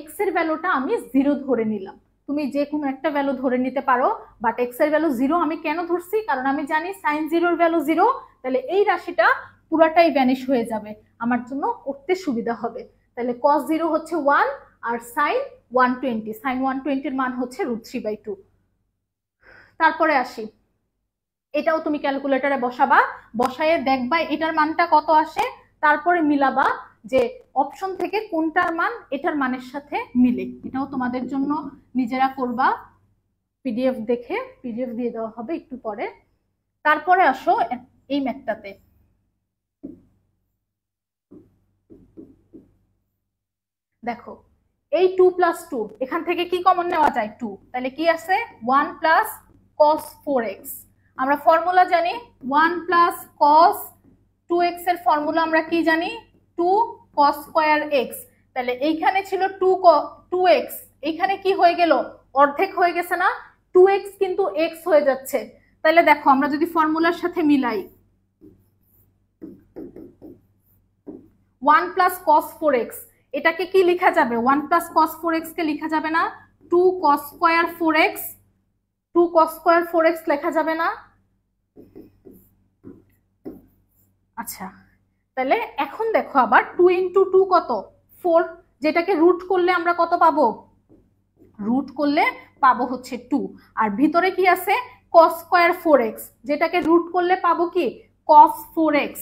x এর ভ্যালুটা আমি 0 ধরে নিলাম, তুমি যে কোনো একটা ভ্যালু ধরে নিতে পারো, বাট এক্স এর ভ্যালু 0 আমি কেন ধরছি, কারণ আমি জানি sin 0 এর ভ্যালু 0, তাহলে এই রাশিটা পুরাটাই ভ্যানিশ হয়ে যাবে, আমার জন্য করতে সুবিধা হবে। তাহলে cos 0 হচ্ছে 1 আর sin 120 এর মান হচ্ছে √3/2। তারপরে আসি, এটাও তুমি ক্যালকুলেটরে বসাবা, বসায়ে দেখবা এটার মানটা কত আসে, তারপরে মিলাবা যে অপশন থেকে কোনটার মান এটার মানের সাথে মিলে। এটাও তোমাদের জন্য নিজেরা করবা, পিডিএফ দেখে, পিডিএফ দিয়ে দেওয়া হবে একটু পরে। তারপরে আসো এই ম্যাথটাতে, দেখো এই 2 + 2 এখান থেকে কি কমন নেওয়া যায় 2, তাহলে কি আছে 1 + cos 4x। আমরা ফর্মুলা জানি 1 + cos 2x এর ফর্মুলা আমরা কি জানি 2 cos স্কয়ার x। তাহলে এইখানে ছিল 2x, এইখানে কি হয়ে গেল অর্ধেক হয়ে গেছে না, 2x কিন্তু x হয়ে যাচ্ছে। তাহলে দেখো আমরা যদি ফর্মুলার সাথে মিলাই 1 + cos 4x, এটাকে কি লেখা যাবে 1 + cos 4x কে লেখা যাবে না 2 cos square 4x, 2 cos square 4x লেখা যাবে না। আচ্ছা, তাহলে এখন দেখো আবার 2 × 2 কত 4, যেটাকে রুট করলে আমরা কত পাবো, রুট করলে পাবো হচ্ছে 2, আর ভিতরে কি আছে cos স্কয়ার 4x, যেটাকে রুট করলে পাবো কি cos 4x।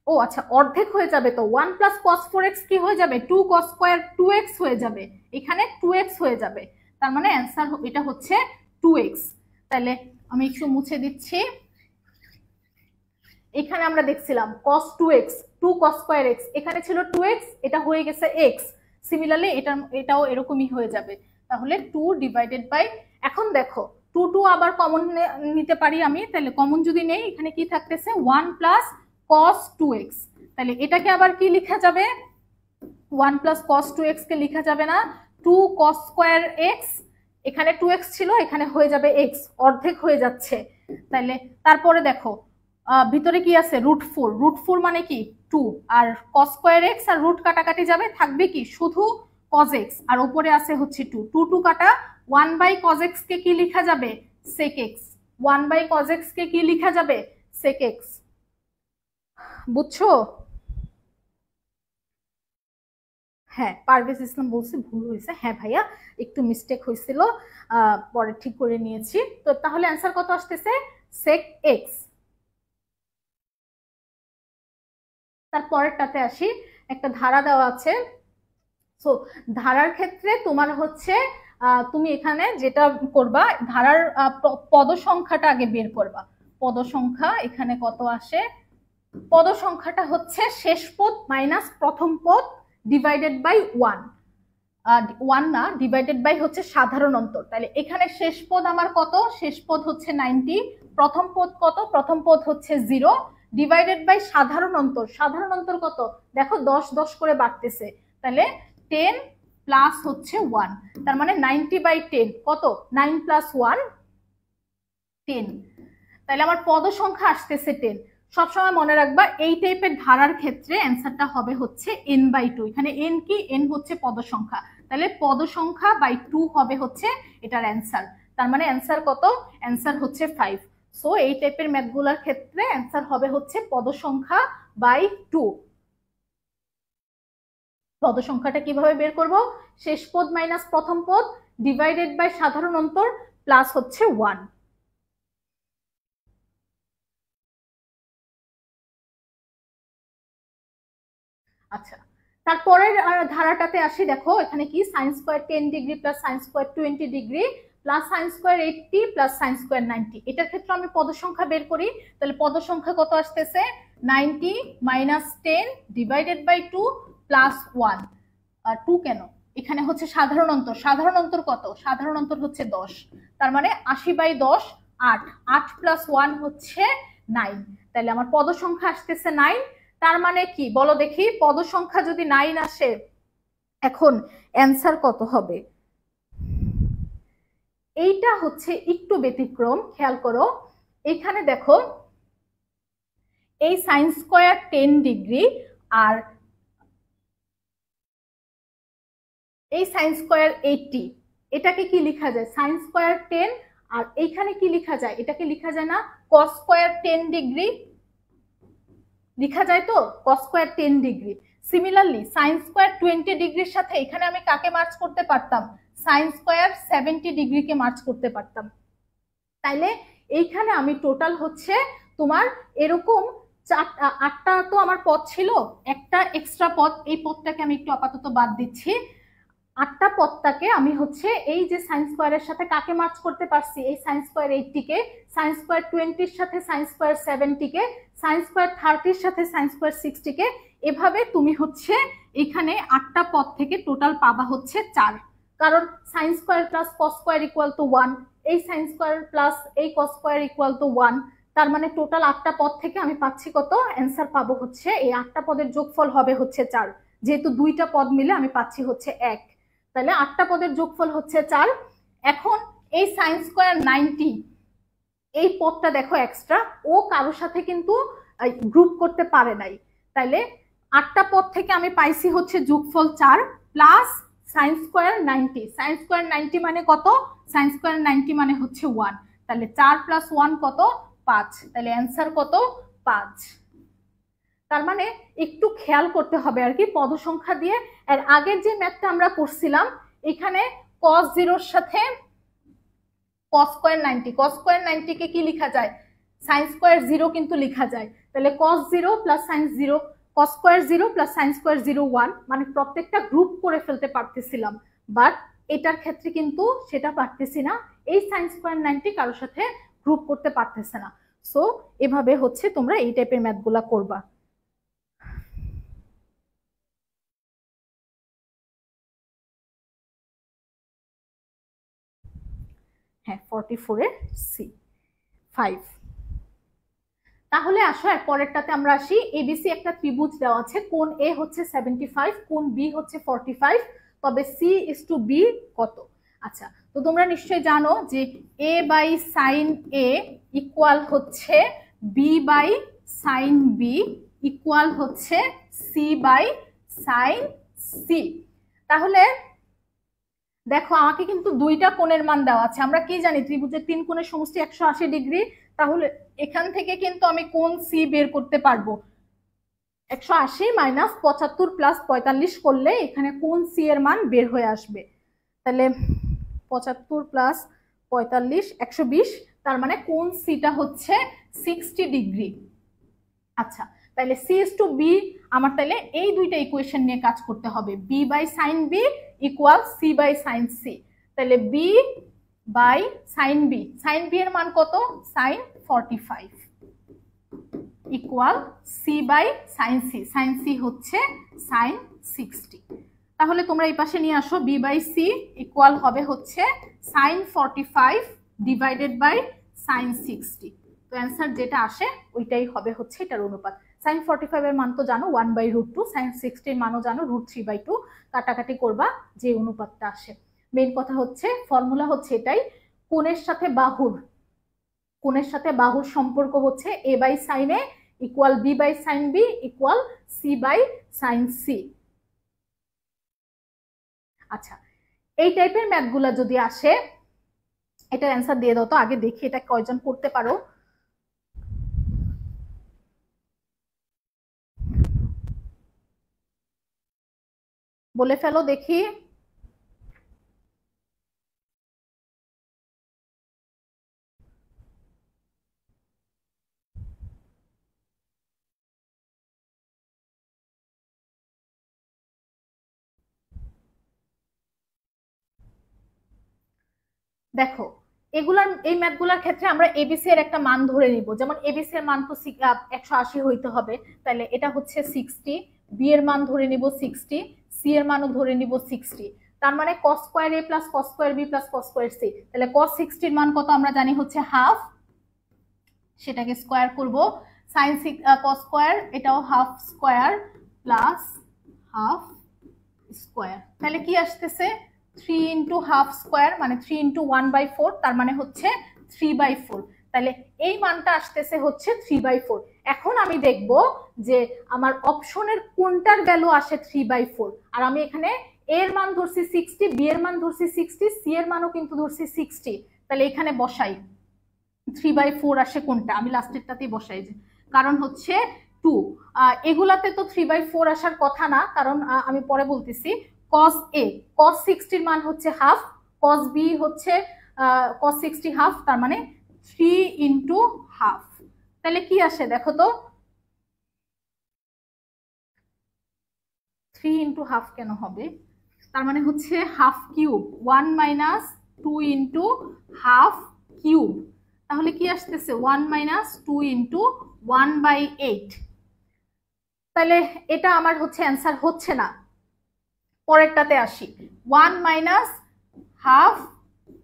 ও আচ্ছা, অর্ধেক হয়ে যাবে তো 1 + cos 4x কি হয়ে যাবে 2 cos স্কয়ার 2x হয়ে যাবে, এখানে 2x হয়ে যাবে, তার মানে অ্যান্সার এটা হচ্ছে 2x। তাহলে আমি একটু মুছে দিচ্ছি, এখানে আমরা দেখছিলাম cos 2x 2 cos square x, এখানে ছিল 2x, এটা হয়ে গেছে x। সিমিলারলি এটাও এরকমই হয়ে যাবে, তাহলে 2 ডিভাইডেড বাই, এখন দেখো 2 2 আবার কমন নিতে পারি আমি, তাহলে কমন যদি নেই এখানে কি থাকতেছে 1 + cos 2x, তাহলে এটাকে আবার কি লেখা যাবে 1 + cos 2x কে লেখা যাবে না 2 cos স্কয়ার x, এখানে 2x ছিল এখানে হয়ে যাবে x, অর্ধেক হয়ে যাচ্ছে। তাহলে তারপরে দেখো ভিতরে কি আছে √4, √4 মানে কি 2, আর cos স্কয়ার x আর রুট কাটাকাটি যাবে, থাকবে কি শুধু cos x, আর উপরে আছে হচ্ছে 2 2 2 কাটা, 1/cos x কে কি লেখা যাবে sec x, 1/cos x কে কি লেখা যাবে sec x। বুঝছো? হ্যাঁ, পারভেজ ইসলাম বলছে ভুল হয়েছে, হ্যাঁ ভাইয়া একটু মিস্টেক হয়েছিল, পরে ঠিক করে নিয়েছি। তো তাহলে অ্যান্সার কত আসতেছে sec x। তারপরেরটাতে আসি, একটা ধারা দেওয়া আছে, সো ধারার ক্ষেত্রে তোমার হচ্ছে তুমি এখানে যেটা করবা ধারার পদ সংখ্যাটা আগে বের করবা, পদ সংখ্যা এখানে কত আসে, পদ সংখ্যাটা হচ্ছে শেষ পদ মাইনাস প্রথম পদ ডিভাইডেড বাই 1, 1 না ডিভাইডেড বাই হচ্ছে সাধারণ অন্তর। তাহলে এখানে শেষ পদ আমার কত, শেষ পদ হচ্ছে 90, প্রথম পদ কত, প্রথম পদ হচ্ছে 0, ডিভাইডেড বাই সাধারণ অন্তর, সাধারণ অন্তর কত দেখো 10 10 করে বাড়তেছে, তাহলে 10 প্লাস হচ্ছে 1, তার মানে 90/10 কত 9 + 1 10, তাহলে আমার পদ সংখ্যা আসতেছে 10। সবসময় মনে রাখবা এই টাইপের ধারার ক্ষেত্রে অ্যান্সারটা হবে হচ্ছে n/2, এখানে n কি n হচ্ছে পদ সংখ্যা, তাহলে পদ সংখ্যা বাই 2 হবে হচ্ছে এটার অ্যান্সার, তার মানে অ্যান্সার কত, অ্যান্সার হচ্ছে 5। সো এই টাইপের ম্যাথগুলোর ক্ষেত্রে অ্যান্সার হবে হচ্ছে পদ সংখ্যা বাই 2। পদ সংখ্যাটা কিভাবে বের করব, শেষ পদ মাইনাস প্রথম পদ ডিভাইডেড বাই সাধারণ অন্তর প্লাস হচ্ছে 1। আচ্ছা, তারপরের ধারাটাতে আসি, দেখো এখানে কি sin square 10 degree plus sin square 20 degree plus sin square 80 plus sin square 90, এটার ক্ষেত্রে আমি পদ সংখ্যা বের করি, তাহলে পদ সংখ্যা কত আসতেছে 90 মাইনাস 10 ডিভাইডেড বাই 2 প্লাস 1, আর 2 কেন এখানে হচ্ছে সাধারণ অন্তর, সাধারণ অন্তর কত, সাধারণ অন্তর হচ্ছে 10, তার মানে 80/10 8, 8 প্লাস 1 হচ্ছে 9, তাহলে আমার পদ সংখ্যা আসতেছে 9। তার মানে কি বলো দেখি, পদ সংখ্যা যদি 9 আসে এখন অ্যান্সার কত হবে, এইটা হচ্ছে একটু ব্যতিক্রম, খেয়াল করো এখানে দেখো এই sin স্কয়ার 10 ডিগ্রি আর এই সাইন স্কোয়ার 80, এটাকে কি লেখা যায় সাইন স্কোয়ার 10, আর এইখানে কি লেখা যায়, এটাকে লেখা যায় না কস স্কোয়ার 10 ডিগ্রি, লেখা যায় তো cos square 10 degree. Similarly sine square 20 ডিগ্রির সাথে এখানে আমি কাকে মার্চ করতে পারতাম, সাইন স্কোয়ার 70 ডিগ্রিকে মার্চ করতে পারতাম। তাইলে এইখানে আমি টোটাল হচ্ছে তোমার এরকম 8টা তো আমার পদ ছিল, একটা এক্সট্রা পদ, এই পদটাকে আমি একটু আপাতত বাদ দিচ্ছি। 8টা পদটাকে আমি হচ্ছে এই যে সাইন স্কোয়ারের সাথে কাকে মার্চ করতে পারছি, এই সাইন স্কোয়ার 80 কে, সাইন স্কোয়ার 20 সাথে সাইন স্কোয়ার 70 কে, সাইন স্কোয়ার 30 সাথে সাইন স্কোয়ার 60 কে, এভাবে তুমি হচ্ছে এখানে 8টা পদ থেকে টোটাল পাবা হচ্ছে 4, কারণ sine square plus cos square equal to 1, এই সাইন স্কোয়ার প্লাস এই কস স্কোয়ার ইকুয়াল টু 1, তার মানে টোটাল 8টা পদ থেকে আমি পাচ্ছি কত, অ্যান্সার পাবো হচ্ছে এই 8টা পদের যোগফল হবে হচ্ছে 4, যেহেতু 2টা পদ মিলে আমি পাচ্ছি হচ্ছে 1, তাহলে 8টা পদের যোগফল হচ্ছে 4। এখন এই সাইন স্কোয়ার 90 এই পদটা দেখো এক্সট্রা, ও কারোর সাথে কিন্তু গ্রুপ করতে পারে নাই, তাইলে 8টা পদ থেকে আমি পাইছি হচ্ছে যোগফল 4 plus sine square 90, sine square 90 মানে কত, সাইন স্কোয়ার 90 মানে হচ্ছে 1, তাহলে 4 প্লাস 1 কত 5, তাহলে অ্যান্সার কত 5। তার মানে একটু খেয়াল করতে হবে আর কি পদ সংখ্যা দিয়ে। আর আগের যে ম্যাথটা আমরা করছিলাম এখানে cos 0 এর সাথে cos স্কয়ার 90, cos স্কয়ার 90 কে কি লেখা যায়, sin স্কয়ার 0 কিন্তু লেখা যায়, তাহলে cos 0 plus sin 0, cos square 0 plus sin square 0 1, মানে প্রত্যেকটা গ্রুপ করে ফেলতে পারতেছিলাম, বাট এটার ক্ষেত্রে কিন্তু সেটা পারতেছি না, এই sin স্কয়ার 90 কারোর সাথে গ্রুপ করতে পারতেছে না। সো এভাবে হচ্ছে তোমরা এই টাইপের ম্যাথগুলা করবা। হ্যাঁ 44 এর সি 5। তাহলে আসো পরেরটাতে আমরা আসি। এবিসি একটা ত্রিভুজ দেওয়া আছে, কোণ এ হচ্ছে 75, কোণ বি হচ্ছে 45, তবে সি ইজ টু বি কত। আচ্ছা, তো তোমরা নিশ্চয়ই জানো যে a by sine a equal হচ্ছে b by sine b equal হচ্ছে সি বাই সাইন সি। তাহলে দেখো আমাকে কিন্তু দুইটা কোণের মান দেওয়া আছে, আমরা কি জানি ত্রিভুজের 3 কোণের সমষ্টি 180 ডিগ্রি, তাহলে এখান থেকে কিন্তু আমি কোণ সি বের করতে পারবো। 180 মাইনাস 75 প্লাস 45 করলে এখানে কোণ সি এর মান বের হয়ে আসবে, তাহলে 75 প্লাস 45 120, তার মানে কোণ সিটা হচ্ছে 60 ডিগ্রি। আচ্ছা, তাহলে সি ইজ টু বি, আমার তাহলে এই দুইটা ইকুয়েশন নিয়ে কাজ করতে হবে, b by sine b equal c by sine c, তাহলে বি বাই সাইন বি এর মান কত, sine 45 equal c by sine c হচ্ছে সাইন 60। তাহলে তোমরা এই পাশে নিয়ে আসো, বি বাই সি ইকুয়াল হবে হচ্ছে সাইন 45 ডিভাইডেড বাই সাইন 60, তো অ্যান্সার যেটা আসে ওইটাই হবে হচ্ছে এটার অনুপাত। সাইন 45 এর মান তো জানো 1/√2, সাইন 60 এর মানও জানো √3/2, কাটাকাটি করবা যে অনুপাতটা আসে। মেইন কথা হচ্ছে ফর্মুলা হচ্ছে এটাই, কোণের সাথে বাহুর সম্পর্ক হচ্ছে a by sine a equal b by sine b equal c by sine c. আচ্ছা, এই টাইপের ম্যাথগুলা যদি আসে এটার অ্যান্সার দিয়ে দাও তো, আগে দেখি এটা কয়জন করতে পারো। বলে ফেলো দেখি। দেখো এই ম্যাথগুলোর ক্ষেত্রে আমরা এবিসি এর একটা মান ধরে নিব, যেমন এবিসি এর মান তো 180 হইতে হবে, তাহলে এটা হচ্ছে 60, বি এর মান ধরে নিব 60, সি এর মানও ধরে নিব 60, তার মানে cos square a plus cos square b plus cos square c, তাহলে cos 60 এর মান কত আমরা জানি হচ্ছে হাফ, সেটাকে স্কয়ার করব, sin cos স্কয়ার এটাও half square plus half square, তাহলে কি আসতেছে 3 ইন্টু হাফ স্কয়ার মানে 3 ইন্টু 1/4, তার মানে হচ্ছে 3/4, তাহলে এই মানটা আসতেছে হচ্ছে 3/4। এখন আমি দেখব যে আমার অপশনের কোনটার ভ্যালু আসে 3/4, আর আমি এখানে এর মান ধরছি 60, বি এর মান ধরছি 60, সি এর মানও কিন্তু ধরছি 60। তাহলে এখানে বসাই 3/4 আসে কোনটা, আমি লাস্টেরটাতেই বসাই, যে কারণ হচ্ছে 2। এগুলাতে তো 3/4 আসার কথা না, কারণ আমি পরে বলতেছি। cos a cos 60 এর মান হচ্ছে হাফ, cos b হচ্ছে cos 60 হাফ, তার মানে 3 ইন্টু হাফ। তাহলে কি আসে দেখো তো, 3 ইন্টু হাফ কেন হবে, তার মানে হচ্ছে half cube, 1 minus 2 into half cube. তাহলে কি আসতেছে 1 মাইনাস 2 ইন্টু 1/8। তাহলে এটা আমার হচ্ছে অ্যান্সার হচ্ছে না। পরেরটাতে আসি, 1 মাইনাস হাফ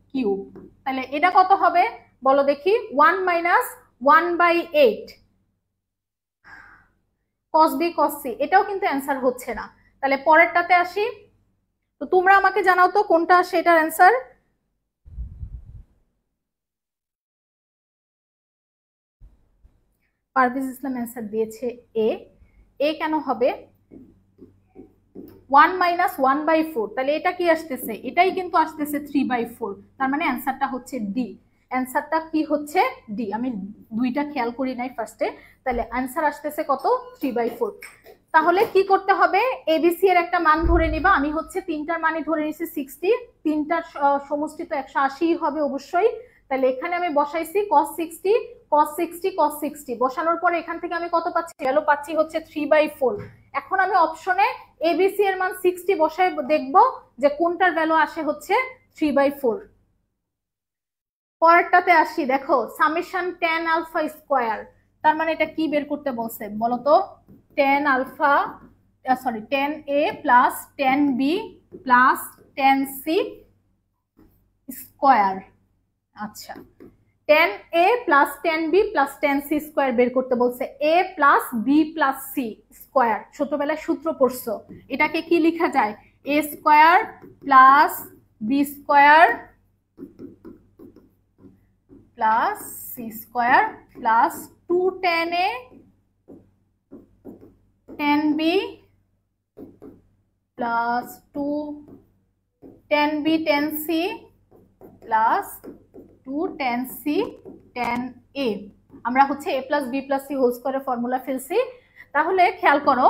কিউব। তাহলে এটা কত হবে বলো দেখি, 1 minus 1/8 cos b cos c, এটাও কিন্তু অ্যান্সার হচ্ছে না। তাহলে পরেরটাতে আসি, তো তোমরা আমাকে জানাও তো কোনটা আসে এটার অ্যান্সার। পারভেজ ইসলাম অ্যান্সার দিয়েছে এ। এ কেন হবে, 1 মাইনাস 1/4, তাহলে এটা কি আসতেছে, এটাই কিন্তু আসতেছে 3/4, তার মানে অ্যান্সারটা হচ্ছে ডি। অ্যান্সারটা কি হচ্ছে ডি, আমি দুইটা খেয়াল করি নাই ফার্স্টে। তাহলে অ্যান্সার আসতেছে কত, 3/4। তাহলে কি করতে হবে, এবিসি এর একটা মান ধরে নিবা। আমি হচ্ছে তিনটার মানই ধরে নিছি 60, তিনটার সমষ্টি তো 180 হবে অবশ্যই। তাহলে এখানে আমি বসাইছি cos 60 cos 60 cos 60, বসানোর পরে এখান থেকে আমি কত পাচ্ছি, ভ্যালু পাচ্ছি হচ্ছে 3/4। এখন আমি অপশনে এবিসি এর মান 60 বসাই, দেখবো যে কোনটার ভ্যালু আসে হচ্ছে 3/4। পরেরটাতে আসি, দেখো সামেশন tan আলফা স্কয়ার, তার মানে এটা কি বের করতে বলছে বলতো, tan alpha sorry tan a plus tan b plus tan c square. আচ্ছা, tan a plus tan b plus tan c square বের করতে বলছে, a plus b plus c square, ছোটবেলায় সূত্র পড়ছো। এটাকে কি লেখা যায়, a square plus b square plus c square plus 2 tan a tan b plus 2 tan b tan c plus 2 tan c tan a। আমরা হচ্ছে a plus b plus c whole স্কয়ারের ফর্মুলা ফেলছি। তাহলে খেয়াল করো,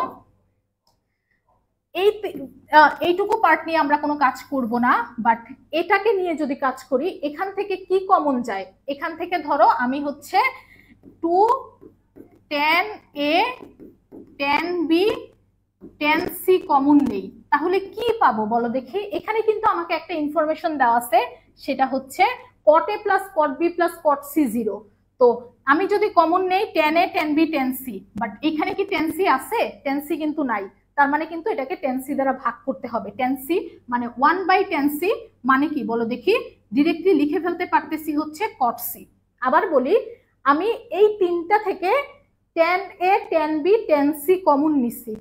এইটুকু পার্ট নিয়ে আমরা কোনো কাজ করব না, বাট এটাকে নিয়ে যদি কাজ করি, এখান থেকে কি কমন যায়, এখান থেকে ধরো আমি হচ্ছে 2 tan a tan b tan c common নেই, তাহলে কি পাবো বলো দেখি। এখানে কিন্তু আমাকে একটা ইনফরমেশন দেওয়া আছে, সেটা হচ্ছে cot a plus cot b plus cot c 0। তো আমি যদি কমন নেই tan a tan b tan c, but এখানে কি tan c আছে, tan c কিন্তু নাই, তার মানে কিন্তু এটাকে tan c দ্বারা ভাগ করতে হবে। tan c মানে 1/tan c মানে কি বলো দেখি, ডিরেক্টলি লিখে ফেলতে পারতেছি হচ্ছে cot c। আবার বলি, আমি এই তিনটা থেকে tan a tan b tan c common নিছি,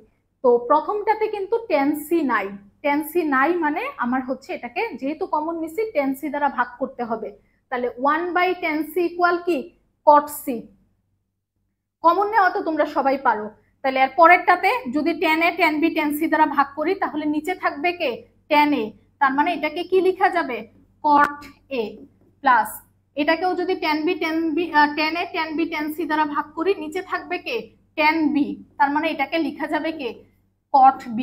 তো প্রথমটাতে কিন্তু tan c নাই, tan c নাই মানে আমার হচ্ছে এটাকে যেহেতু কমন নিছি tan c দ্বারা ভাগ করতে হবে। তাহলে 1/tan c ইকুয়াল কি cot c, কমন নেওয়া তো তোমরা সবাই পারো। তাহলে এর পরেরটাতে যদি tan a tan b tan c দ্বারা ভাগ করি, তাহলে নিচে থাকবে কে tan a, তার মানে এটাকে কি লেখা যাবে cot a প্লাস, এটাকেও যদি tan a tan b tan c দ্বারা ভাগ করি, নিচে থাকবে কে tan b, তার মানে এটাকে লেখা যাবে কে cot b।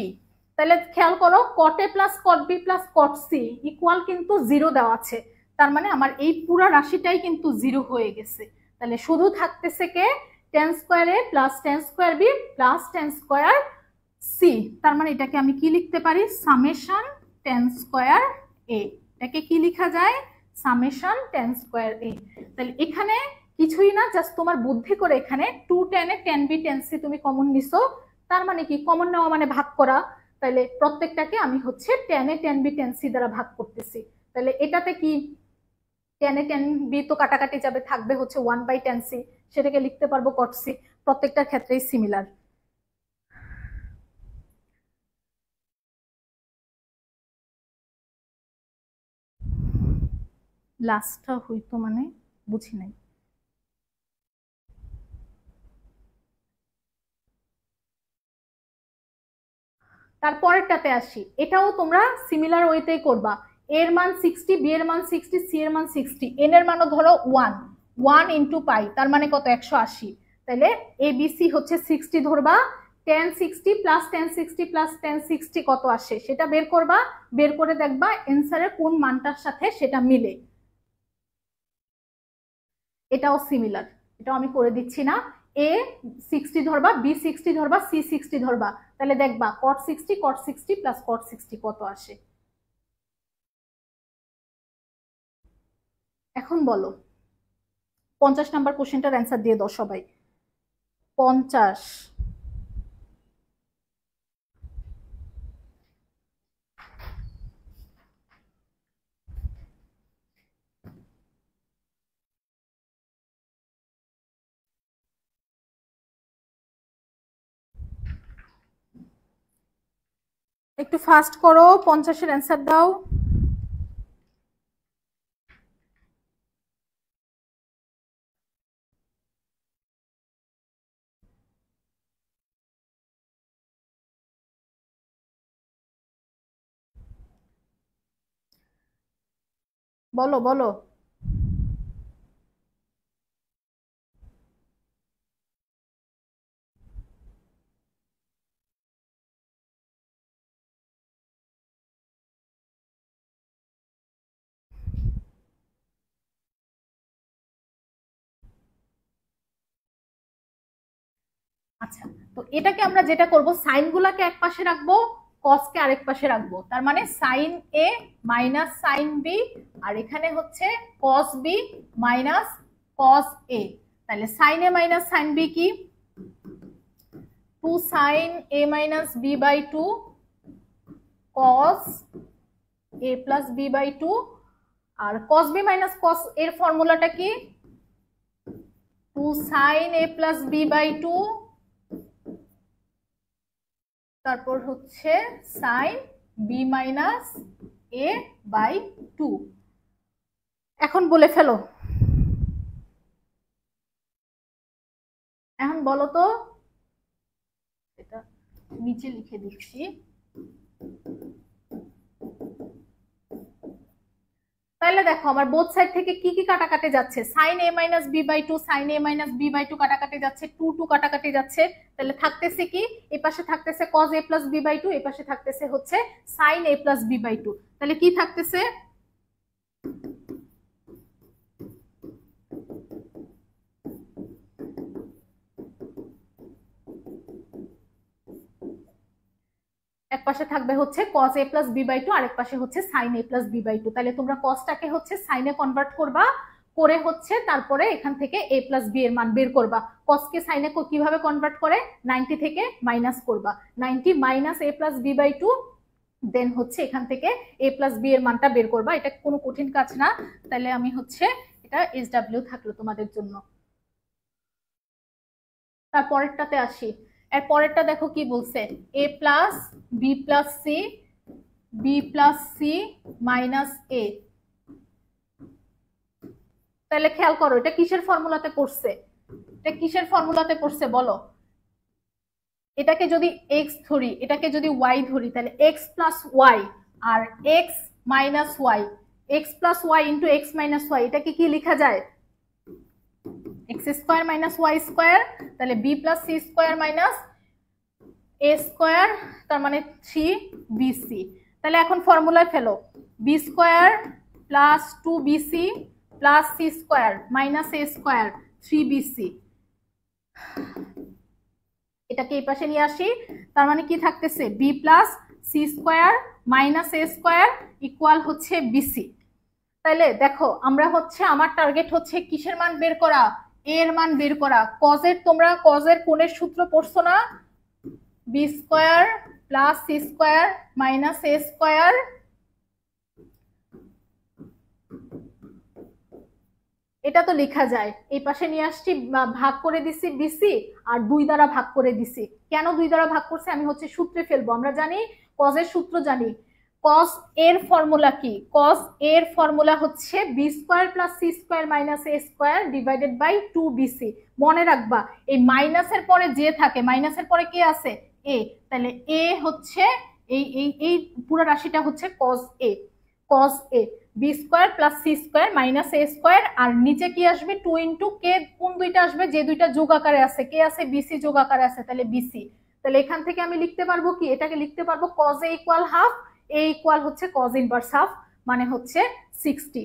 তাহলে খেয়াল করো, cot a plus cot b plus cot c equal কিন্তু 0 দেওয়া আছে, তার মানে আমার এই পুরো রাশিটাই কিন্তু 0 হয়ে গেছে। তাহলে শুধু থাকতেছে কে tan square a plus tan square b plus tan square c, তার মানে এটাকে আমি কি লিখতে পারি, সামেশন tan স্কয়ার a। এটাকে কি লেখা যায়, সামেশন tan স্কয়ার a। তাহলে এখানে কিছুই না, জাস্ট তোমার বুদ্ধি করে এখানে 2 tan a tan b tan c তুমি কমন নিছো, তার মানে কি কমন নেওয়া মানে ভাগ করা। তাহলে প্রত্যেকটাকে আমি হচ্ছে tan a tan b tan c দ্বারা ভাগ করতেছি। তাহলে এটাতে কি tan a tan b তো কাটাকাটি যাবে, থাকবে হচ্ছে 1/tan c, সেটাকে লিখতে পারবো cot c। প্রত্যেকটার ক্ষেত্রেই সিমিলার। লাস্টটা হইতো মানে বুঝি নাই। তারপরেরটাতে আসি, এটাও তোমরা সিমিলার ওয়েতেই করবা। এর মান 60, বি এর মান 60, সি এর মান 60, এন এর মানও ধরো 1 ইন্টু পাই, তার মানে কত 180। তাহলে এ বি সি হচ্ছে 60 ধরবা, tan 60 plus tan 60 plus tan 60 কত আসে সেটা বের করবা, বের করে দেখবা অ্যান্সারের কোন মানটার সাথে সেটা মিলে। এটাও সিমিলার, এটাও আমি করে দিচ্ছি না। এ 60 ধরবা, বি 60 ধরবা, সি 60 ধরবা, তাহলে দেখবা cot 60 প্লাস cot 60 কত আসে। এখন বলো 50 নাম্বার কোশ্চেনটার অ্যান্সার দিয়ে দাও সবাই। 50। একটু ফাস্ট করো, 50-এর অ্যান্সার দাও। বলো বলো। আচ্ছা, তো এটাকে আমরা যেটা করব, সাইন গুলাকে এক পাশে রাখবো, কসকে আরেক পাশে রাখবো, তার মানে sine a minus sine b, আর এখানে হচ্ছে cos b minus cos a. তাহলে sine a minus sine b কি, 2 sine a minus b by 2 cos a plus b by 2, আর কস বি মাইনাস কস এর ফর্মুলাটা কি, 2 sine a plus b by 2, তারপর হচ্ছে sine b minus a by 2। এখন বলে ফেলো, এখন বলো তো, এটা নিচে লিখে দিচ্ছি। তাহলে দেখো আমার বোথ সাইড থেকে কি কি কাটাকাটি যাচ্ছে, sine a minus b by 2, sine a minus b by 2 কাটাকাটি যাচ্ছে, 2 2 কাটাকাটি যাচ্ছে। তাহলে থাকতেছে কি, এই পাশে থাকতেছে cos a plus b by 2, এই পাশে থাকতেছে হচ্ছে sine a plus b by 2। তাহলে কি থাকতেছে, এক পাশে থাকবে হচ্ছে cos a plus b by 2, আরেক পাশে হচ্ছে sin a plus b by 2। তাহলে তোমরা cosটাকে হচ্ছে সাইনে কনভার্ট করবা, করে হচ্ছে তারপরে এখান থেকে a প্লাস b এর মান বের করবা। cosকে সাইনে কিভাবে কনভার্ট করে, 90 থেকে মাইনাস করবা, 90 minus a plus b by 2, then হচ্ছে এখান থেকে a প্লাস বি এর মানটা বের করবা। এটা কোনো কঠিন কাজ না। তাহলে আমি হচ্ছে এটা SW থাকলো তোমাদের জন্য। তারপরেরটাতে আসি, এর পরেরটা দেখো কি বলছে, a plus b plus c, b plus c minus a. তাহলে খেয়াল করো এটা কিসের ফর্মুলাতে পড়ছে, এটা কিসের ফর্মুলাতে পড়ছে বলো। এটাকে যদি এক্স ধরি, এটাকে যদি ওয়াই ধরি, তাহলে এক্স প্লাস ওয়াই আর x minus y, x plus y into x minus y, এটাকে কি লেখা যায়, x square minus y square. তাহলে b plus c square minus a square, তার মানে 3bc। তাহলে এখন ফর্মুলায় ফেলো, b square plus 2bc plus c square minus a square 3bc। এটাকে এই পাশে নিয়ে আসি, তার মানে কি থাকতেছে, b plus c square minus a square equal হচ্ছে বিসি। তাহলে দেখো আমরা হচ্ছে, আমার টার্গেট হচ্ছে কিসের মান বের করা, এর মান বের করা। কজের, তোমরা কজের কোণের সূত্র পড়ছো না, b square plus c square minus a square, এটা তো লেখা যায়। এই পাশে নিয়ে আসছি, ভাগ করে দিছি বিসি আর 2 দ্বারা ভাগ করে দিছি। কেন 2 দ্বারা ভাগ করছে, আমি হচ্ছে সূত্রে ফেলবো। আমরা জানি কজের সূত্র জানি, কস এর ফর্মুলা কি, কস এর ফর্মুলা হচ্ছে b square plus c square minus a square divided by 2bc। মনে রাখবা এই মাইনাসের পরে যে থাকে, মাইনাসের পরে কে আছে, এ, তাহলে এ হচ্ছে এই পুরো রাশিটা হচ্ছে cos a b square plus c square minus a square, আর নিচে কি আসবে 2 ইনটু কে, কোন দুইটা আসবে যে দুইটা যোগ আকারে আছে, কে আছে bc যোগ আকারে আছে, তাহলে bc। তাহলে এখান থেকে আমি লিখতে পারবো কি, এটাকে লিখতে পারবো cos a equal half, a equal হচ্ছে cos ইনভার্স হাফ, মানে হচ্ছে 60।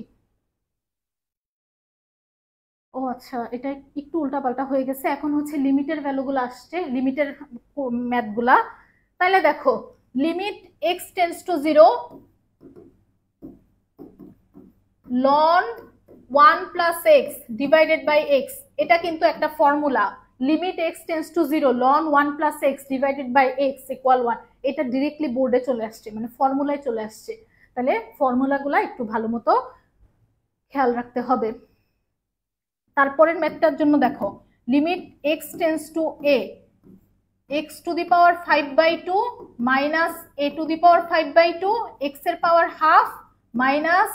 ও আচ্ছা, এটা একটু উল্টাপাল্টা হয়ে গেছে, এখন হচ্ছে লিমিটের ভ্যালুগুলো আসছে, লিমিটের ম্যাথগুলা। তাহলে দেখো limit x tends to 0 ln 1 plus x divided by x, এটা কিন্তু একটা formula. Limit x tends to 0 ln 1 plus x divided by x equal 1, এটা ডিরেক্টলি বোর্ডে চলে আসছে, মানে ফর্মুলায় চলে আসছে। তাহলে ফর্মুলাগুলা একটু ভালো মতো খেয়াল রাখতে হবে। তারপরের ম্যাথটার জন্য দেখো limit x tends two a x to the power 5/2 minus a to the power 5/2 x এর পাওয়ার হাফ মাইনাস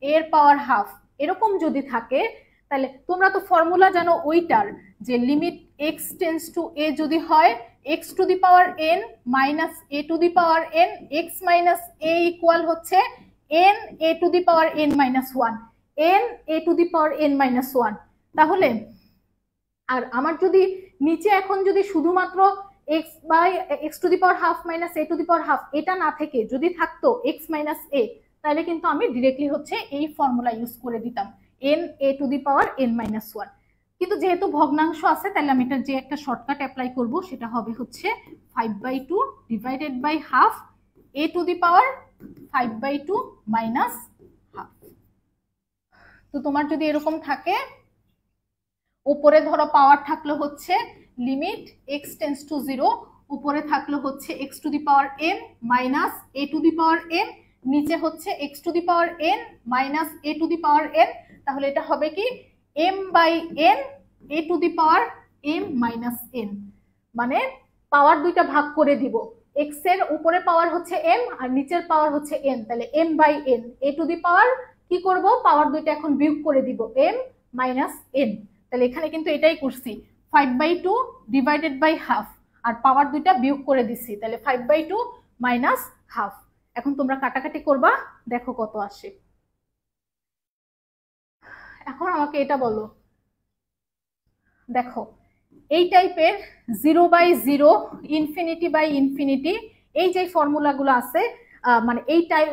এর পাওয়ার হাফ, এরকম যদি থাকে তাহলে তোমরা তো ফর্মুলা জানো ওইটার, যে limit x tends two a যদি হয় x to the power n minus a to the power n, x minus a equal হচ্ছে n a to the power n minus 1, n a to the power n minus 1। তাহলে আর আমার যদি নিচে এখন যদি শুধুমাত্র x to the power half minus a to the power half এটা না থেকে যদি থাকতো x মাইনাস a, তাহলে কিন্তু আমি ডিরেক্টলি হচ্ছে এই ফর্মুলা ইউজ করে দিতাম n a to the power n minus 1। কিন্তু যেহেতু ভগ্নাংশ আছে তাহলে আমি এটা যে একটা শর্টকাট অ্যাপ্লাই করব সেটা হবে হচ্ছে 5/2 divided by half a to the power 5/2 minus half. তো তোমার যদি এরকম থাকে, উপরে ধরো পাওয়ার থাকলো হচ্ছে লিমিট x টেন্ডস টু 0, উপরে থাকলো হচ্ছে x to the power n minus a to the power n, নিচে হচ্ছে x to the power n minus a to the power n। তাহলে এটা হবে কি m by n a to the power m minus n, মানে পাওয়ার দুইটা ভাগ করে দিব, x এর উপরে পাওয়ার হচ্ছে m আর নিচের পাওয়ার হচ্ছে n, তাহলে m by n a to the power কি করব, পাওয়ার দুইটা এখন বিয়োগ করে দিব m মাইনাস n। তাহলে এখানে কিন্তু এটাই করছি 5/2 ডিভাইডেড বাই হাফ, আর পাওয়ার দুইটা বিয়োগ করে দিছি, তাহলে 5/2 মাইনাস হাফ। এখন তোমরা কাটাকাটি করবা, দেখো কত আসে। এখন আমাকে এটা বলো, দেখো এই টাইপের 0/0 ইনফিনিটি বাই ইনফিনিটি, এই যে ফর্মুলাগুলো আছে মানে এই টাইপ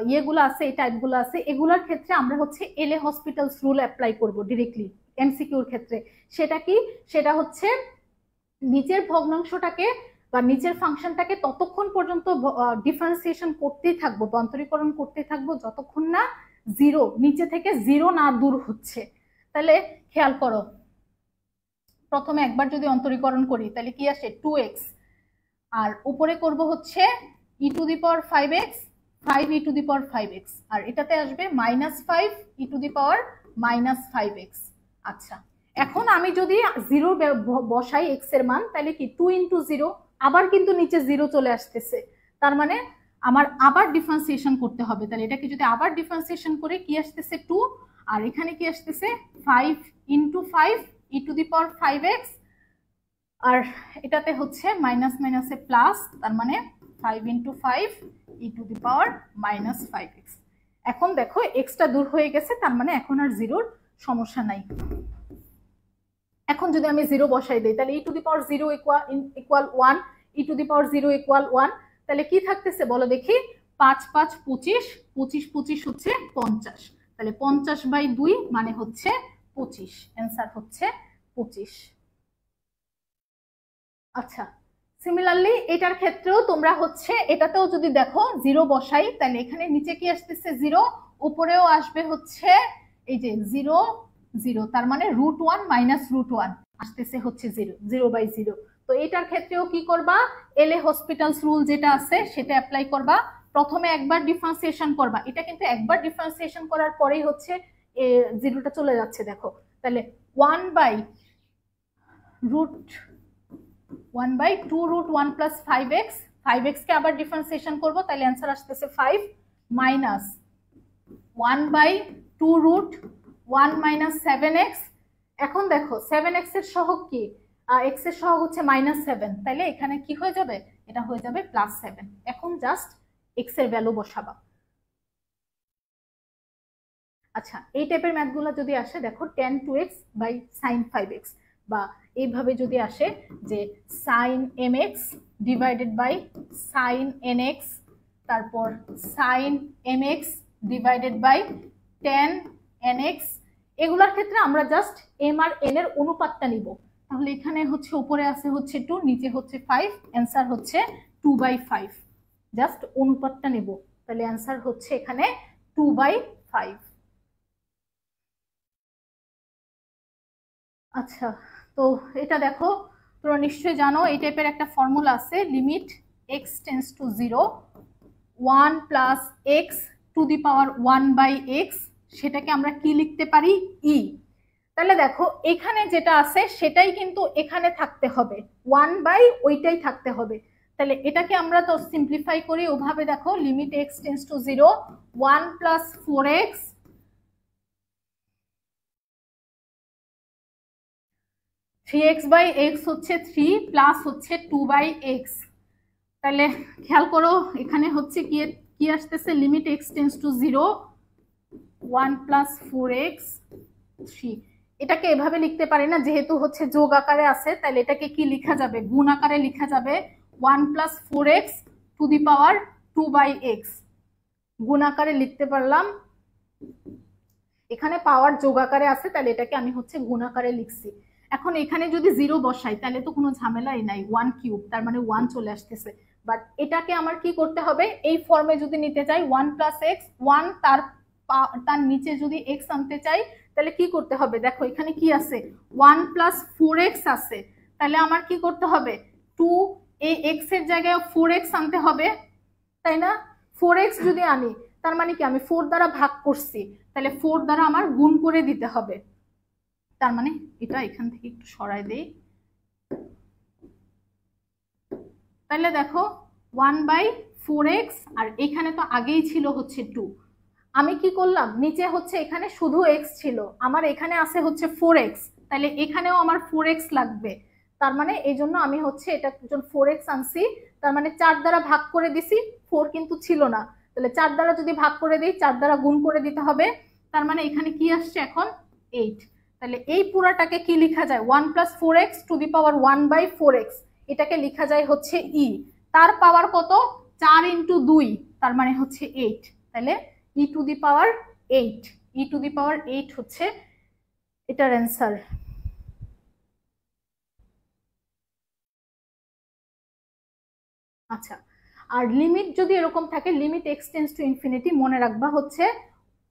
ইয়েগুলো আছে, এই টাইপগুলো আছে, এগুলোর ক্ষেত্রে আমরা হচ্ছে এলে হসপিটালস রুল অ্যাপ্লাই করব ডিরেক্টলি এমসিকিউর ক্ষেত্রে। সেটা কি, সেটা হচ্ছে নিচের ভগ্নাংশটাকে বা নিচের ফাংশনটাকে ততক্ষণ পর্যন্ত ডিফারেন্সিয়েশন করতেই থাকবো, অন্তরীকরণ করতে থাকবো যতক্ষণ না জিরো, নিচে থেকে জিরো না দূর হচ্ছে। তাহলে খেয়াল করো, প্রথমে একবার যদি অন্তরীকরণ করি তাহলে কি আসে 2x, আর উপরে করব হচ্ছে e two the power 5x 5 e two the power 5x, আর এটাতে আসবে -5 e two the power -5x। আচ্ছা, এখন আমি যদি জিরো বসাই x এর মান, তাহলে কি 2 ইন্টু 0, আবার কিন্তু নিচে জিরো চলে আসতেছে, তার মানে আমার আবার ডিফারেন্সিয়েশন করতে হবে। তাহলে এটাকে যদি আবার ডিফারেন্সিয়েশন করে কি আসতেছে 2, আর এখানে কি আসতেছে 5 into 5 e two the power 5x, আর এটাতে হচ্ছে মাইনাস মাইনাসে প্লাস, তার মানে 5 into 5 e two the power -5x। এখন দেখো এক্সটা দূর হয়ে গেছে, তার মানে এখন আর জিরোর সমস্যা নাই। এখন যদি আমি জিরো বসাই দিই তাহলে e two the power 0 equal 1, e two the power 0 equal 1, তাহলে কি থাকতেছে বলো দেখি, 5 5 25, 25 25 হচ্ছে 50, তাহলে 50/2 মানে হচ্ছে 25, অ্যান্সার হচ্ছে 25। আচ্ছা, সিমিলারলি এটার ক্ষেত্রেও তোমরা হচ্ছে এটাতেও যদি দেখো জিরো বসাই, তাহলে এখানে নিচে কি আসতেছে 0, উপরেও আসবে হচ্ছে এই যে 0 0, তার মানে √1 মাইনাস √1 আসতেছে হচ্ছে 0, 0/0। তো এটার ক্ষেত্রেও কি করবা, এলে হসপিটালস রুল যেটা আছে সেটা অ্যাপ্লাই করবা। প্রথমে একবার ডিফারেন্সিয়েশন করবা, এটা কিন্তু একবার ডিফারেন্সিয়েশন করার পরেই হচ্ছে জিরোটা চলে যাচ্ছে, দেখো তাহলে 1/2√1 প্লাস 5x, 5x কে আবার ডিফারেন্সিয়েশন করব, তাহলে অ্যান্সার আসতেছে 5 মাইনাস 1/2√1 মাইনাস 7x। এখন দেখো 7x এর সহগ কি, x এর সহগ হচ্ছে -7, তাহলে এখানে কি হয়ে যাবে এটা হয়ে যাবে +7। এখন জাস্ট এক্স এর ভ্যালু বসাবা। আচ্ছা, এই টাইপের ম্যাথগুলো যদি আসে দেখো tan2x বাই sin5x, বা এইভাবে যদি আসে যে sin mx divided by sin nx, তারপর sin mx divided by tan nx, এগুলোর ক্ষেত্রে আমরা জাস্ট m আর n এর অনুপাতটা নিব। তাহলে এখানে হচ্ছে উপরে আছে হচ্ছে 2, নিচে হচ্ছে 5, অ্যান্সার হচ্ছে 2/5। জাস্ট অনুপাতটা নিব, তাহলে অ্যান্সার হচ্ছে এখানে 2/5। আচ্ছা, তো এটা দেখো, তোমরা নিশ্চয়ই জানো এই টাইপের একটা ফর্মুলা আছে, limit x tends to 0 1 plus x two the power 1/x, সেটাকে আমরা কি লিখতে পারি? ই। তাহলে দেখো এখানে যেটা আছে সেটাই কিন্তু এখানে থাকতে হবে, 1 ওইটাই থাকতে হবে। তাহলে এটাকে আমরা তো সিম্পলিফাই করি ওভাবে, দেখো limit x tends to 0 1 plus 4x 3x/x হচ্ছে 3 প্লাস হচ্ছে 2/x। তাহলে খেয়াল করো এখানে হচ্ছে কি কি আসতেছে, limit x tends to 0 1 plus 4x 3। এটাকে এভাবে লিখতে পারি না, যেহেতু হচ্ছে যোগ আকারে আছে, তাহলে এটাকে কি লেখা যাবে? গুণ আকারে লেখা যাবে 1 plus 4x two the power 2/x। গুণ আকারে লিখতে পারলাম, এখানে পাওয়ার যোগ আকারে আছে, তাহলে এটাকে আমি হচ্ছে গুণ আকারে লিখছি। এখন এখানে যদি 0 বসাই তাহলে তো কোনো ঝামেলাই নাই, 1³ তার মানে 1 চলে আসতেছে। বাট এটাকে আমার কি করতে হবে, এই ফর্মে যদি নিতে চাই 1 প্লাস এক্স 1, তার নিচে যদি x আনতে চাই তাহলে কি করতে হবে? দেখো এখানে কি আছে, 1 প্লাস 4x আছে, তাহলে আমার কি করতে হবে? 2, এই x এর জায়গায় 4x আনতে হবে, তাই না? 4x যদি আনি তার মানে কি, আমি 4 দ্বারা ভাগ করছি, তাহলে 4 দ্বারা আমার গুণ করে দিতে হবে। তার মানে এটা এখান থেকে একটু সরাই দেই, তাহলে দেখো 1/4x, আর এখানে তো আগেই ছিল হচ্ছে 2। আমি কি করলাম, নিচে হচ্ছে এখানে শুধু x ছিল, আমার এখানে আছে হচ্ছে 4x, তাহলে এখানেও আমার 4x লাগবে। তার মানে এই জন্য আমি হচ্ছে এটা 4x আনছি, তার মানে 4 দ্বারা ভাগ করে দিছি, 4 কিন্তু ছিল না, তাহলে 4 দ্বারা যদি ভাগ করে দিই 4 দ্বারা গুণ করে দিতে হবে, তার মানে এখানে কি আসছে এখন 8। তাহলে এই পুরাটাকে কি লেখা যায়, 1 plus 4x two the power 1/4x, এটাকে লেখা যায় হচ্ছে ই। তার পাওয়ার কত? 4 ইন্টু 2, তার মানে হচ্ছে 8। তাহলে ই to the power 8, E to the পাওয়ার 8 হচ্ছে এটার অ্যান্সার। আচ্ছা, আর লিমিট যদি এরকম থাকে, limit x tends to infinity, মনে রাখবা হচ্ছে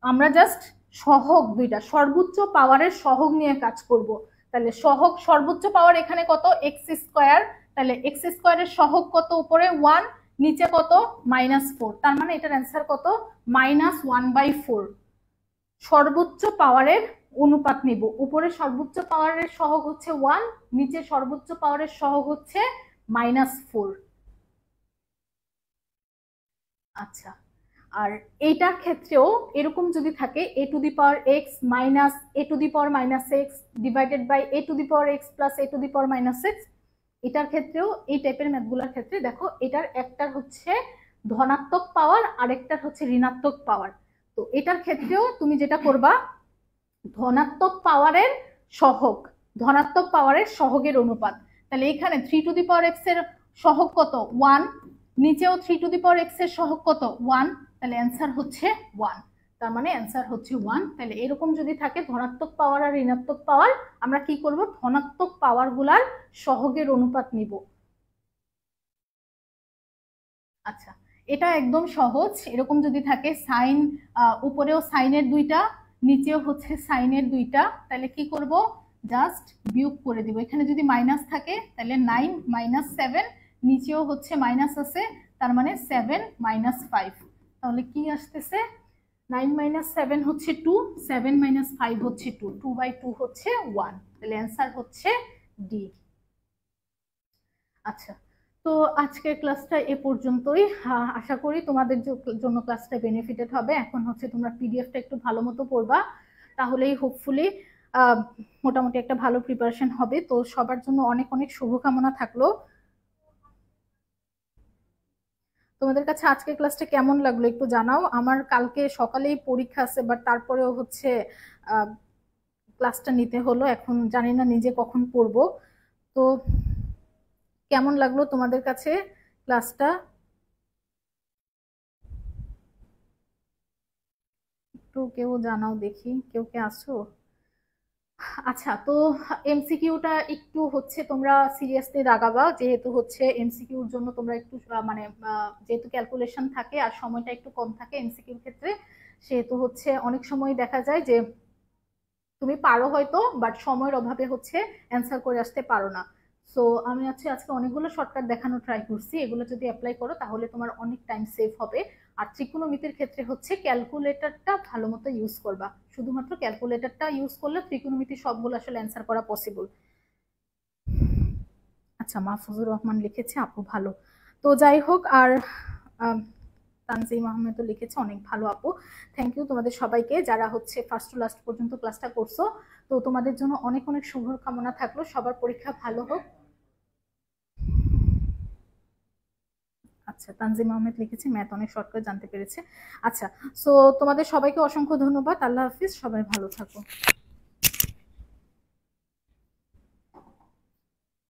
আমরা জাস্ট সহগ দুইটা, সর্বোচ্চ পাওয়ারের সহগ নিয়ে কাজ করব। তাহলে সহগ সর্বোচ্চ পাওয়ার এখানে কত? x², তাহলে x² এর সহগ কত? উপরে 1, নিচে কত? -4, তার মানে এটার অ্যান্সার কত? -1/4। সর্বোচ্চ পাওয়ারের অনুপাত নিব, উপরে সর্বোচ্চ পাওয়ারের সহগ হচ্ছে 1, নিচে সর্বোচ্চ পাওয়ারের সহগ হচ্ছে -4। আচ্ছা, আর এইটার ক্ষেত্রেও এরকম যদি থাকে a to the power x minus a to the power -x divided by a to the power x plus a to the power -x, এটার ক্ষেত্রেও এই টাইপের ম্যাথগুলোর ক্ষেত্রে দেখো এটার একটার হচ্ছে ধনাত্মক পাওয়ার, আরেকটার হচ্ছে ঋণাত্মক পাওয়ার। তো এটার ক্ষেত্রেও তুমি যেটা করবা, ধনাত্মক পাওয়ারের সহগ, ধনাত্মক পাওয়ারের সহগের অনুপাত। তাহলে এখানে 3 টু দি পাওয়ার x এর সহগ কত? 1, নিচেও 3 টু দি পাওয়ার x এর সহগ কত? 1, তাহলে অ্যান্সার হচ্ছে 1। তার মানে অ্যান্সার হচ্ছে 1। তাহলে এরকম যদি থাকে ধনাত্মক পাওয়ার আর ঋণাত্মক পাওয়ার, আমরা কি করব? ধনাত্মক পাওয়ার গুলার সহগের অনুপাত নিব। আচ্ছা, এটা একদম সহজ। এরকম যদি থাকে সাইন, উপরেও সাইনের 2টা, নিচেও হচ্ছে সাইনের 2টা, তাহলে কি করব? জাস্ট বিয়োগ করে দিব। এখানে যদি মাইনাস থাকে তাহলে 9 - 7, নিচেও হচ্ছে মাইনাস আছে, তার মানে 7 - 5, তাহলে কি আসতেছে? 9 - 7 হচ্ছে 2, 7 - 5 হচ্ছে 2, 2/2 হচ্ছে 1, তাহলে অ্যান্সার হচ্ছে ডি। আচ্ছা, তো আজকের ক্লাসটা এ পর্যন্তই। আশা করি তোমাদের জন্য ক্লাসটা বেনিফিটেড হবে। এখন হচ্ছে তোমরা পিডিএফটা একটু ভালো মতো পড়বা, তাহলেই হোপফুলি মোটামুটি একটা ভালো প্রিপারেশন হবে। তো সবার জন্য অনেক অনেক শুভকামনা থাকলো। তোমাদের কাছে আজকে ক্লাসটা কেমন লাগলো একটু জানাও। আমার কালকে সকালেই পরীক্ষা আছে, বাট তারপরেও হচ্ছে ক্লাসটা নিতে হলো। এখন জানি না নিজে কখন পড়বো। তো কেমন লাগলো তোমাদের কাছে ক্লাসটা? একটু কেউ জানাও দেখি, কেউ কে আসো? আচ্ছা, তো এমসিকিউটা একটু হচ্ছে তোমরা সিরিয়াসলি লাগাবা, যেহেতু হচ্ছে এমসিকিউর জন্য তোমরা একটু মানে যেহেতু ক্যালকুলেশন থাকে আর সময়টা একটু কম থাকে এমসিকিউর ক্ষেত্রে, সেহেতু হচ্ছে অনেক সময় দেখা যায় যে তুমি পারো হয়তো, বাট সময়ের অভাবে হচ্ছে অ্যান্সার করে আসতে পারো না। সো আমি আজকে অনেকগুলো শর্টকাট দেখানো ট্রাই করছি, এগুলো যদি অ্যাপ্লাই করো তাহলে তোমার অনেক টাইম সেভ হবে। আর ত্রিকোণমিতির ক্ষেত্রে হচ্ছে ক্যালকুলেটরটা ভালো মতো ইউজ করবা, শুধুমাত্র ক্যালকুলেটরটা ইউজ করলে ত্রিকোণমিতির সবগুলো আসলে অ্যান্সার করা পসিবল। আচ্ছা, মাহফুজুর রহমান লিখেছে আপু ভালো। তো যাই হোক, আর তানজিম আহমেদও লিখেছে অনেক ভালো আপু। থ্যাংক ইউ তোমাদের সবাইকে যারা হচ্ছে ফার্স্ট টু লাস্ট পর্যন্ত ক্লাসটা করছো। তো তোমাদের জন্য অনেক অনেক শুভ কামনা থাকলো, সবার পরীক্ষা ভালো হোক। আচ্ছা, তানজিম আহমেদ লিখেছে ম্যাথ অনেক শর্ট করে জানতে পেরেছে। আচ্ছা, সো তোমাদের সবাইকে অসংখ্য ধন্যবাদ। আল্লাহ হাফিজ, সবাই ভালো থাকো।